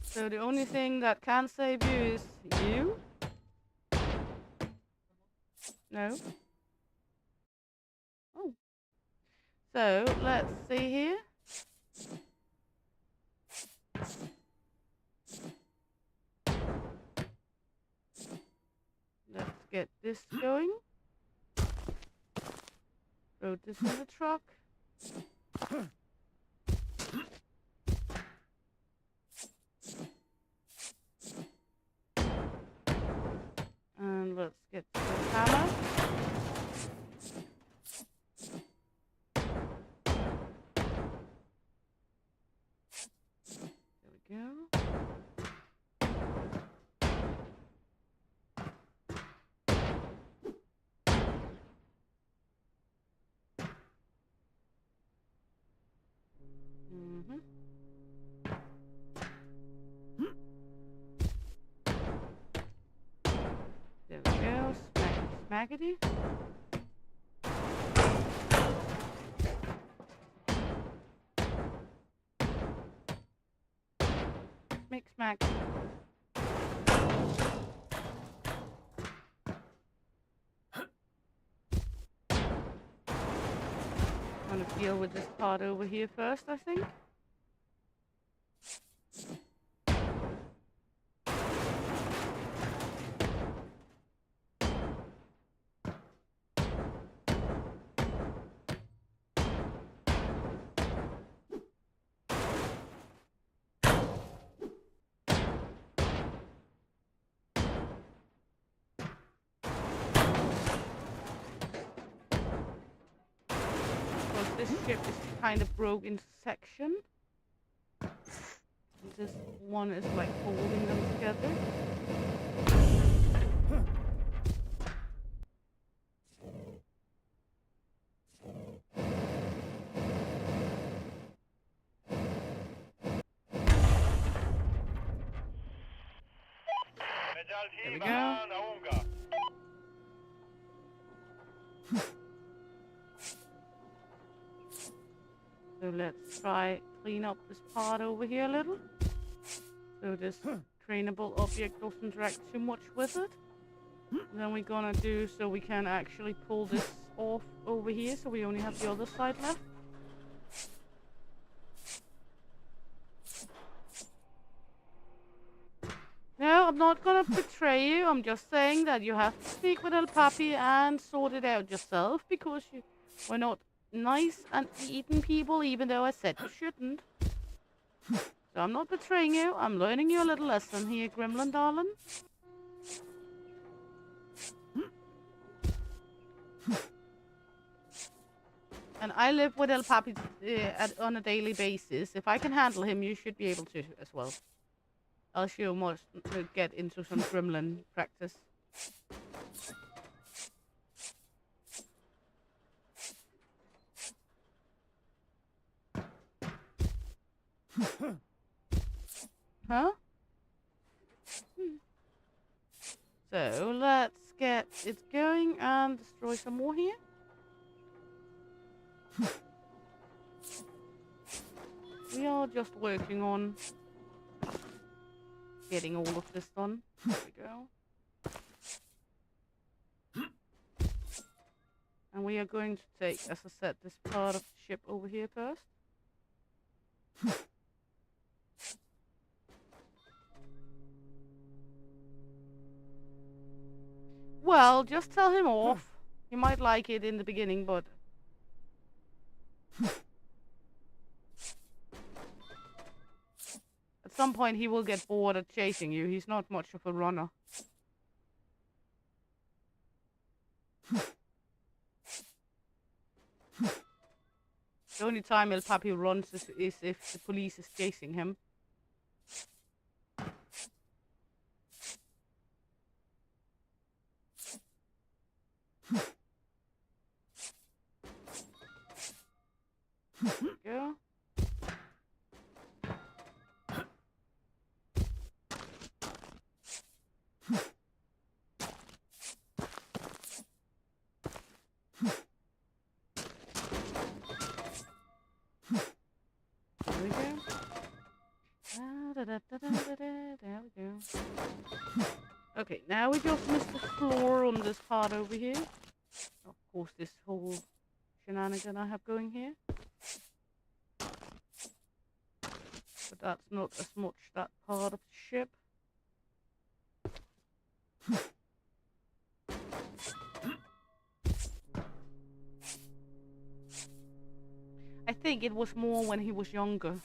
So the only thing that can save you is you. No. Oh. So let's see here. Let's get this going. Throw this in the truck. And let's get the hammer. There we go. There we go. Smackety. Smack smack. I'm gonna deal with this part over here first, I think. This ship is kind of broke into section. This one is like holding them together. There we go. So let's try clean up this part over here a little. So this trainable object doesn't drag too much with it. And then we're gonna do so we can actually pull this off over here so we only have the other side left. No, I'm not gonna betray you. I'm just saying that you have to speak with El Papi and sort it out yourself because you were not nice and eating people, even though I said you shouldn't. So I'm not betraying you. I'm learning you a little lesson here, Gremlin darling. And I live with El Papi on a daily basis. If I can handle him, you should be able to as well. Else you must get into some gremlin practice. Huh? So let's get it going and destroy some more here. We are just working on getting all of this done. There we go. And we are going to take, as I said, this part of the ship over here first. Well, just tell him off. He might like it in the beginning, but... at some point he will get bored of chasing you. He's not much of a runner. The only time El Papi runs is if the police is chasing him. There we go. There we go. There we go. Okay, now we just missed the floor on this part over here. Of course, this whole shenanigan I have going here. But that's not as much that part of the ship. I think it was more when he was younger.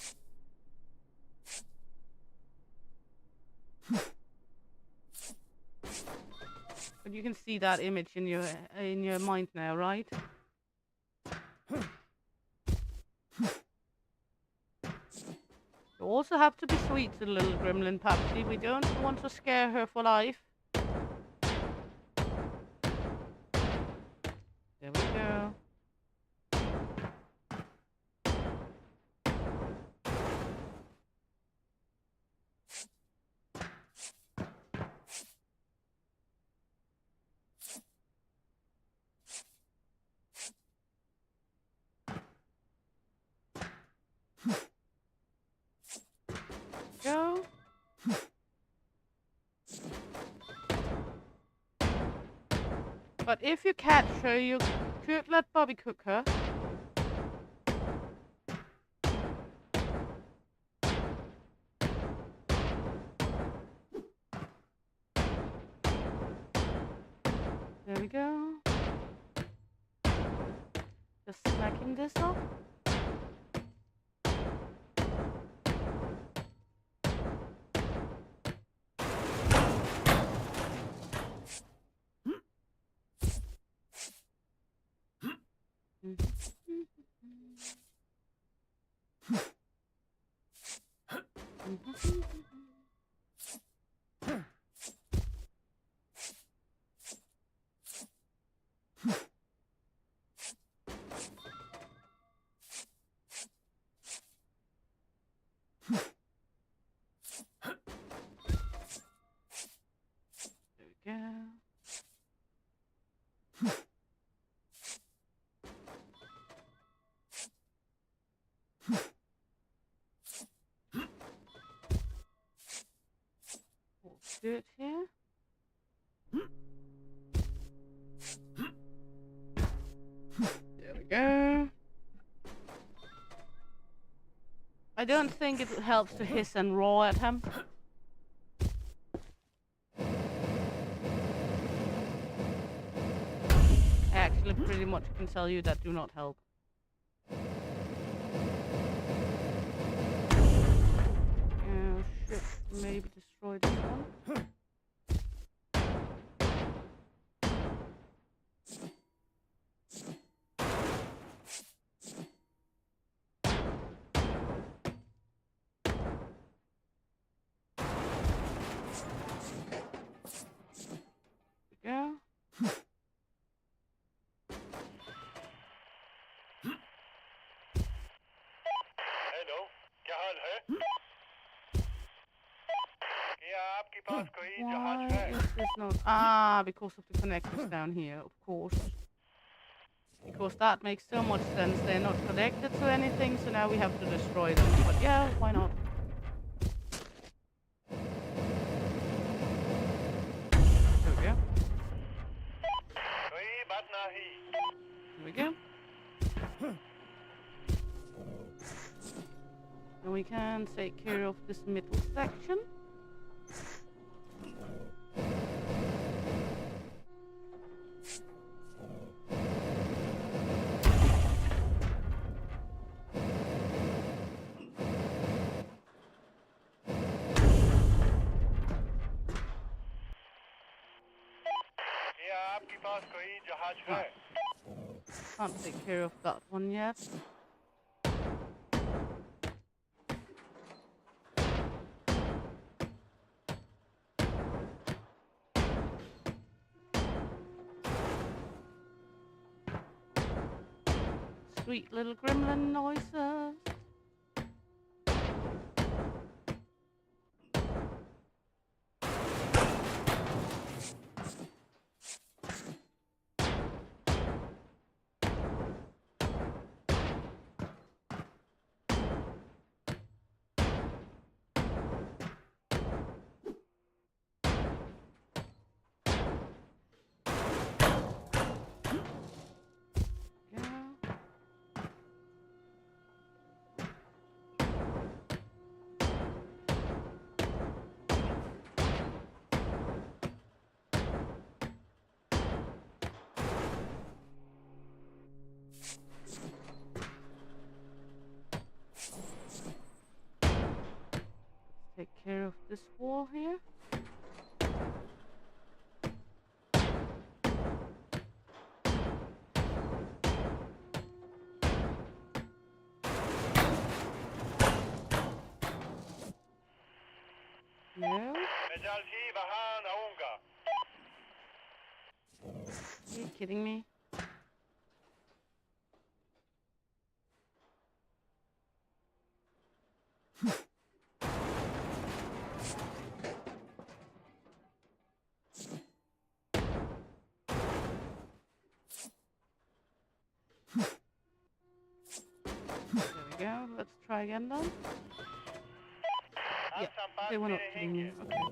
But you can see that image in your mind now, right? You also have to be sweet to the little gremlin Papsy. We don't want to scare her for life. There we go. Go. But if you catch her, you could let Bobby cook her. There we go. Just smacking this off. There we go. Do it here. There we go. I don't think it helps to hiss and roar at him. basically pretty much can tell you that do not help. Should maybe destroy this one. Yeah. Hello, क्या हाल है? क्या आपके पास कोई जहाज Why है? is this not? Ah, because of the connectors down here, of course. Because that makes so much sense. They're not connected to anything, so now we have to destroy them. But yeah, why not? There we go. कोई बात नहीं. There we go. And we can take care of this middle section. क्या आपके पास कोई जहाज है? Can't take care of that one yet. Sweet little gremlin noises. Yeah. Take care of this wall here. No. मैं जल्द ही वहाँ आऊँगा. Are you kidding me? There we go. Let's try again then. हम Yeah, संपर्क they were में not kidding रहेंगे. me. Okay.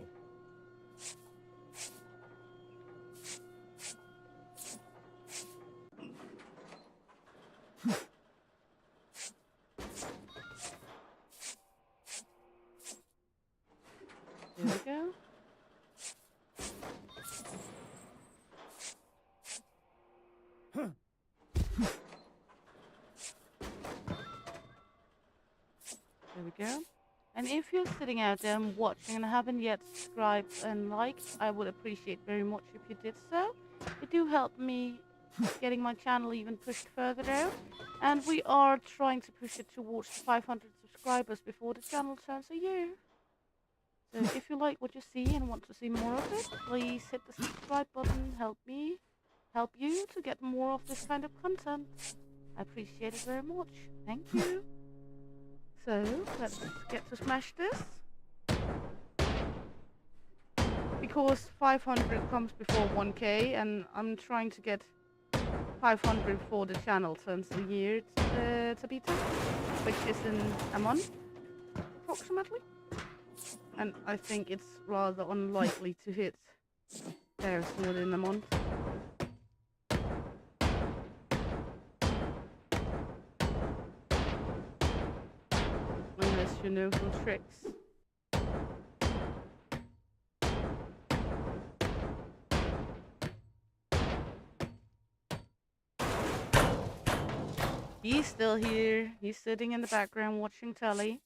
There we go. There we go. And if you're sitting out there and watching and haven't yet subscribed and liked, I would appreciate very much if you did so. It do help me getting my channel even pushed further out. And we are trying to push it towards 500 subscribers before the channel turns a year. So if you like what you see and want to see more of it, please hit the subscribe button. Help me, help you to get more of this kind of content. I appreciate it very much. Thank you. So let's get to smash this. Because 500 comes before 1k and I'm trying to get 500 before the channel turns a year to beat it, which is in a month approximately. And I think it's rather unlikely to hit there within a month. Unless you know some tricks. He's still here. He's sitting in the background watching telly.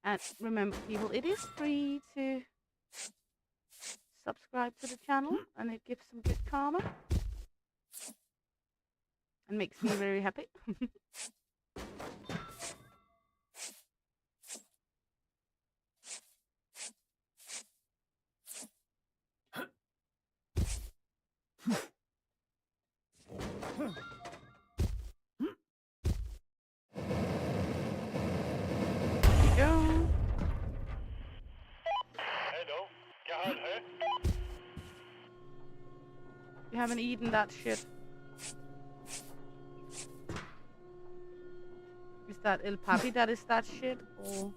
And remember, people, it is free to subscribe to the channel, and it gives some good karma. And makes me very happy. Go. Hello क्या हाल है You haven't eaten that shit. Is that El Papi that is that shit? Or...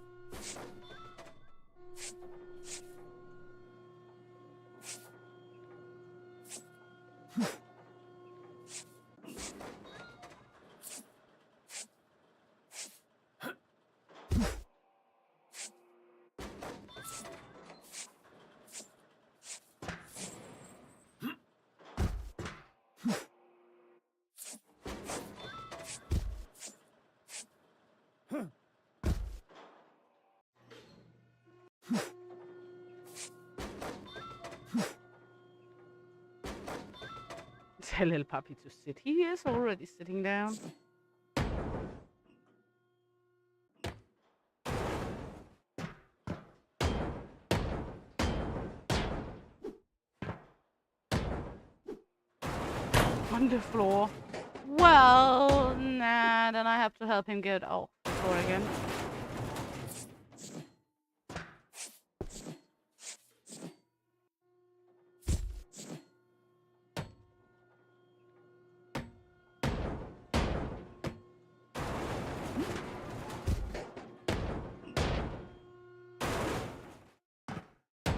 Tell El Papi to sit. He is already sitting down. On the floor. Well, nah, then I have to help him get off the floor again.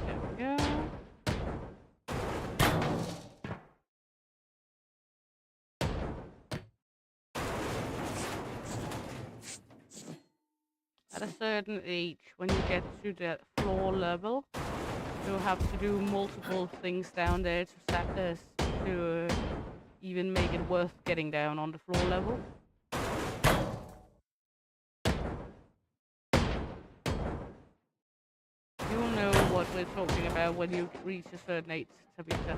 There we go. At a certain age, when you get to the floor level, you have to do multiple things down there to even make it worth getting down on the floor level. You'll know what we're talking about when you reach a certain age, Tabitha.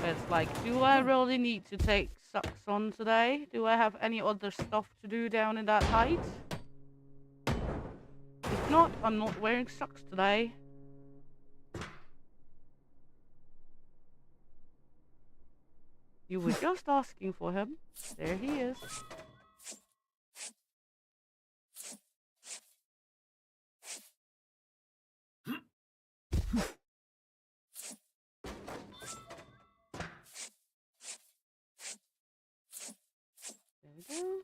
It's like, do I really need to take socks on today? Do I have any other stuff to do down in that height? If not, I'm not wearing socks today. You were just asking for him. There he is. There we go.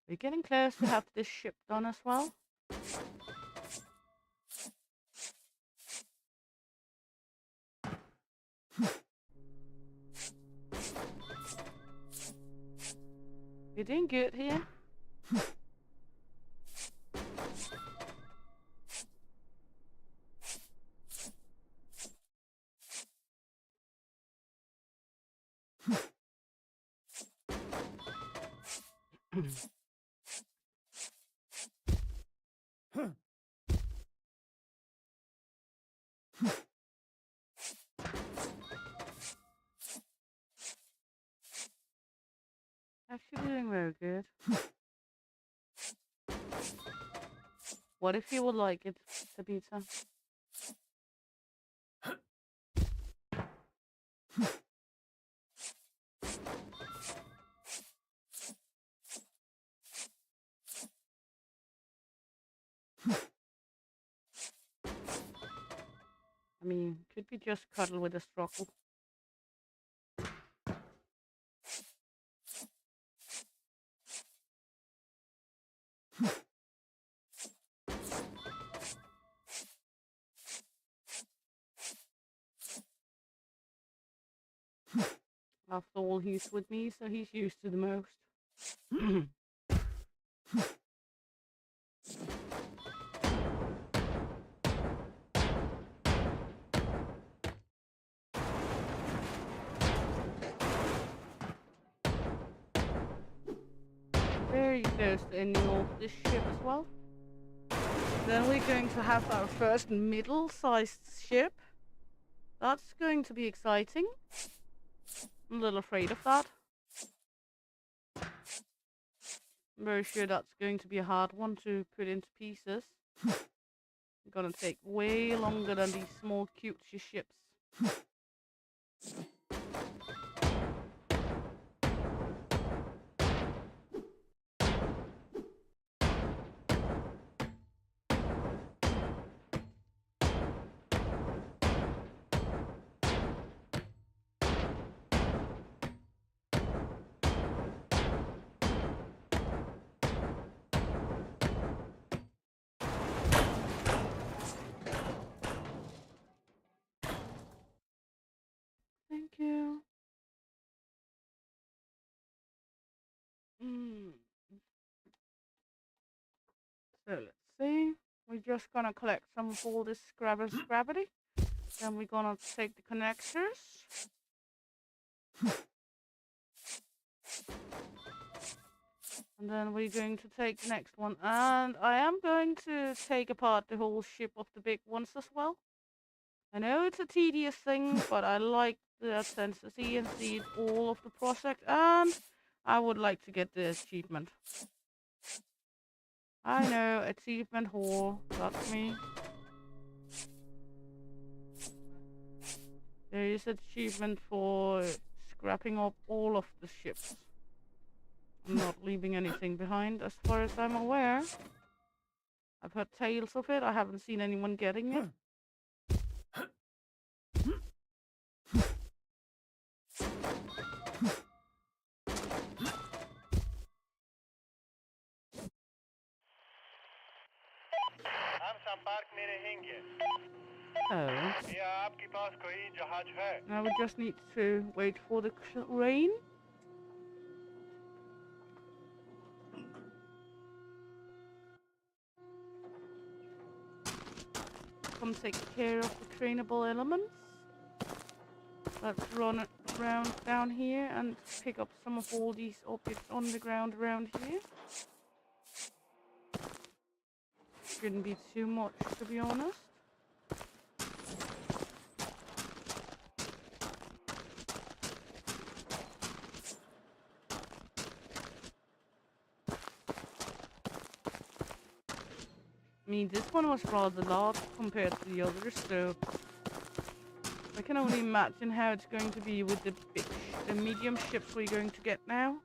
We're getting close to have this ship done as well. You're doing good here. Actually doing very good. What if you would like it, Tabitha? I mean, could we just cuddle with a struggle? After all, he's with me, so he's used to the most. Very close to ending off this ship as well. Then we're going to have our first middle-sized ship. That's going to be exciting. I'm a little afraid of that. I'm very sure that's going to be a hard one to put into pieces. It's gonna take way longer than these small cutesy ships. Thank you. So let's see. We're just gonna collect some of all this scrabbity. Then we're gonna take the connectors. And then we're going to take the next one. And I am going to take apart the whole ship of the big ones as well. I know it's a tedious thing, but I like the sense to see and see all of the project. And I would like to get the achievement. I know, achievement whore. That's me. There is an achievement for scrapping up all of the ships. I'm not leaving anything behind as far as I'm aware. I've heard tales of it. I haven't seen anyone getting it. हम संपर्क में रहेंगे। Oh. क्या आपके पास कोई जहाज है? Now we just need to wait for the rain. Come take care of the trainable elements. Let's run it around down here and pick up some of all these objects on the ground around here. Shouldn't be too much, to be honest. I mean, this one was rather large compared to the others, so I can only imagine how it's going to be with the medium ships we're going to get now.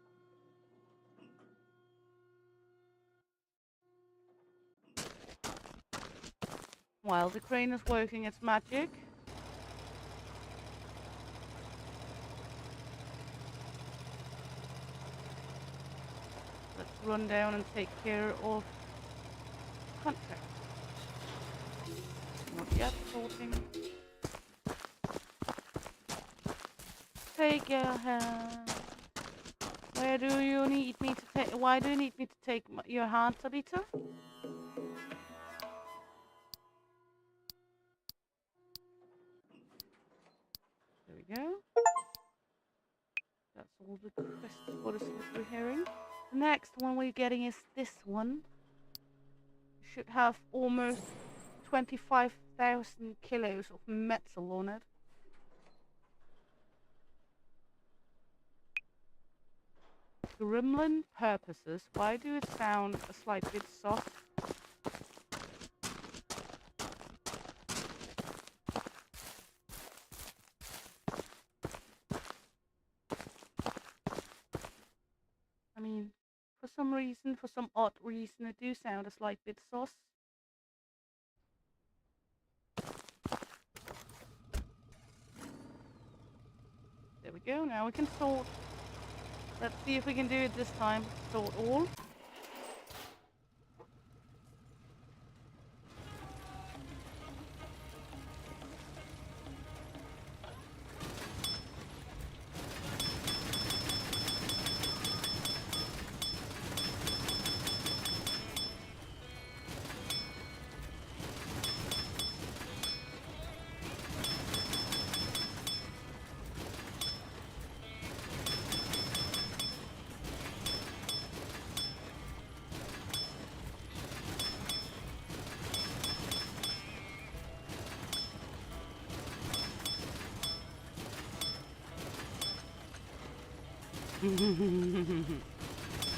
While the crane is working its magic. Let's run down and take care of contract. Not yet sorting. Take your hand. Where do you need me to take? Why do you need me to take your hand, Tabitha? There we go. That's all the quests for this we're hearing. The next one we're getting is this one. Should have almost 25,000 kilos of metal on it. Gremlin purposes. Why do it sound a slight bit soft? I mean, for some reason, for some odd reason, it do sound a slight bit sus. we go. Now we can sort. Let's see if we can do it this time. Sort all.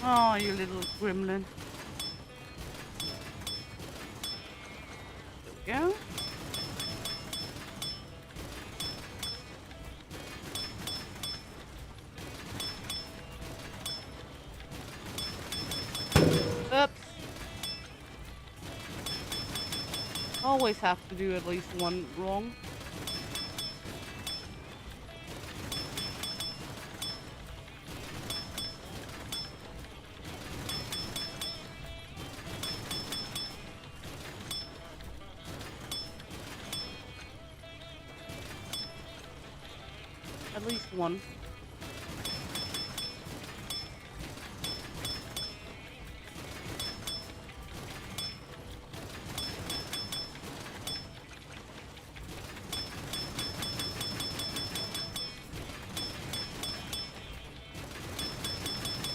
Oh, you little gremlin. There we go. Oops. Always have to do at least one wrong. At least one.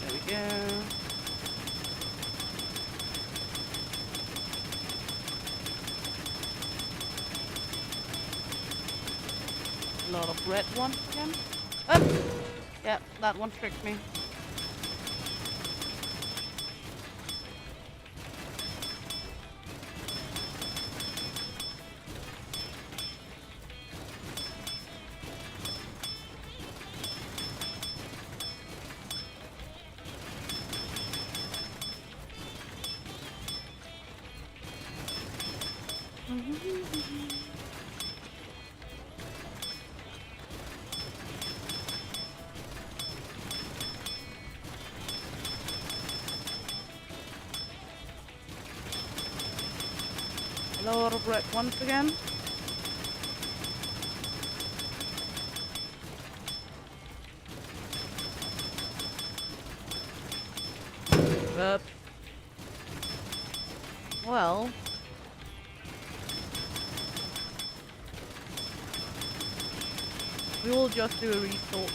There we go. A lot of red ones again. Oh! Yeah, that one tricked me. A lot of red ones again. Up. Well. We will just do a resort.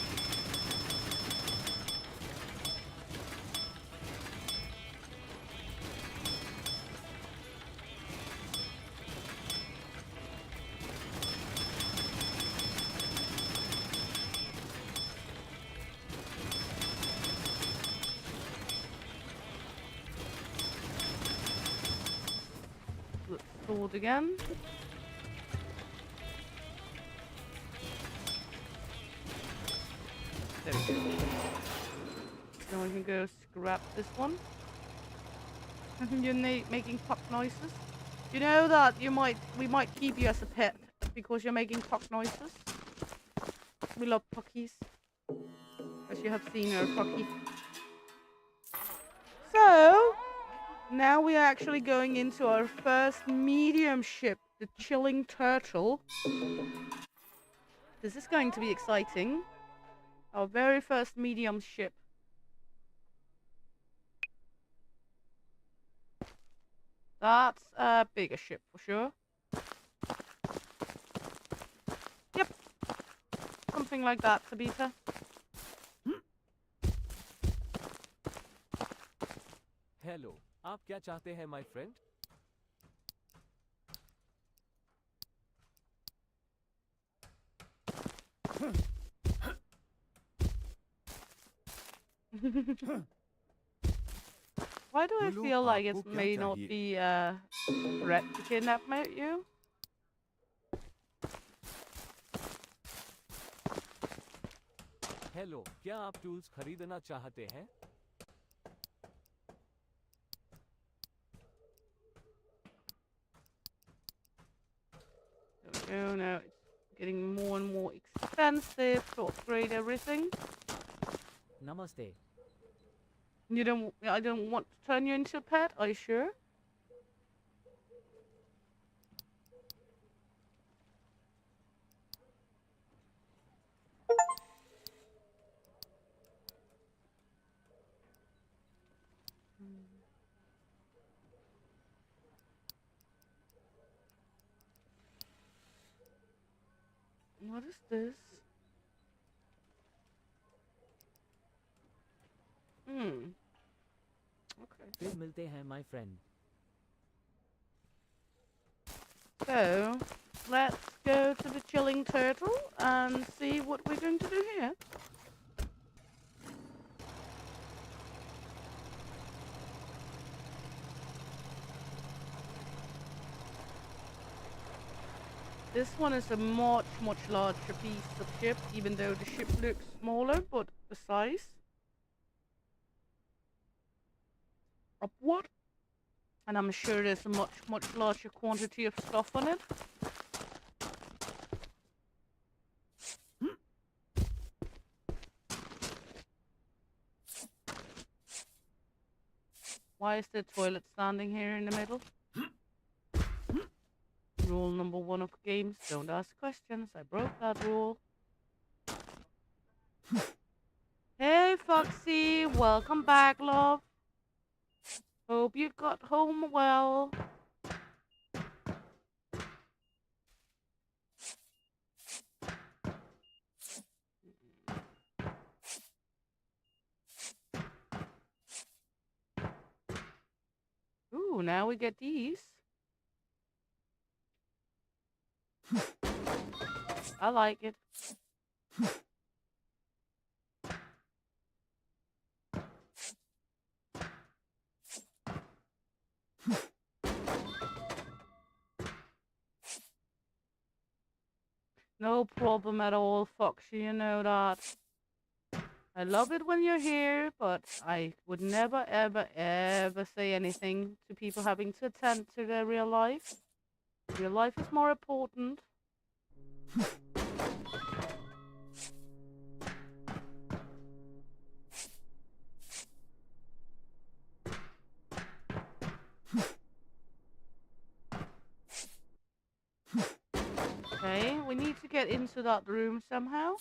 Sword again. There we go. Then we can go scrap this one. You're making puck noises. You know that we might keep you as a pet because you're making puck noises. We love puckies, as you have seen our pucky. So now we are actually going into our first medium ship, the Chilling Turtle. This is going to be exciting. Our very first medium ship. That's a bigger ship for sure. Yep. Something like that, Tabitha. Hello, आप क्या चाहते हैं, my friend? Why do I बोलो, feel like आपको it क्या may not चाहिए? be a threat to kidnap you? Hello, क्या आप टूल्स खरीदना चाहते हैं? Oh no, it's Getting more and more expensive to upgrade everything. Namaste. I don't want to turn you into a pet, are you sure? What is this? Okay. फिर मिलते हैं my friend. So, let's go to the chilling turtle and see what we're going to do here. This one is a much larger piece of ship, even though the ship looks smaller, but the size upward. And I'm sure there's a much larger quantity of stuff on it. Why is the toilet standing here in the middle? Rule number 1 of games, don't ask questions. I broke that rule. Hey Foxy, welcome back, love. Hope you got home well. Ooh, now we get these. I like it. No problem at all, Foxy, you know that. I love it when you're here, but I would never, ever say anything to people having to attend to their real life. Real life is more important. Okay, we need to get into that room somehow.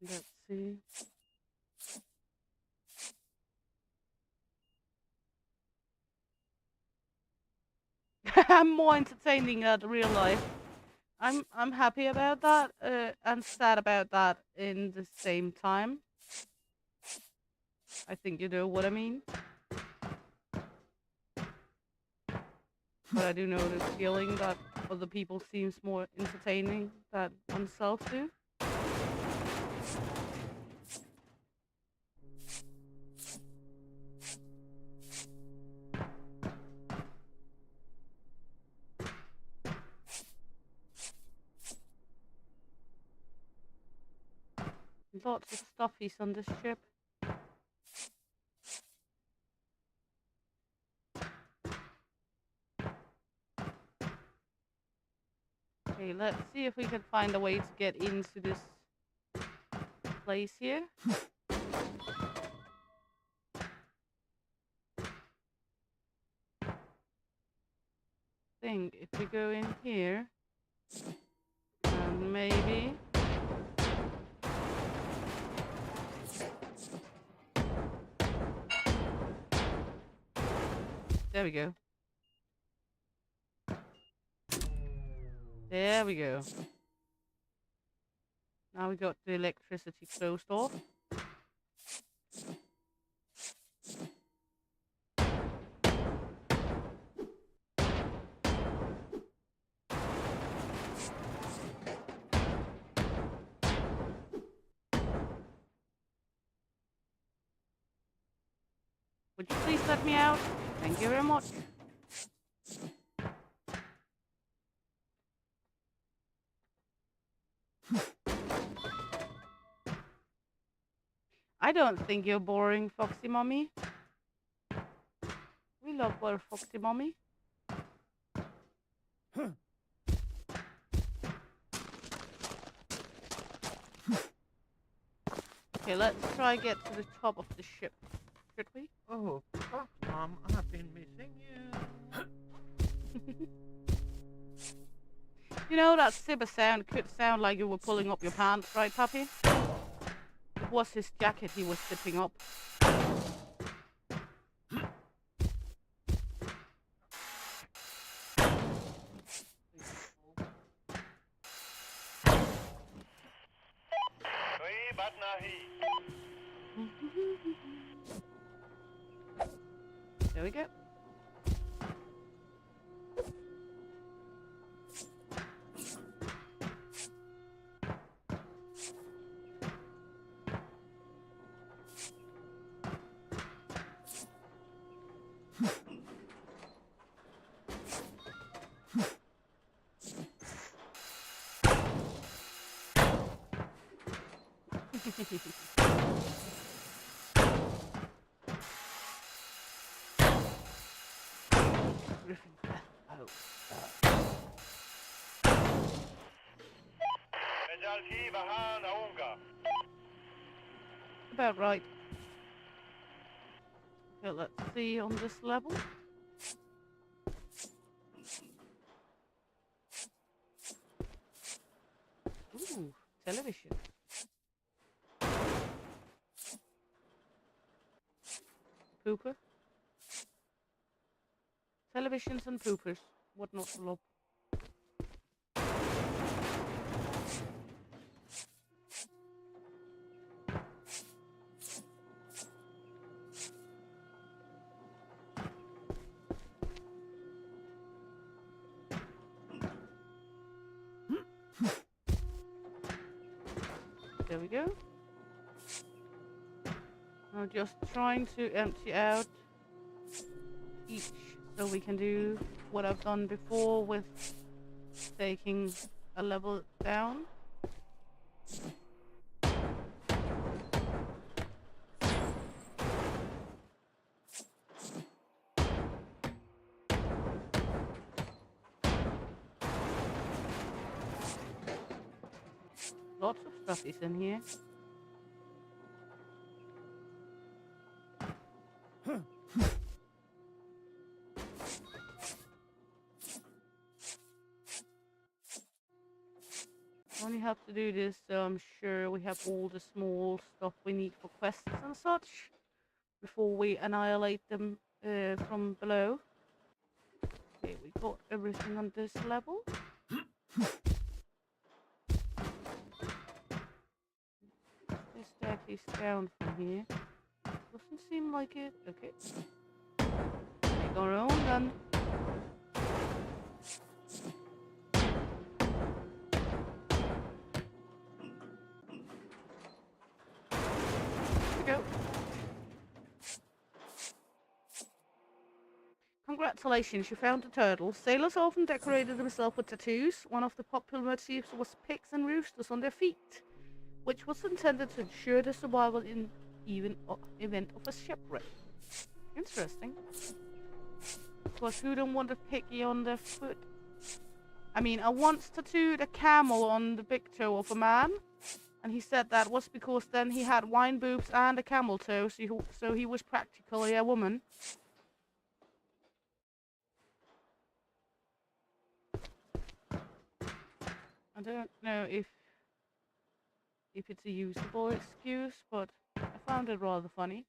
Let's see. I'm more entertaining than real life. I'm happy about that and sad about that in the same time. I think you know what I mean. But I do know this feeling that other people seems more entertaining than oneself do. Lots of stuffies on this ship. Okay, let's see if we can find a way to get into this place here. I think if we go in here, and maybe... There we go. There we go. Now we got the electricity closed off. Would you please let me out? Thank you very much. I don't think you're boring, Foxy Mommy. We love our Foxy Mommy. Okay, let's try get to the top of the ship, should we? Oh, fuck, Mom, I've been missing you. You know that Sibber sound could sound like you were pulling up your pants, right, puppy? It was his jacket he was zipping up. कोई बात नहीं. There we go. Griffin. Oh. मैं जल्दी वहाँ आऊँगा. About right. Okay, let's see on this level. Ooh, television. Pooper. Televisions and poopers. What not to love. There we go. I'm just trying to empty out each so we can do what I've done before with taking a level down. Lots of stuff is in here. Only have to do this, so I'm sure we have all the small stuff we need for quests and such before we annihilate them from below. Okay, we got everything on this level. This staircase down from here. Doesn't seem like it. Okay. Make our own then. Go. Congratulations, you found a turtle. Sailors often decorated themselves with tattoos. One of the popular motifs was pigs and roosters on their feet, which was intended to ensure their survival in event of a shipwreck. Interesting. Of course, who don't want a piggy on their foot? I mean, I once tattooed a camel on the big toe of a man. And he said that was because then he had wine boobs and a camel toe, so he was practically a woman. I don't know if it's a usable excuse, but I found it rather funny.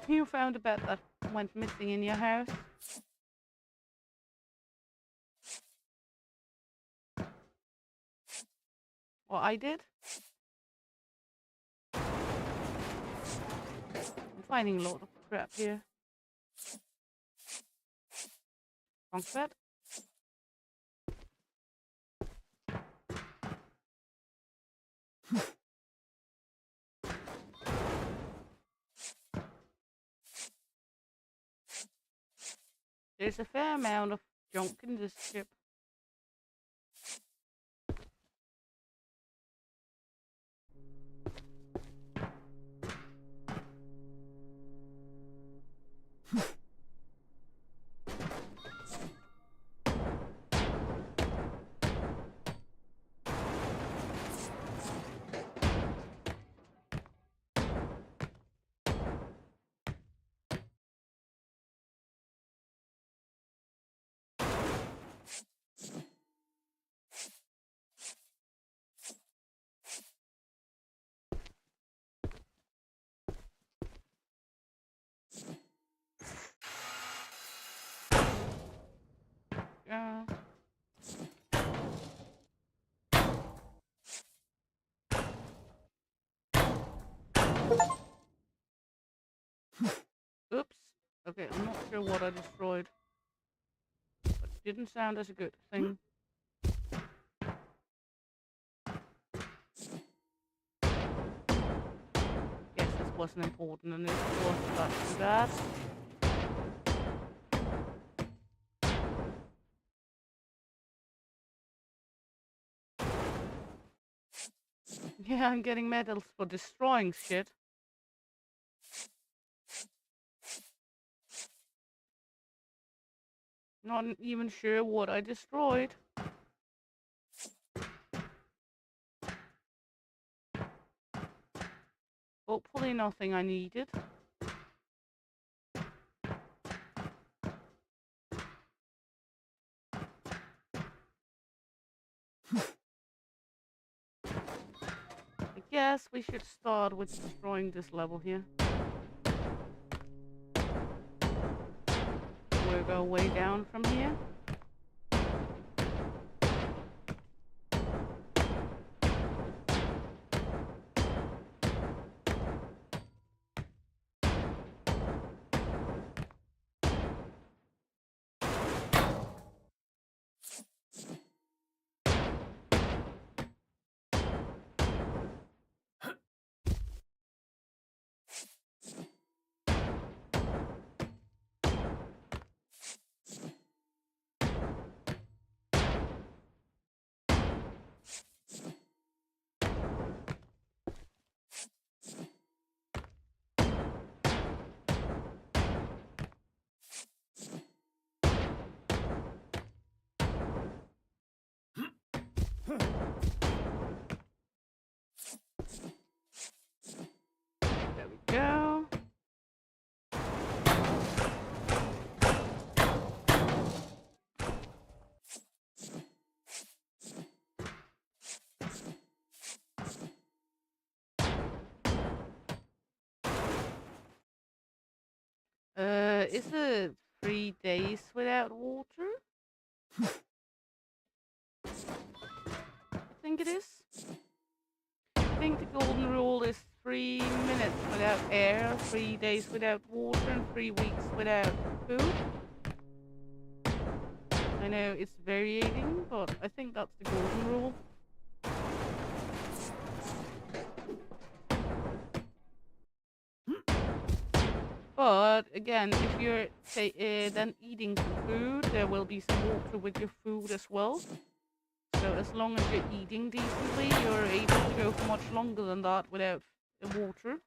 You found a bed that went missing in your house? Well, I did. I'm finding a lot of crap here. Wrong bed. There's a fair amount of junk in this ship. Yeah. Oops. Okay, I'm not sure what I destroyed. But it didn't sound as a good thing. Guess this wasn't important and it was such that. Yeah, I'm getting medals for destroying shit. Not even sure what I destroyed. Hopefully nothing I needed. I guess we should start with destroying this level here. We'll go way down from here. There we go. Is it 3 days without water? I think it is. I think the golden rule is 3 minutes without air, 3 days without water, and 3 weeks without food. I know it's varying, but I think that's the golden rule. But again, if you're then eating some food, there will be some water with your food as well. So as long as you're eating decently, you're able to go for much longer than that without water.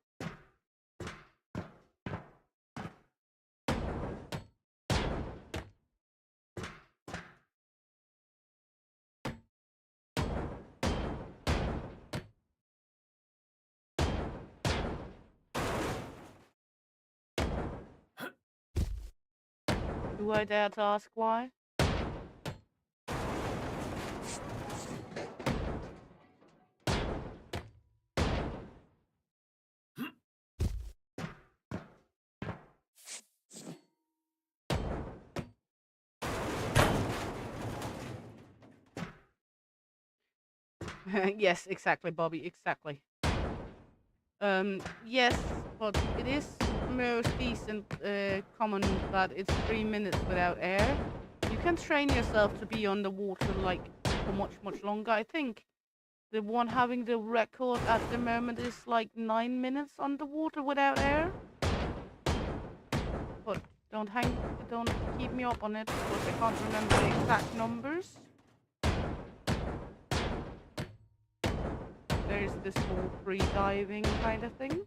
Do I dare to ask why? Yes, exactly, Bobby, exactly. Yes, but it is most decent common that it's 3 minutes without air. You can train yourself to be underwater like for much longer. I think the one having the record at the moment is like 9 minutes underwater without air. But don't keep me up on it because I can't remember the exact numbers. There's this whole free diving kind of thing.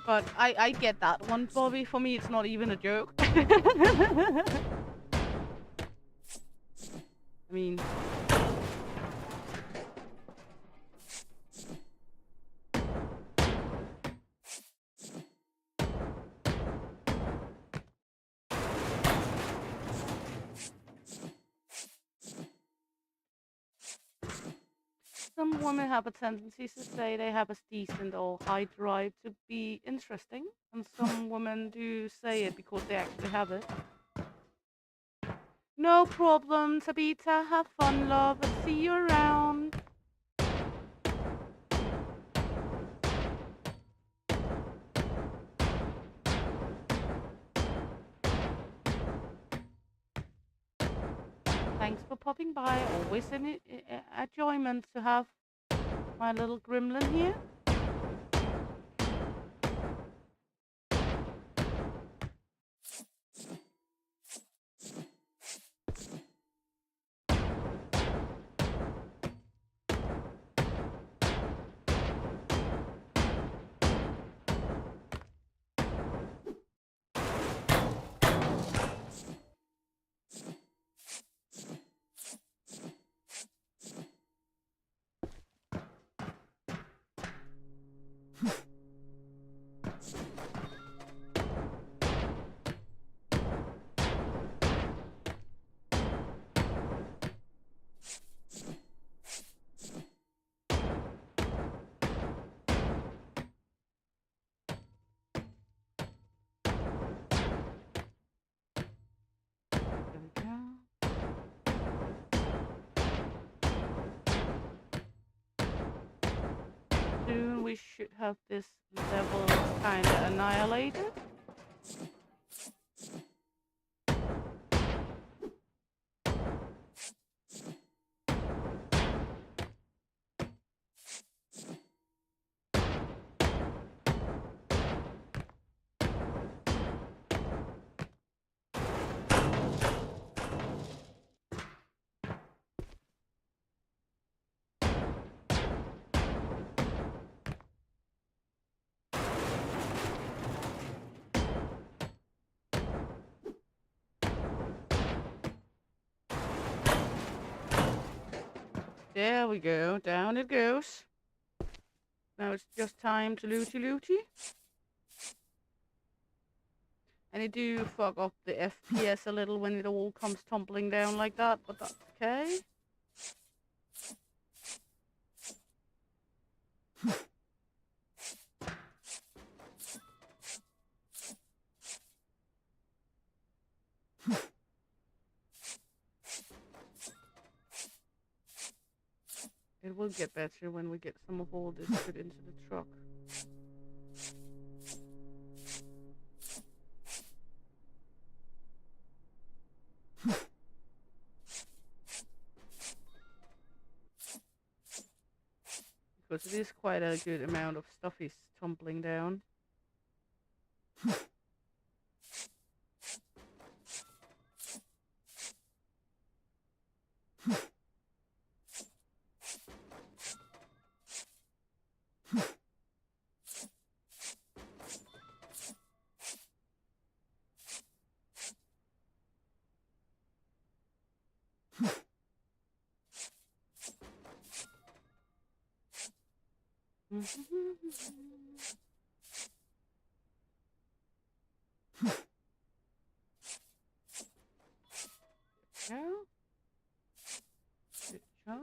But I get that one, Bobby. For me, it's not even a joke. I mean, some women have a tendency to say they have a decent or high drive to be interesting, and some women do say it because they actually have it. No problem, Tabitha. Have fun, love, and see you around. Thanks for popping by. Always an enjoyment to have my little gremlin here. There we go. Soon we should have this level kind of annihilated. There we go. Down it goes. Now it's just time to looty looty. And it do fuck up the FPS a little when it all comes tumbling down like that, but that's okay. It will get better when we get some of all this put into the truck. Because it is quite a good amount of stuff is tumbling down. Go. Good job.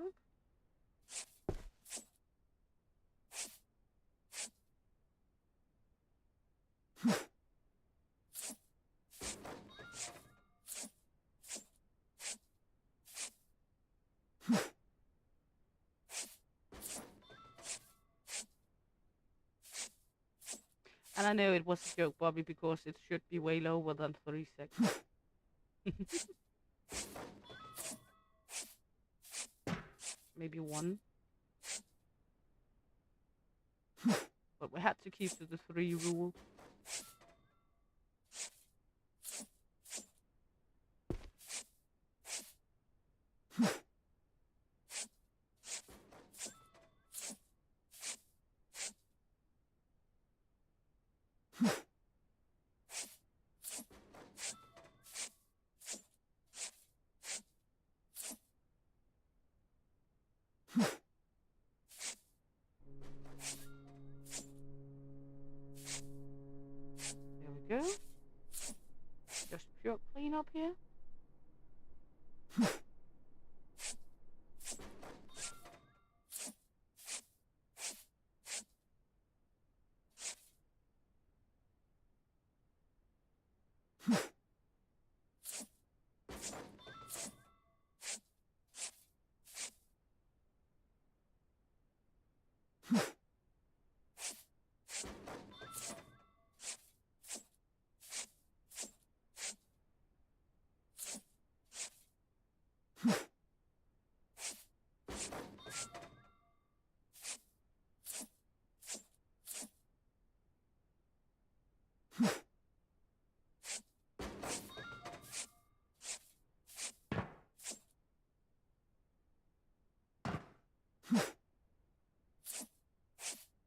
I know it was a joke, Bobby, because it should be way lower than 3 seconds. Maybe 1. But we had to keep to the 3 rule. There we go. Just pure clean up here.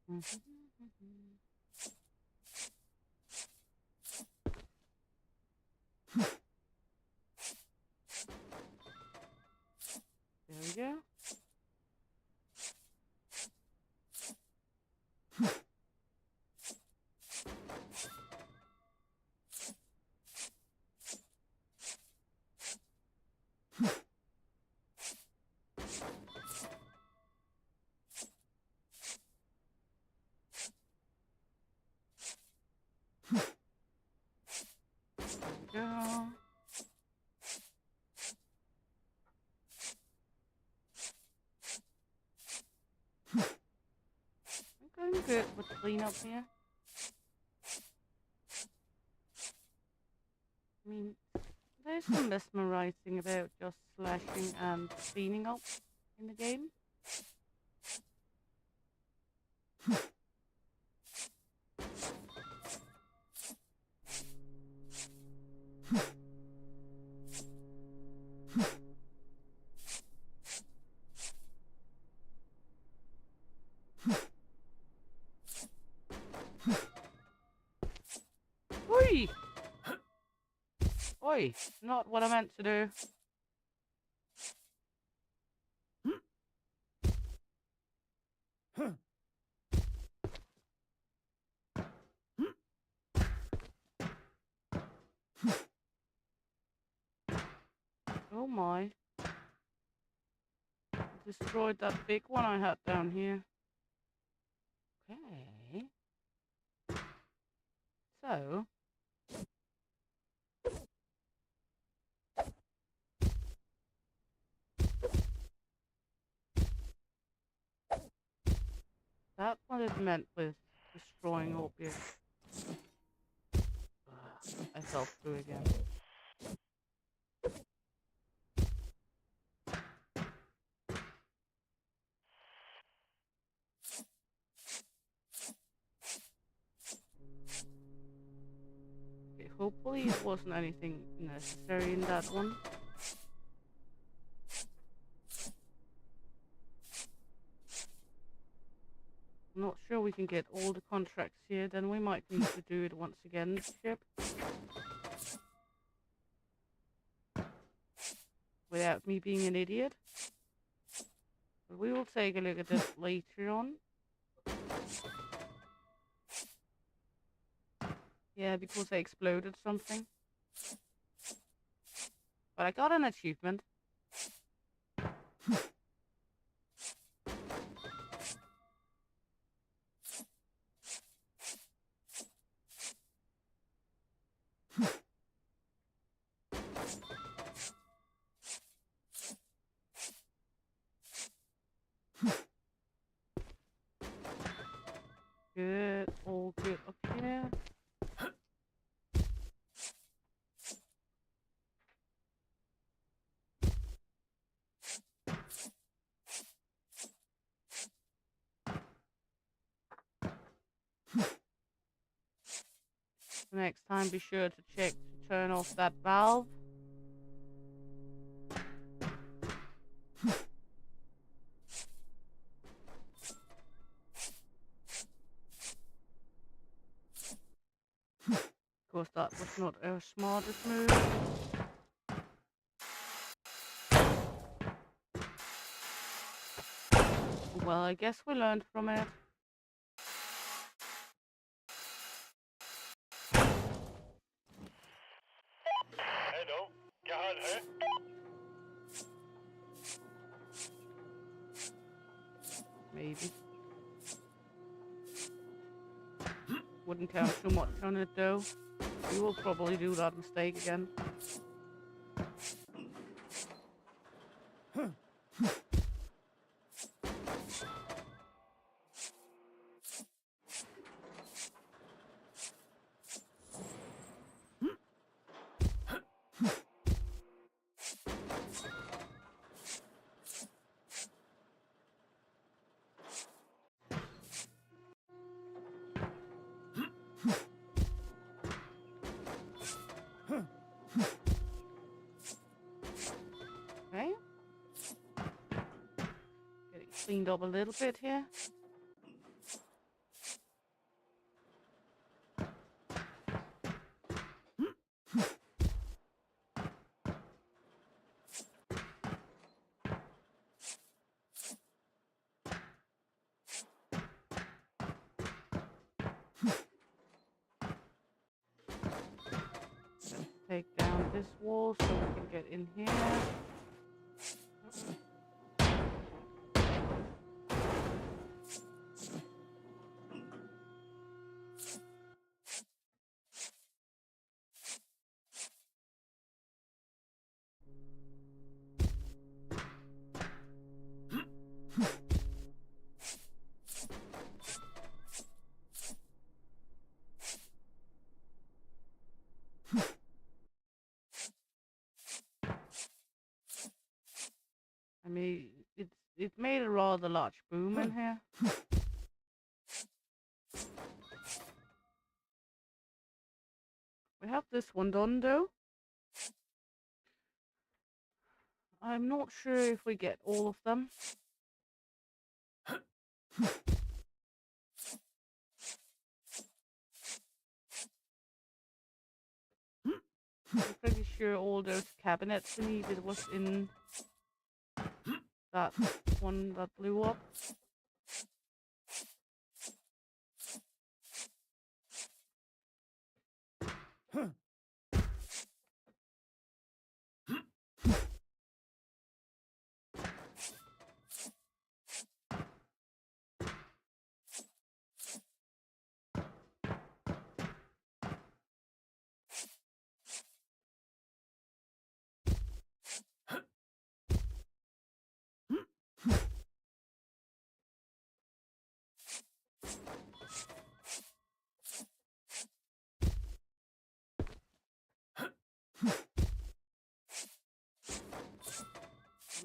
There we go. There we go. I'm going good with clean up here. I mean, there's some mesmerizing about just slashing and cleaning up in the game. Oi! Oi, not what I meant to do. Oh my. Destroyed that big one I had down here. Okay. So. That's what it meant with destroying objects. I fell through again. Okay, hopefully it wasn't anything necessary in that one. I'm not sure we can get all the contracts here, then we might need to do it once again, the ship. Without me being an idiot. But we will take a look at this later on. Yeah, because I exploded something. But I got an achievement. Good, all good up here. next time be sure to check to turn off that valve. Of course, that was not our smartest move. Well, I guess we learned from it. Hello, क्या हाल है? Maybe. Wouldn't count too much on it though. You will probably do that mistake again. Okay. Getting cleaned up a little bit here. Take down this wall so we can get in here. I mean, it made a rather large boom in here. We have this one done though. I'm not sure if we get all of them. I'm pretty sure all those cabinets we needed was in that one that blew up.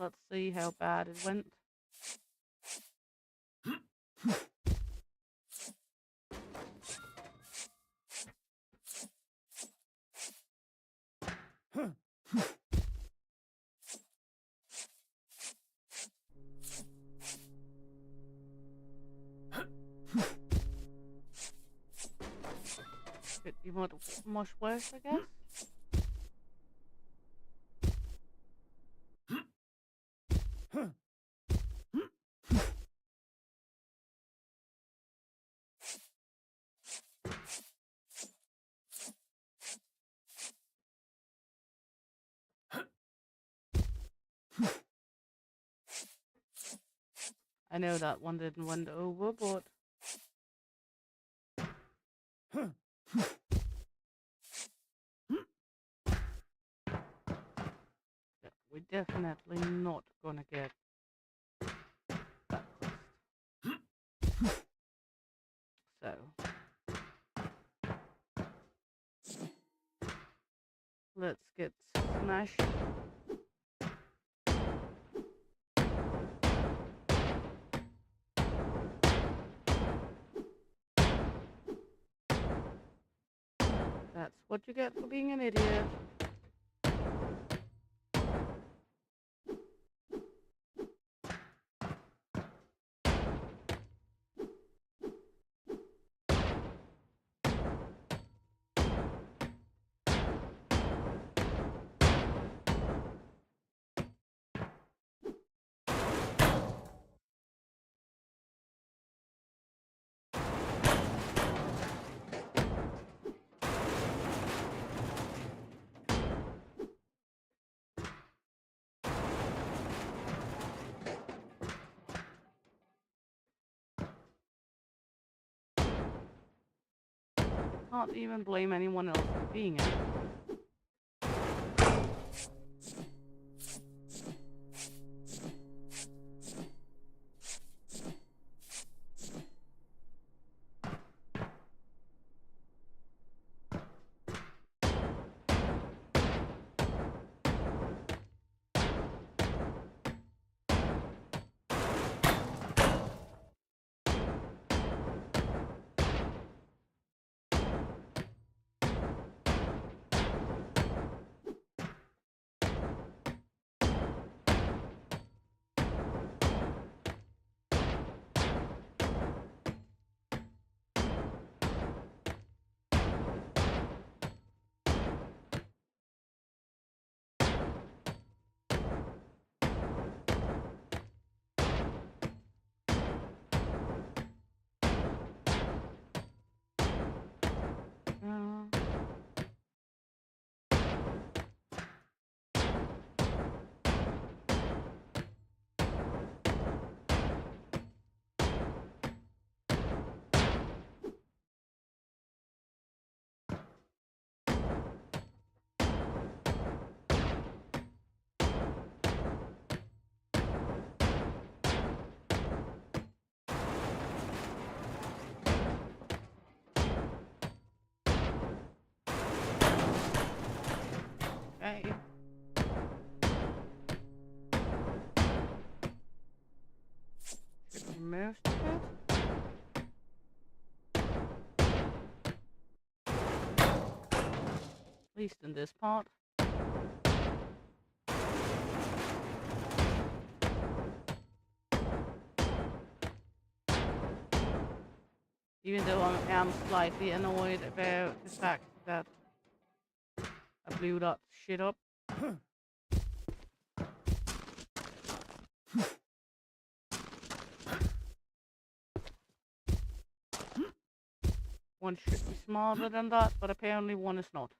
Let's see how bad it went. Could be much worse, I guess. I know that one didn't went over, but yeah, we're definitely not gonna get that close. So let's get smashed. That's what you get for being an idiot. Can't even blame anyone else for being it. Okay. Should be most of it. At least in this part. Even though I am slightly annoyed about the fact that I blew that shit up. One should be smarter than that, but apparently one is not.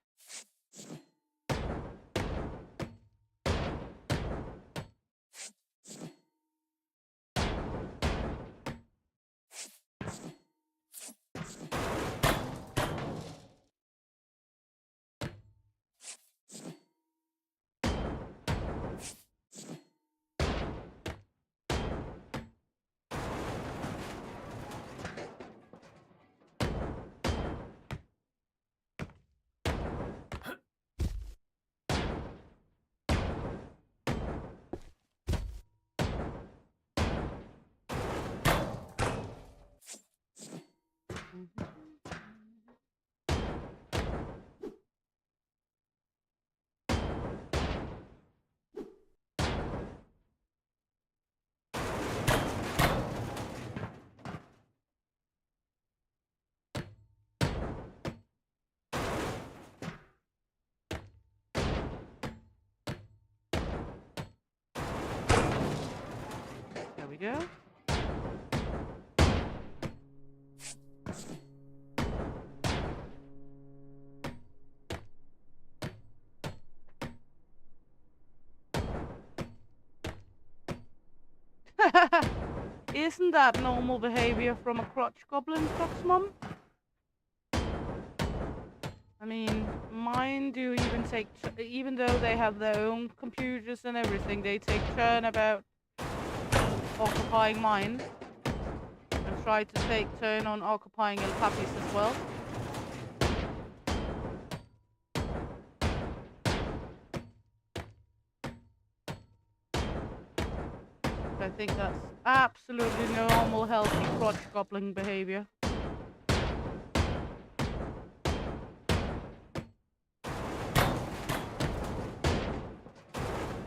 There we go. Isn't that normal behavior from a crotch goblin, Fox Mom? I mean, mine do even take, even though they have their own computers and everything, they take turn about occupying mine. And try to take turn on occupying El Papi's as well. I think that's absolutely normal, healthy crotch goblin behavior.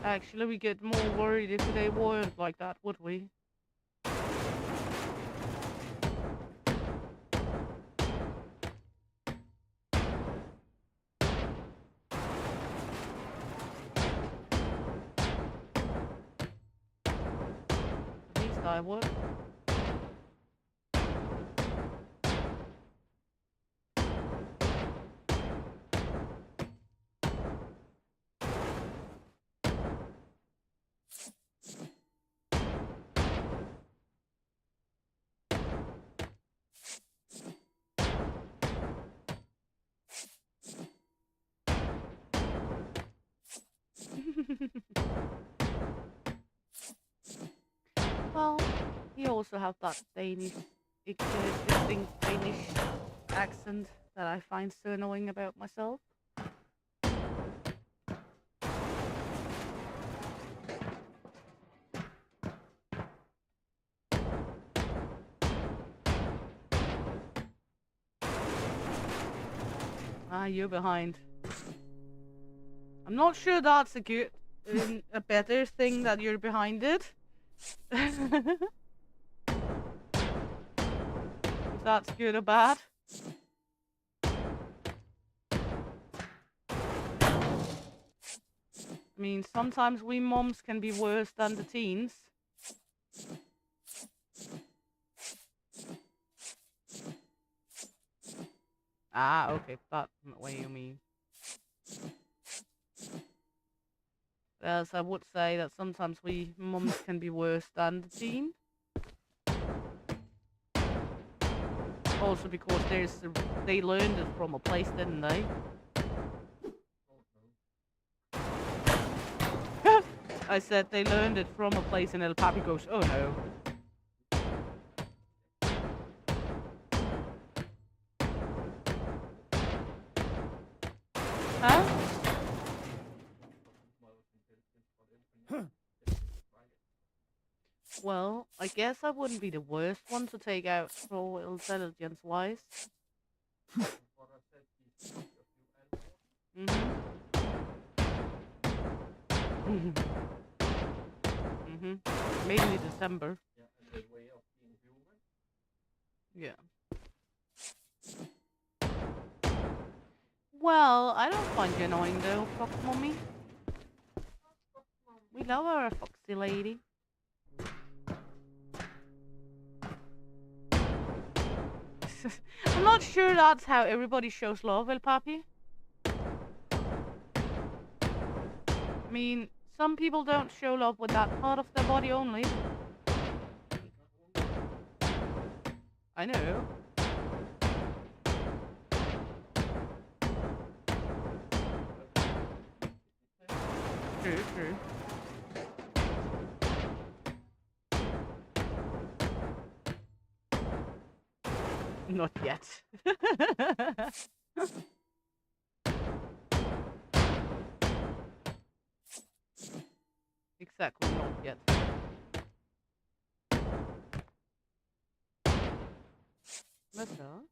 Actually, we get more worried if they weren't like that, would we? At least I would. Well, you also have that Danish, distinct Danish accent that I find so annoying about myself. Ah, you're behind. I'm not sure that's a better thing that you're behind it. If that's good or bad. I mean, sometimes we moms can be worse than the teens. Ah, okay, that's what you mean. Whereas I would say that sometimes we moms can be worse than the teen. Also because they learned it from a place, didn't they? I said they learned it from a place and El Papi goes, oh no. Huh? Well, I guess I wouldn't be the worst one to take out for intelligence-wise. Mm-hmm. Mm-hmm. Mainly December. Yeah. Well, I don't find you annoying though, Fox Mommy. We love our foxy lady. I'm not sure that's how everybody shows love, El Papi. I mean, some people don't show love with that part of their body only. I know. True, true. Not yet. Exactly, not yet. That's all.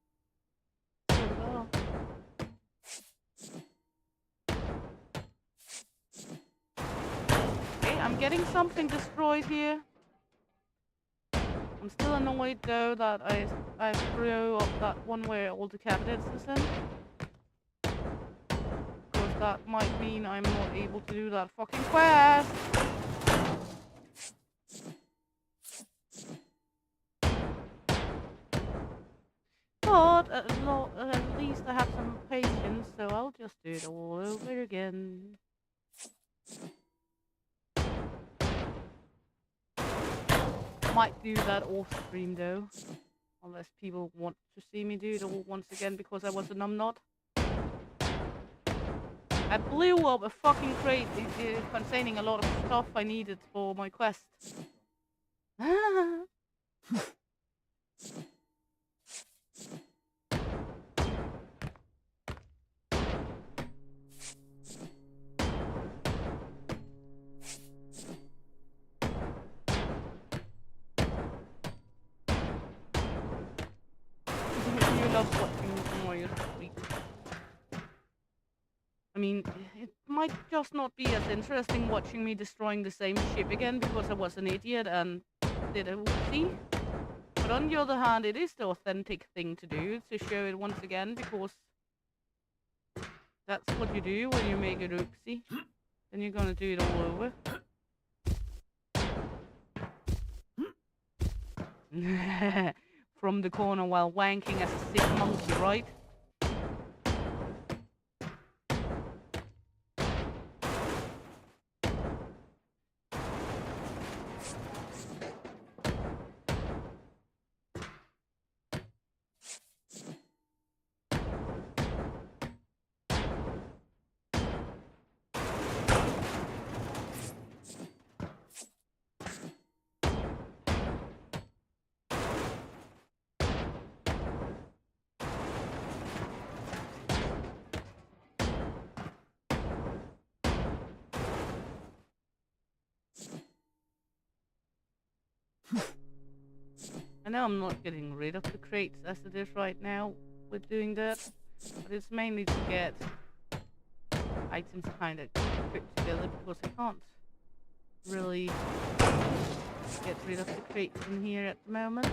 Okay, I'm getting something destroyed here. I'm still annoyed though that I threw up that one where all the cabinets is in. Because that might mean I'm not able to do that fucking quest. But at least I have some patience, so I'll just do it all over again. Might do that off stream though, unless people want to see me do it all once again because I was a numbnod. I blew up a fucking crate containing a lot of stuff I needed for my quest. You love watching Warriors Week. I mean, it might might just not be as interesting watching me destroying the same ship again because I was an idiot and did a whoopsie. But on the other hand, it is the authentic thing to do, to show it once again, because that's what you do when you make an oopsie. Then you're gonna do it all over. From the corner while wanking as a sick monkey, right? I know I'm not getting rid of the crates as it is right now with doing that, but it's mainly to get items kind of put together because I can't really get rid of the crates in here at the moment.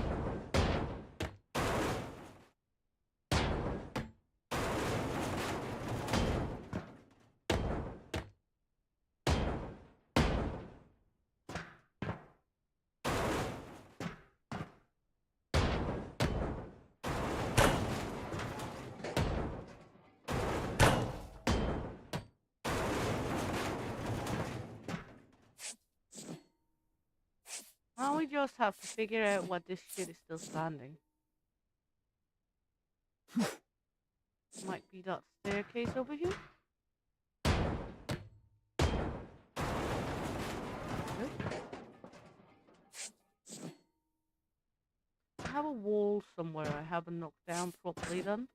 Now we just have to figure out what this shit is still standing. Might be that staircase over here. Nope. I have a wall somewhere I haven't knocked down properly then.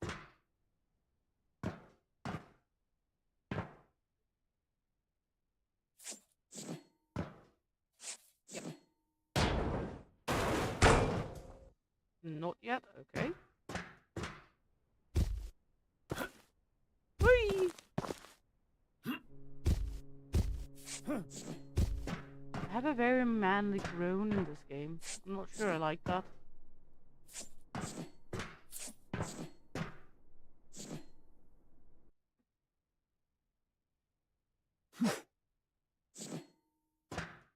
Yep. Not yet, okay. Whee! I have a very manly groan in this game. I'm not sure I like that.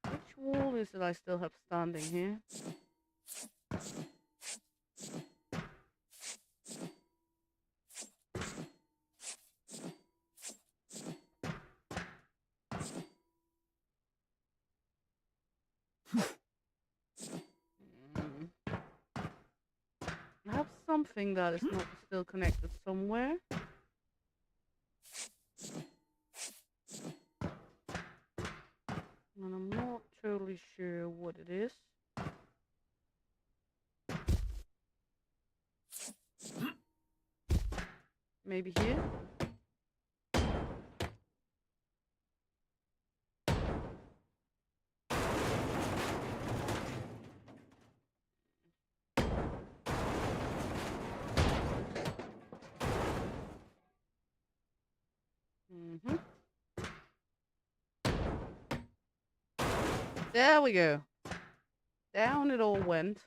Which wall is it I still have standing here? I have something that is not still connected somewhere. And I'm not totally sure what it is. Maybe here? Mm-hmm. There we go. Down it all went.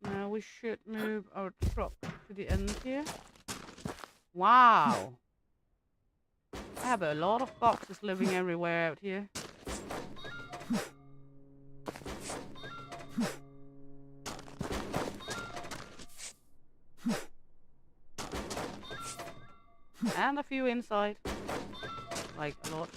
Now we should move our truck to the end here. Wow. I have a lot of boxes living everywhere out here. And a few inside. Like a lot.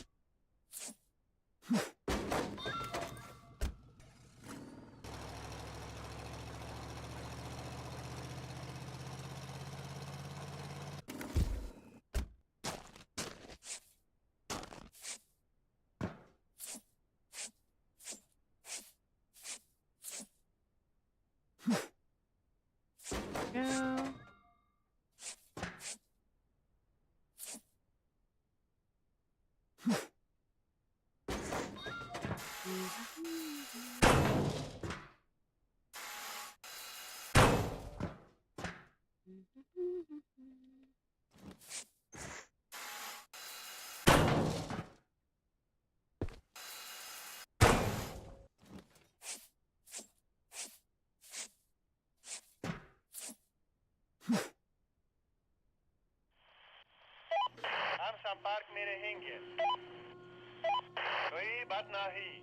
Go. हम संपर्क में रहेंगे। कोई बात नहीं।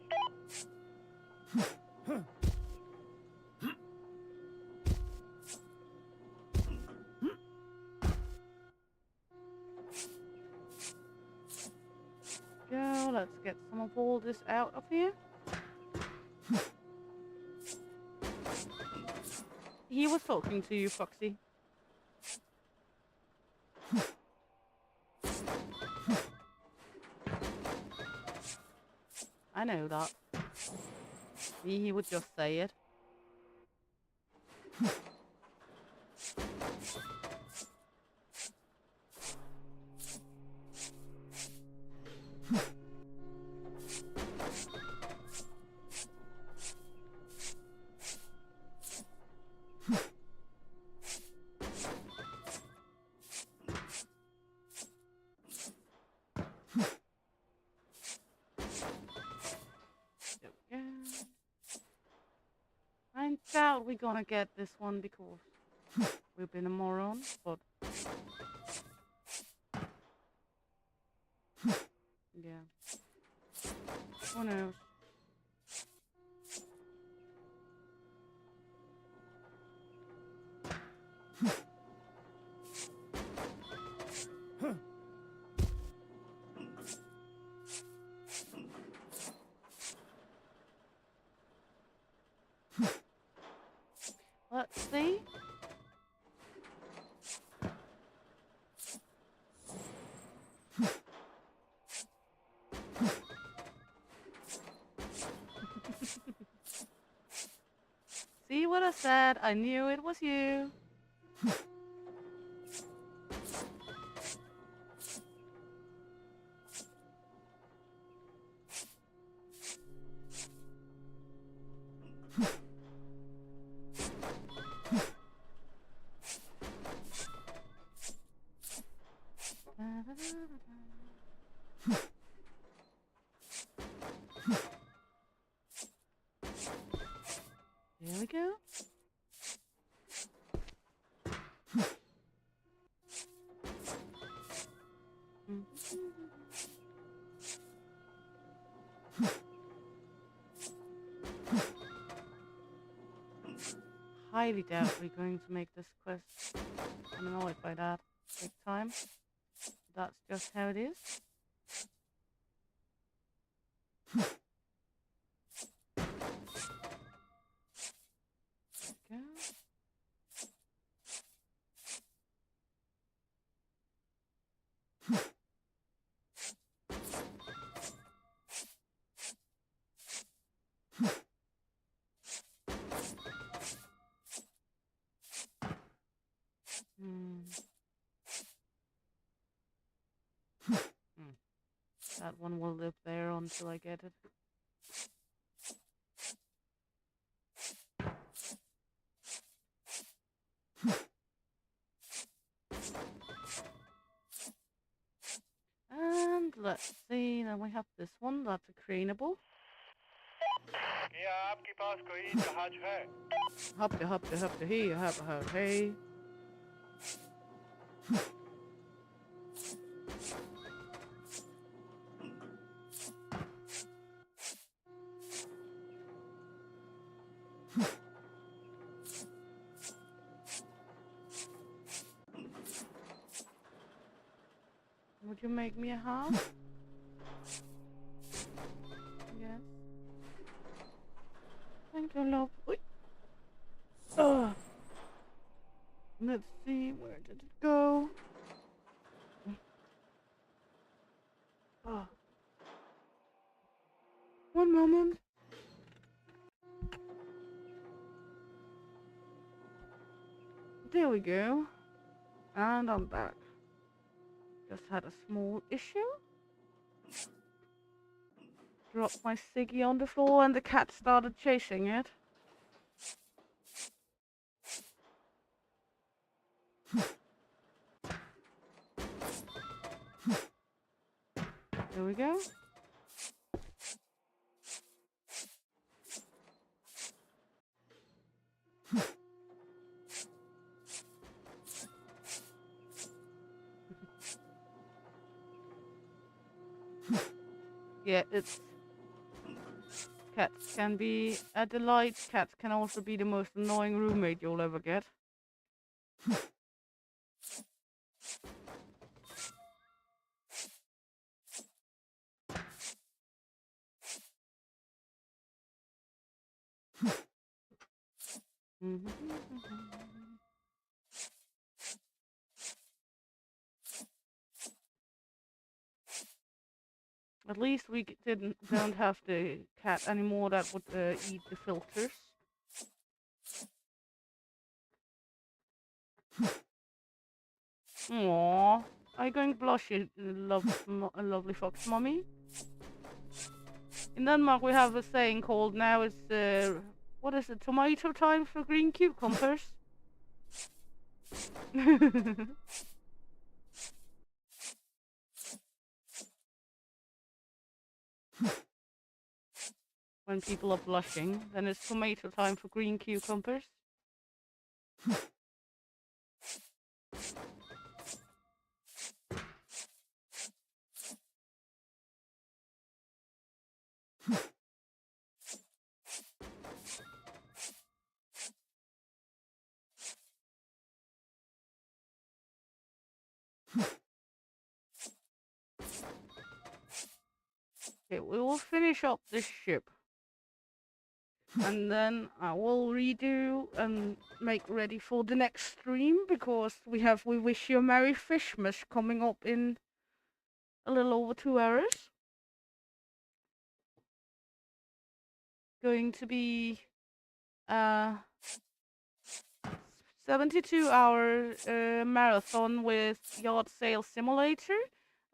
Go, let's get some of all this out of here. He was talking to you, Foxy. I know that. He would just say it. I doubt we're gonna get this one because we've been a moron, but yeah. Who knows? Let's see. See what I said? I knew it was you. There we go. Highly doubt we're going to make this quest. I'm annoyed by that. Big time. That's just how it is. There we go. That one will live there until I get it. And let's see, then we have this one, that's a craneable. क्या आपके पास कोई जहाज है? Hop, hey. Would you make me a house? Yes. Thank you, love. Let's see, where did it go? One moment. There we go. And I'm back. Just had a small issue. Dropped my ciggy on the floor and the cat started chasing it. There we go. Yeah, it's cats can be a delight. Cats can also be the most annoying roommate you'll ever get. At least we don't have the cat anymore that would eat the filters. Aww, are you going blush, you lovely fox mommy? In Denmark we have a saying called now it's what is it? Tomato time for green cucumbers. When people are blushing, then it's tomato time for green cucumbers. Okay, we will finish up this ship. And then I will redo and make ready for the next stream because we Wish You a Merry Fishmas coming up in a little over 2 hours. Going to be 72-hour marathon with Yard Sale Simulator,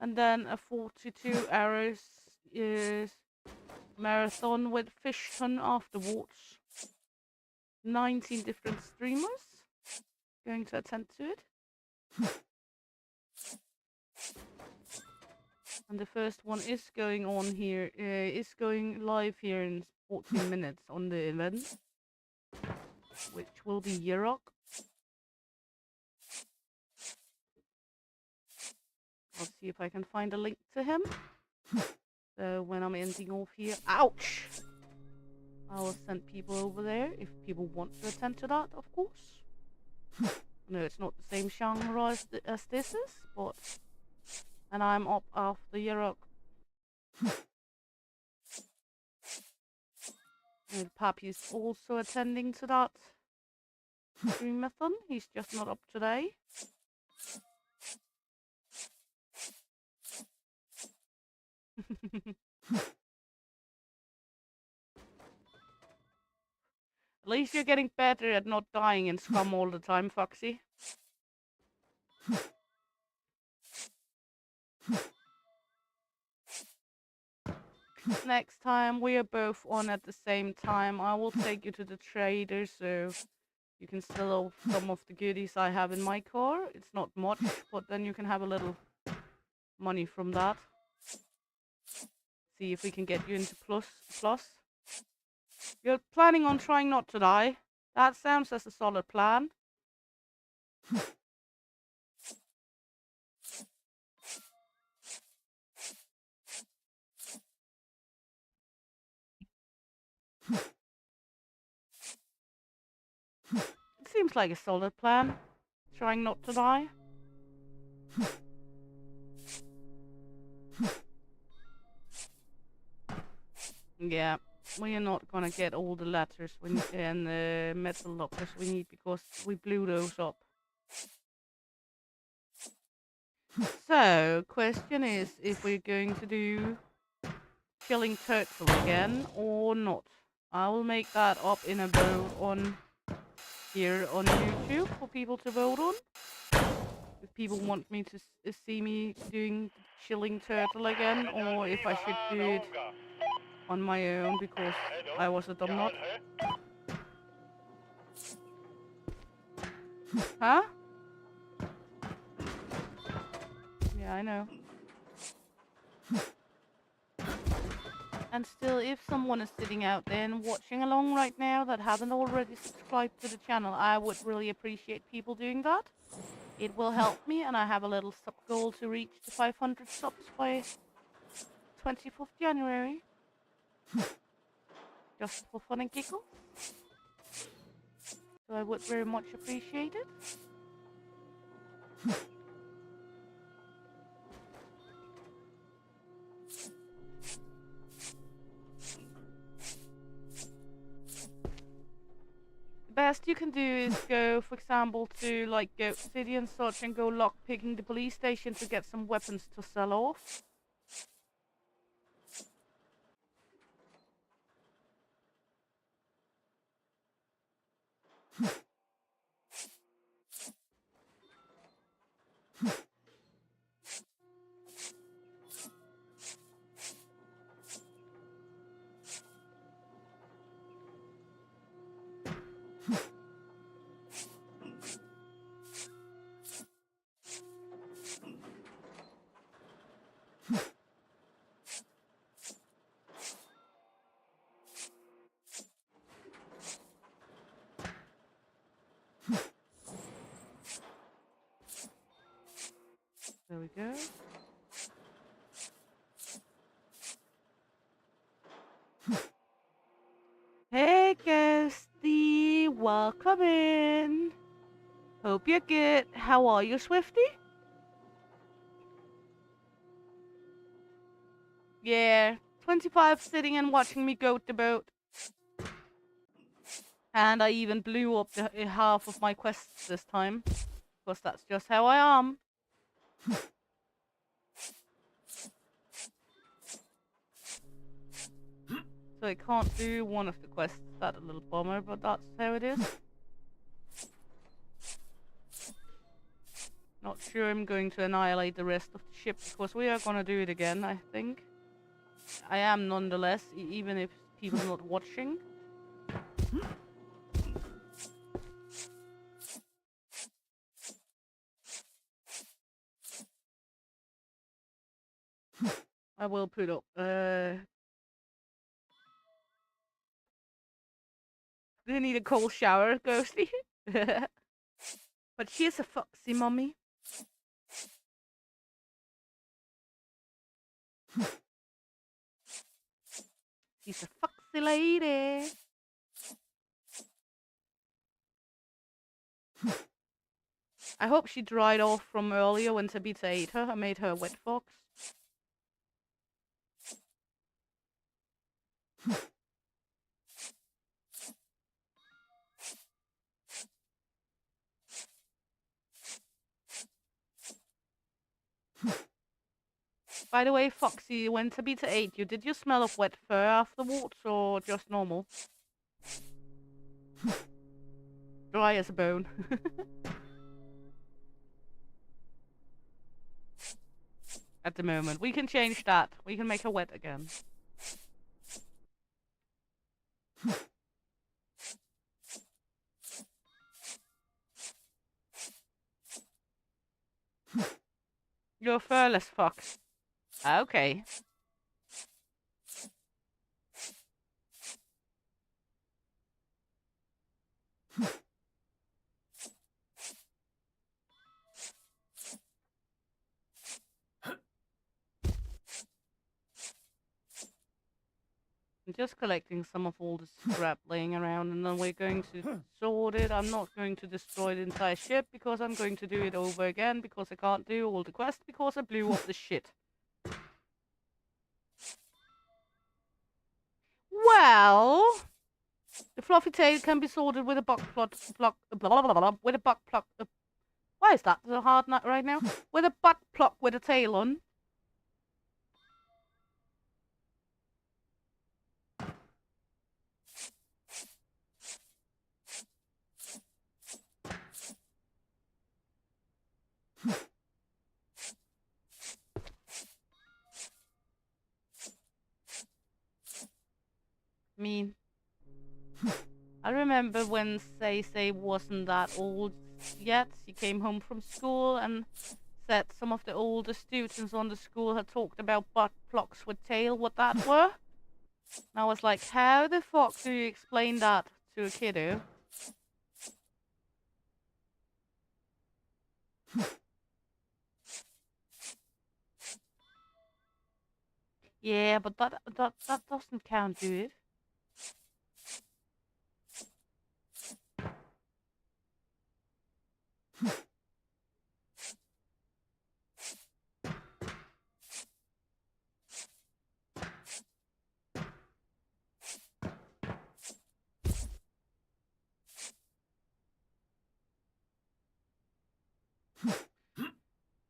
and then a 42 hours marathon with Fish Ton afterwards. 19 different streamers going to attend to it. And the first one is going on here, is going live here in 14 minutes on the event, which will be Yerok. I'll see if I can find a link to him. So when I'm ending off here, ouch! I will send people over there if people want to attend to that, of course. No, it's not the same genre as this is, but... And I'm up after Yerok. And Pappy's also attending to that streamathon. He's just not up today. At least you're getting better at not dying in scum all the time, Foxy. Next time we are both on at the same time, I will take you to the trader so you can sell some of the goodies I have in my car. It's not much, but then you can have a little money from that. See if we can get you into plus. You're planning on trying not to die. That sounds as a solid plan. It seems like a solid plan. Trying not to die. Yeah, we are not gonna get all the letters and the metal lockers we need because we blew those up. So, question is if we're going to do killing turtle again or not. I will make that up in a vote on here on YouTube for people to vote on. If people want me to see me doing chilling turtle again, or if I should do it on my own because I was a dumb nut. Huh? Yeah, I know. And still, if someone is sitting out there and watching along right now that haven't already subscribed to the channel, I would really appreciate people doing that. It will help me, and I have a little sub goal to reach the 500 subs by 24th January. Just for fun and giggles. So I would very much appreciate it. The best you can do is go, for example, to like Goat City and such and go lockpicking the police station to get some weapons to sell off. There we go. Hey, Ghosty, welcome in. Hope you're good. How are you, Swifty? Yeah, 25 sitting and watching me goat the boat. And I even blew up the half of my quests this time. Because that's just how I am. So I can't do one of the quests. That's a little bummer, but that's how it is. Not sure I'm going to annihilate the rest of the ship, because we are going to do it again, I think. I am nonetheless, even if people are not watching. I will put up, do you need a cold shower, Ghosty? But she's a foxy mummy. She's a foxy lady. I hope she dried off from earlier when Tabitha ate her. I made her a wet fox. By the way, Foxy, when Tabitha ate you, did you smell of wet fur afterwards or just normal? Dry as a bone. At the moment. We can change that. We can make her wet again. You're a furless fox. Okay. I'm just collecting some of all the scrap laying around, and then we're going to sort it. I'm not going to destroy the entire ship because I'm going to do it over again because I can't do all the quests because I blew up the shit. Well, the fluffy tail can be sorted with a buck plot, with a buck pluck. Why is that so hard right now? With a butt pluck with a tail on. Mean. I remember when Say wasn't that old yet. She came home from school and said some of the older students on the school had talked about butt plugs with tail, what that were. And I was like, how the fuck do you explain that to a kiddo? Yeah, but that doesn't count, dude.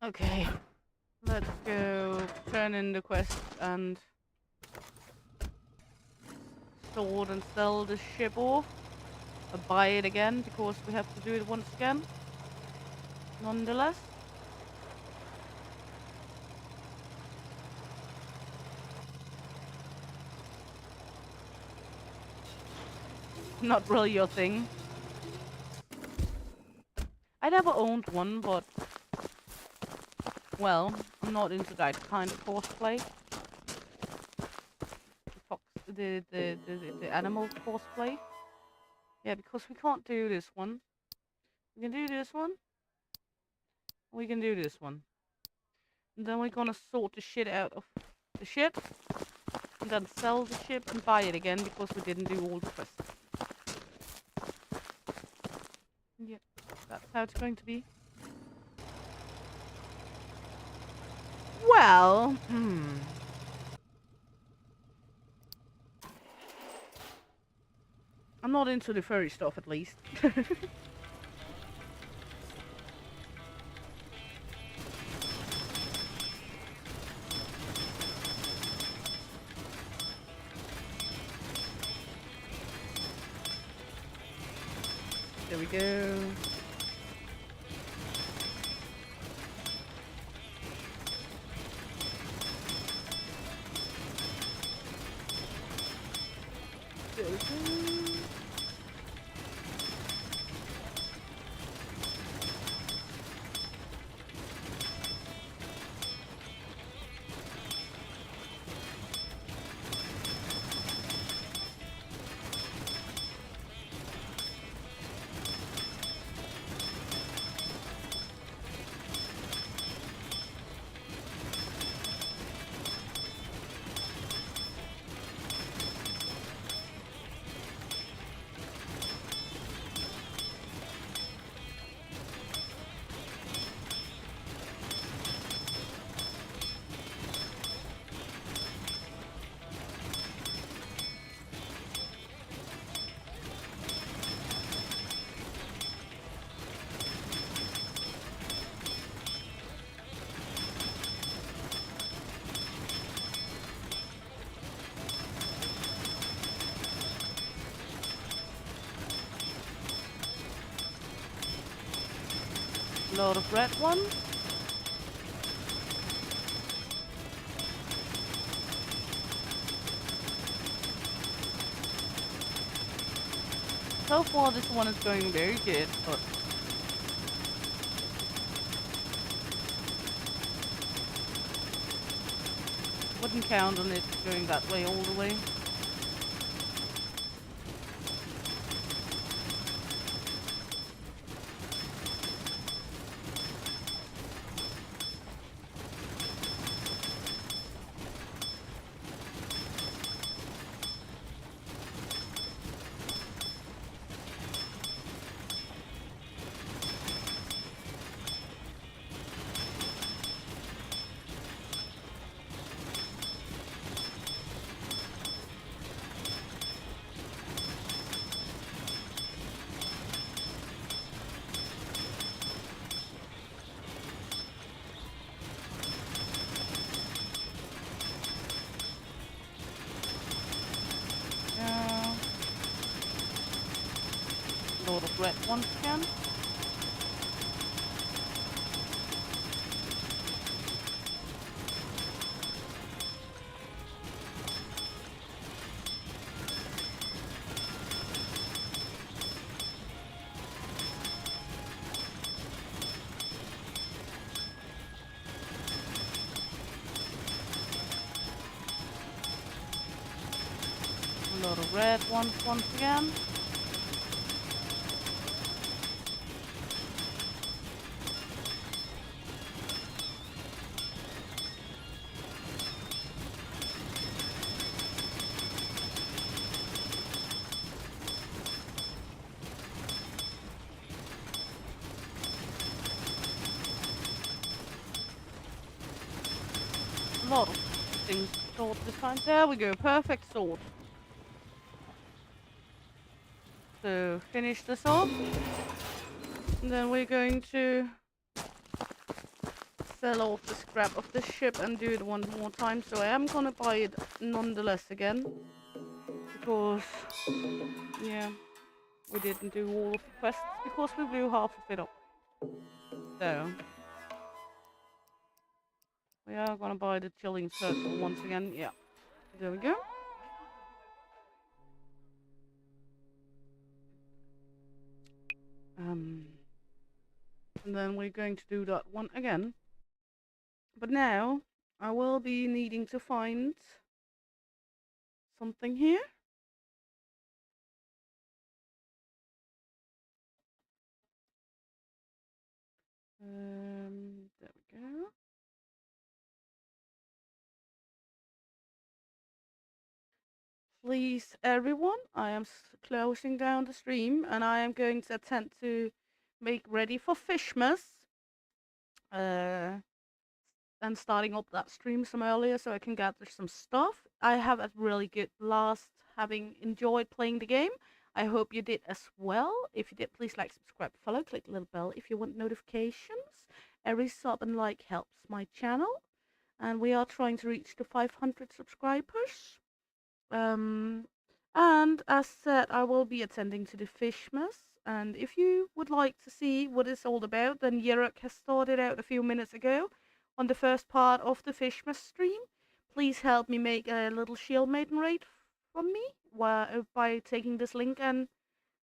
Okay, let's go turn in the quest and sort and sell the ship off. Or buy it again because we have to do it once again. Nonetheless. Not really your thing. I never owned one, but well, I'm not into that kind of cosplay. The animal cosplay. Yeah, because we can't do this one. We can do this one. We can do this one. And then we're gonna sort the shit out of the ship. And then sell the ship and buy it again because we didn't do all the quests. Yeah, that's how it's going to be. Well, I'm not into the furry stuff, at least. There we go. There we go. Load of red one. So far this one is going very good, but wouldn't count on it going that way all the way. Load of red once again. lot of red ones once again. A lot of things to sort this time. There we go, perfect sort. So finish this off. And then we're going to sell off the scrap of the ship and do it one more time. So I am gonna buy it nonetheless again. Because, yeah, we didn't do all of the quests because we blew half of it up. So, we are gonna buy the chilling circle once again. Yeah, there we go. And then we're going to do that one again. But now, I will be needing to find something here. There we go. Please, everyone, I am closing down the stream and I am going to attempt to make ready for Fishmas. And starting up that stream some earlier so I can gather some stuff. I have a really good blast having enjoyed playing the game. I hope you did as well. If you did, please like, subscribe, follow, click the little bell if you want notifications. Every sub and like helps my channel. And we are trying to reach the 500 subscribers. And as said, I will be attending to the Fishmas. And if you would like to see what it's all about, then Yeruk has started out a few minutes ago on the first part of the Fishmas stream. Please help me make a little Shield Maiden raid from me by taking this link and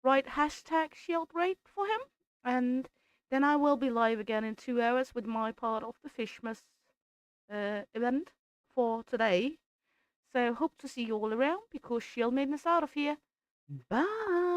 write hashtag Shield Raid for him. And then I will be live again in 2 hours with my part of the Fishmas event for today. So hope to see you all around because Shield Maiden is out of here. Bye!